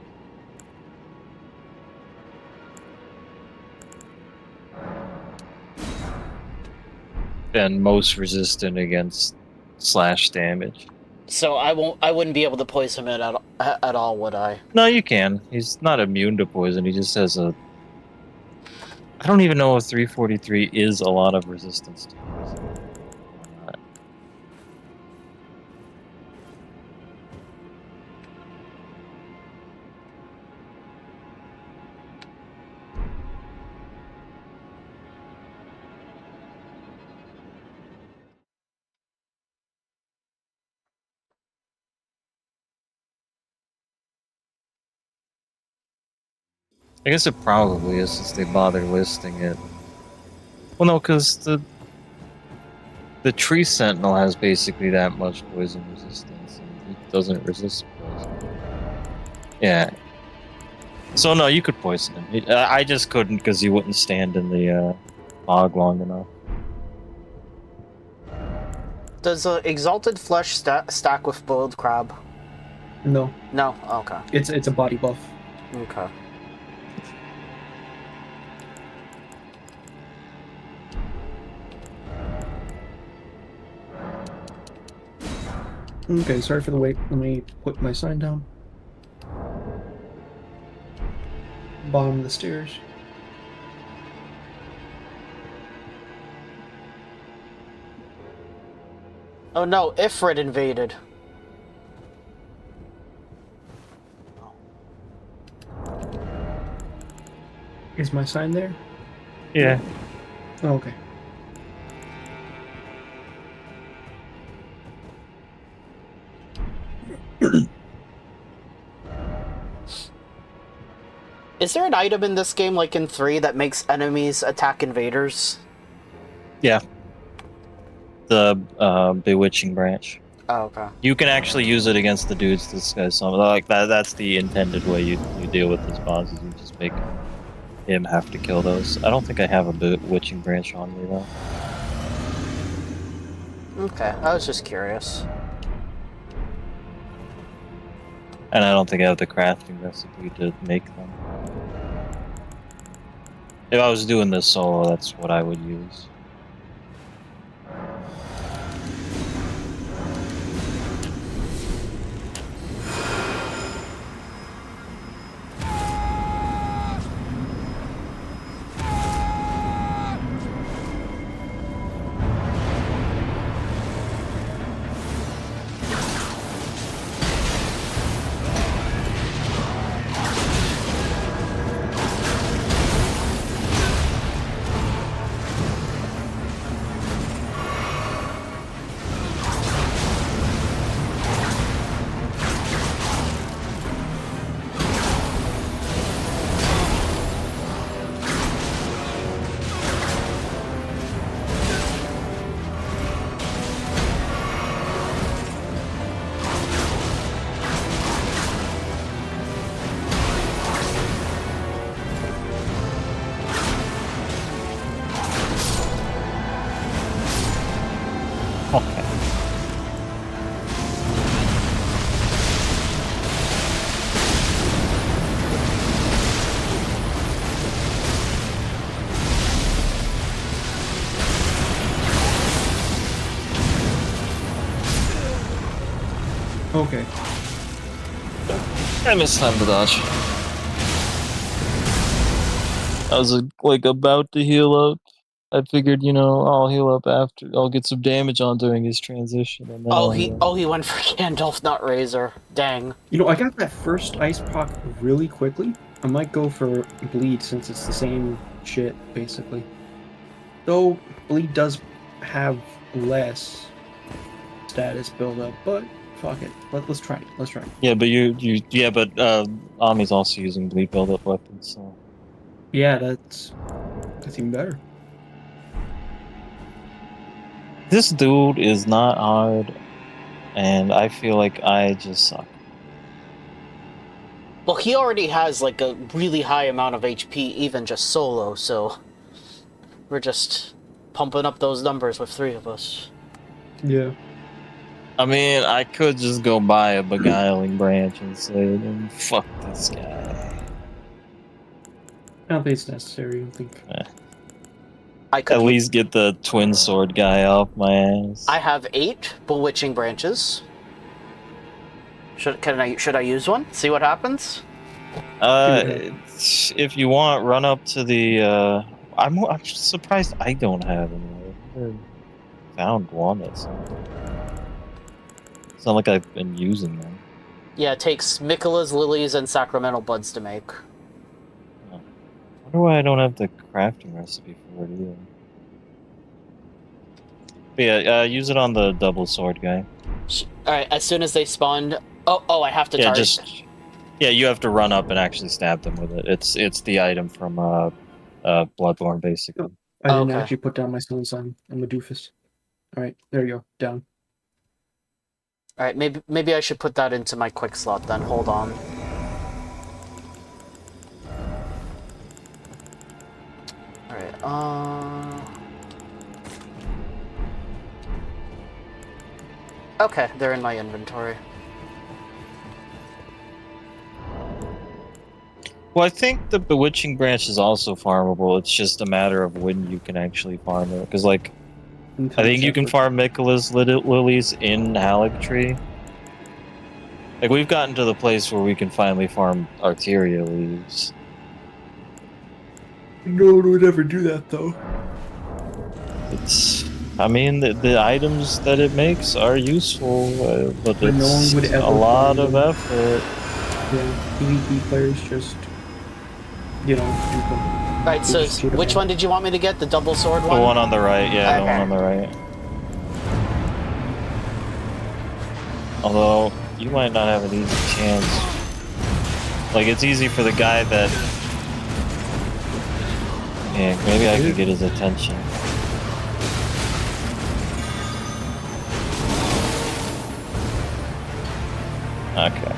And most resistant against slash damage. So I wouldn't be able to poison him at all, would I? No, you can. He's not immune to poison. He just has a... I don't even know if 343 is a lot of resistance to poison. I guess it probably is since they bother listing it. Well, no, because the Tree Sentinel has basically that much poison resistance, and it doesn't resist poison. Yeah. So no, you could poison him. I just couldn't because he wouldn't stand in the fog long enough. Does Exalted Flesh stack with Boiled Crab? No, No? Okay. it's a body buff. Okay. Okay, sorry for the wait. Let me put my sign down. Bottom of the stairs. Oh no, Ifrit invaded. Is my sign there? Yeah. Oh, okay. Is there an item in this game, like in 3, that makes enemies attack invaders? Yeah. The Bewitching Branch. Oh, okay. You can actually use it against the dudes this guy's something like that. That's the intended way you deal with this boss. Is you just make him have to kill those. I don't think I have a Bewitching Branch on me though. Okay, I was just curious. And I don't think I have the crafting recipe to make them. If I was doing this solo, that's what I would use. Okay. Okay. I missed time to dodge. I was like about to heal up. I figured, I'll heal up after. I'll get some damage on during his transition, and then He went for Gandalf, not Razor. Dang. I got that first ice proc really quickly. I might go for bleed since it's the same shit, basically. Though bleed does have less status buildup, but fuck it. Let's try it. Let's try it. Yeah, but Ami's also using bleed build-up weapons, so. Yeah, that's even better. This dude is not hard, and I feel like I just suck. Well, he already has, like, a really high amount of HP, even just solo, so... We're just pumping up those numbers with 3 of us. Yeah. I mean, I could just go buy a beguiling branch and say, fuck this guy. I don't think it's necessary. I don't think. I could At least get the twin sword guy off my ass. I have 8 bewitching branches. Should I use one? See what happens? If you want, run up to the. I'm surprised I don't have any. I've never found one at some point. It's not like I've been using them. Yeah, it takes Miquella's lilies and sacramental buds to make. Oh. I wonder why I don't have the crafting recipe for it either. But yeah, use it on the double sword guy. Alright, as soon as they spawn... Oh, I have to target... Yeah, you have to run up and actually stab them with it. It's the item from Bloodborne, basically. I didn't actually put down my stun sign. I'm a doofus. Alright, there you go. Down. Alright, maybe I should put that into my quick slot then. Hold on. Alright, okay, they're in my inventory. Well, I think the Bewitching Branch is also farmable. It's just a matter of when you can actually farm it. Because, like, I think you can farm Miquella's lilies in Haligtree. Like, we've gotten to the place where we can finally farm Arteria leaves. No one would ever do that, though. I mean, the items that it makes are useful, but no one it's would ever a lot farm of them. effort. Yeah, PvP players just, do them. Right, so which one did you want me to get? The double sword one? The one on the right, yeah, okay. the one on the right. Although, you might not have an easy chance. Like, it's easy for the guy that... Yeah, maybe I could get his attention. Okay.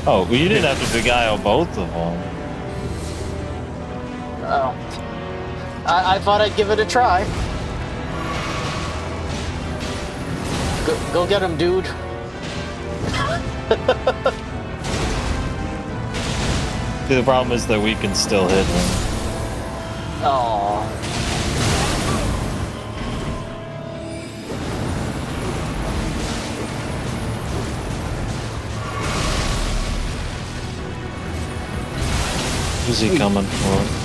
Oh, well, you didn't have to beguile both of them. Oh. I thought I'd give it a try. Go get him, dude. The problem is that we can still hit him. Oh. Who's he coming for?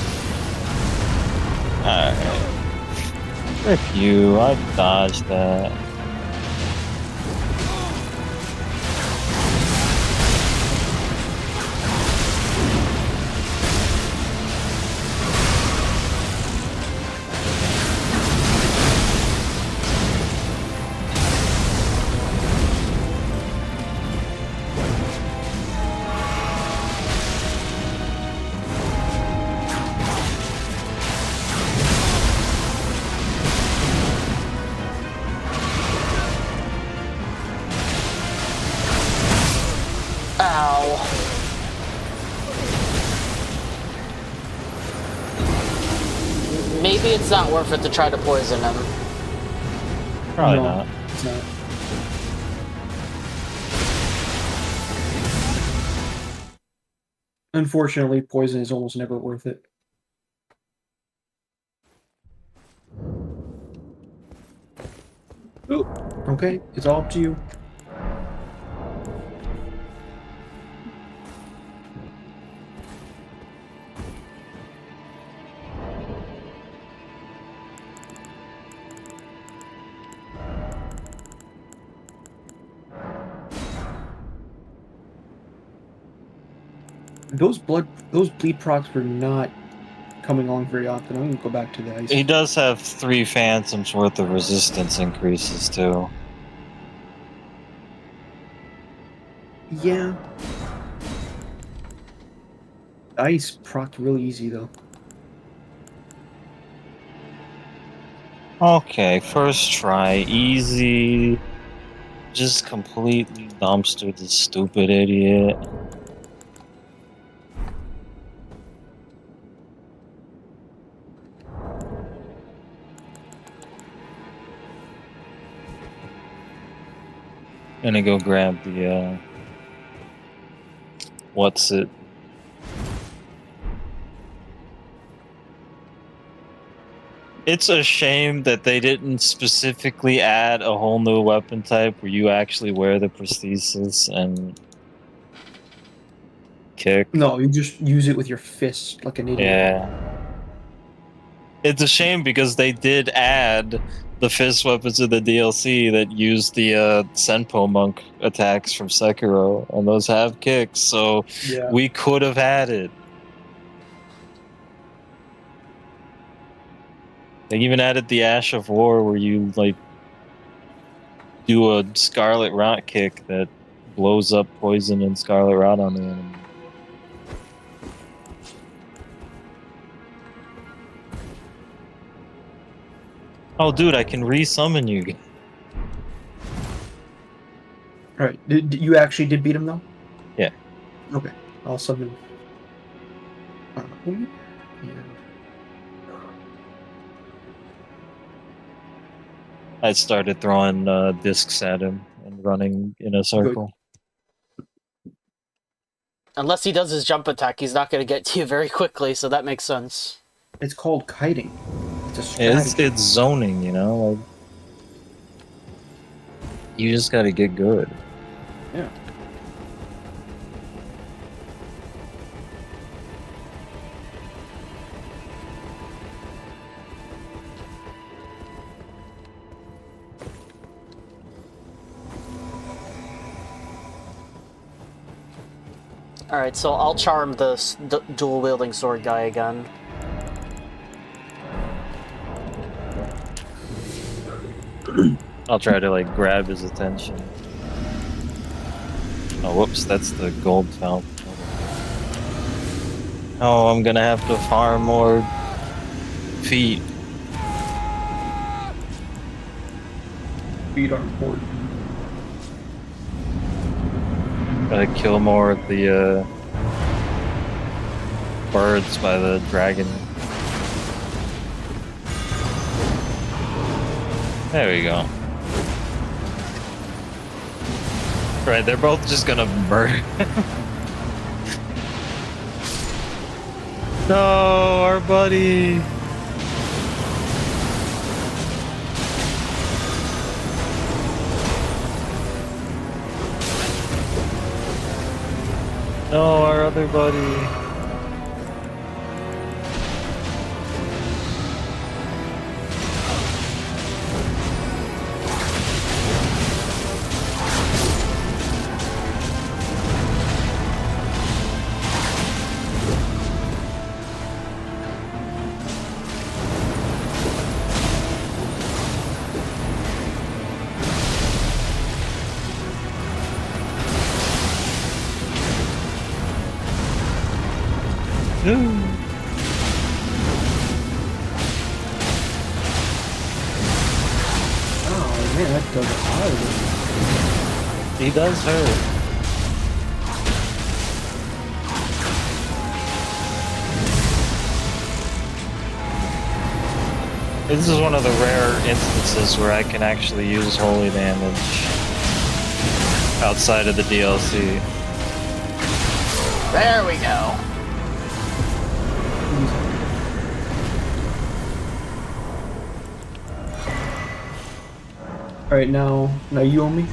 Alright. Frick you, I dodged that. Maybe it's not worth it to try to poison him. Probably No, not. it's not. Unfortunately, poison is almost never worth it. Ooh, okay, it's all up to you. Those bleed procs were not coming along very often. I'm gonna go back to the ice. He does have 3 phantoms worth of resistance increases too. Yeah. Ice proc really easy though. Okay, first try, easy. Just completely dumpster this stupid idiot. Gonna go grab the what's it? It's a shame that they didn't specifically add a whole new weapon type where you actually wear the prosthesis and kick. No, you just use it with your fist like an idiot. Yeah. It's a shame because they did add the fist weapons of the DLC that use the Senpo Monk attacks from Sekiro, and those have kicks, so Yeah. we could have had it. They even added the Ash of War where you like do a Scarlet Rot kick that blows up poison and Scarlet Rot on the enemy. Oh, dude, I can resummon you. Alright, you actually did beat him though? Yeah. Okay, I'll summon. And I started throwing discs at him and running in a circle. Unless he does his jump attack, he's not going to get to you very quickly, so that makes sense. it's called kiting. It's a strategy. It's zoning, you know? Like, you just gotta get good. Yeah. Alright, so I'll charm the dual-wielding sword guy again. I'll try to like grab his attention. Oh, whoops, that's the gold fountain. Oh, I'm gonna have to farm more feet. Feet are important. Gotta kill more of the birds by the dragon There we go. Right, they're both just gonna murder. No, our buddy. No, our other buddy. Oh man, that does hard. He does hurt. This is one of the rare instances where I can actually use holy damage outside of the DLC. There we go. Alright, now you owe me?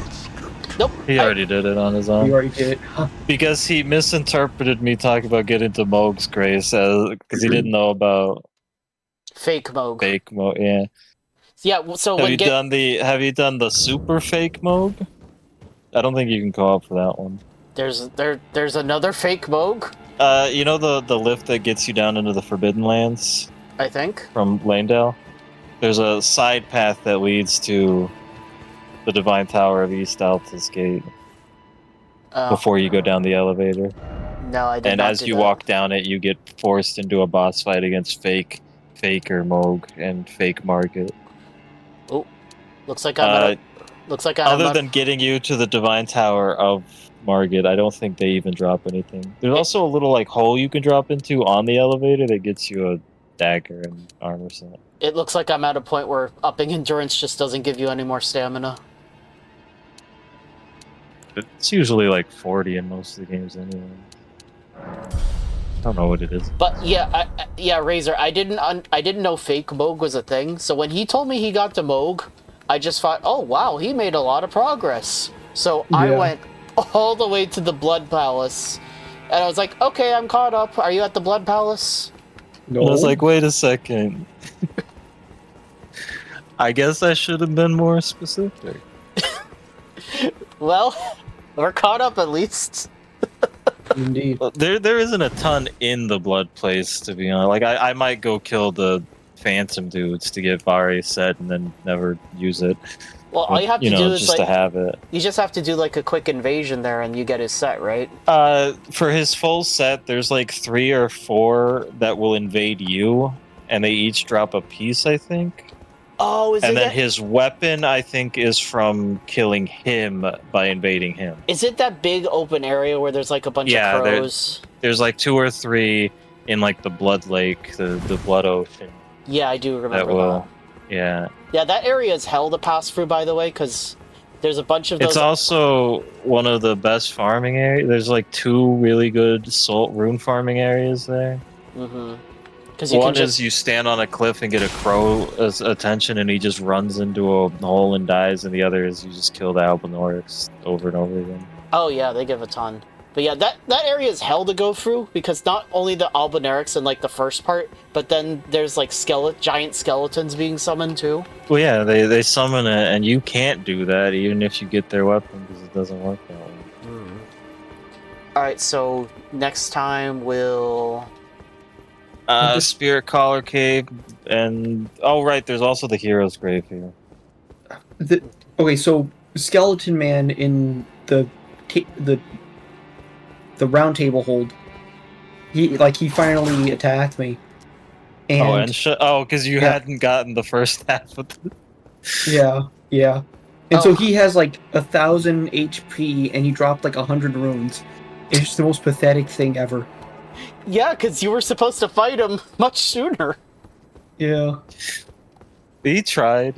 Nope. He already did it on his own. You already did it. Huh. Because he misinterpreted me talking about getting to Moog's Grace because he didn't know about Fake Moog. fake Moog. Yeah. Yeah. So Have when you done the super fake Moog? I don't think you can go up for that one. there's another fake Moog. You know the lift that gets you down into the Forbidden Lands I think. from Lanedale? There's a side path that leads to the Divine Tower of East Altus Gate before you go down the elevator. No, I did And not as do you that. walk down it, you get forced into a boss fight against Faker Moog and Fake Market. Oh, looks like I'm. Other than getting you to the Divine Tower of Margit, I don't think they even drop anything. There's also a little like hole you can drop into on the elevator that gets you a dagger and armor set. It looks like I'm at a point where upping endurance just doesn't give you any more stamina. It's usually like 40 in most of the games anyway. I don't know what it is. But yeah, Razor. I didn't know fake Moog was a thing. So when he told me he got to Moog, I just thought, oh wow, he made a lot of progress. So I went all the way to the Blood Palace, and I was like, okay, I'm caught up. Are you at the Blood Palace? No. I was like, wait a second. I guess I should have been more specific. Well, we're caught up at least. Indeed. Well, there isn't a ton in the blood place, to be honest. Like I might go kill the phantom dudes to get Vari set and then never use it. Well, all you have to do is just to have it. you just have to do like a quick invasion there, and you get his set, right? For his full set, there's like 3 or 4 that will invade you, and they each drop a piece, I think. Oh, And then his weapon, I think, is from killing him by invading him. Is it that big open area where there's like a bunch of crows? There's like 2 or 3 in like the Blood Lake, the Blood Ocean. Yeah, I do remember that. Yeah. Yeah, that area is hell to pass through, by the way, because there's a bunch of those. It's also one of the best farming areas. There's like 2 really good salt rune farming areas there. Mm-hmm. One is you stand on a cliff and get a crow's attention and he just runs into a hole and dies, and the other is you just kill the Albinorics over and over again. Oh yeah, they give a ton. But yeah, that area is hell to go through, because not only the Albinorics in like the first part, but then there's like giant skeletons being summoned too. Well, yeah, they summon it, and you can't do that even if you get their weapon, because it doesn't work that way. Alright, so next time we'll... Spirit Collar Cave, and... Oh, right, there's also the Hero's Grave here. Okay, so Skeleton Man in the round table hold, he finally attacked me. And because you hadn't gotten the first half of the... Yeah. And so he has like 1,000 HP, and he dropped like 100 runes. It's just the most pathetic thing ever. Yeah, because you were supposed to fight him much sooner. Yeah. He tried.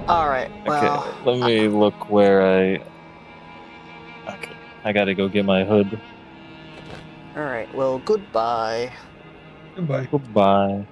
All right. Well. Okay, let me look where I. Okay, I gotta go get my hood. All right. Well, goodbye. Goodbye. Goodbye.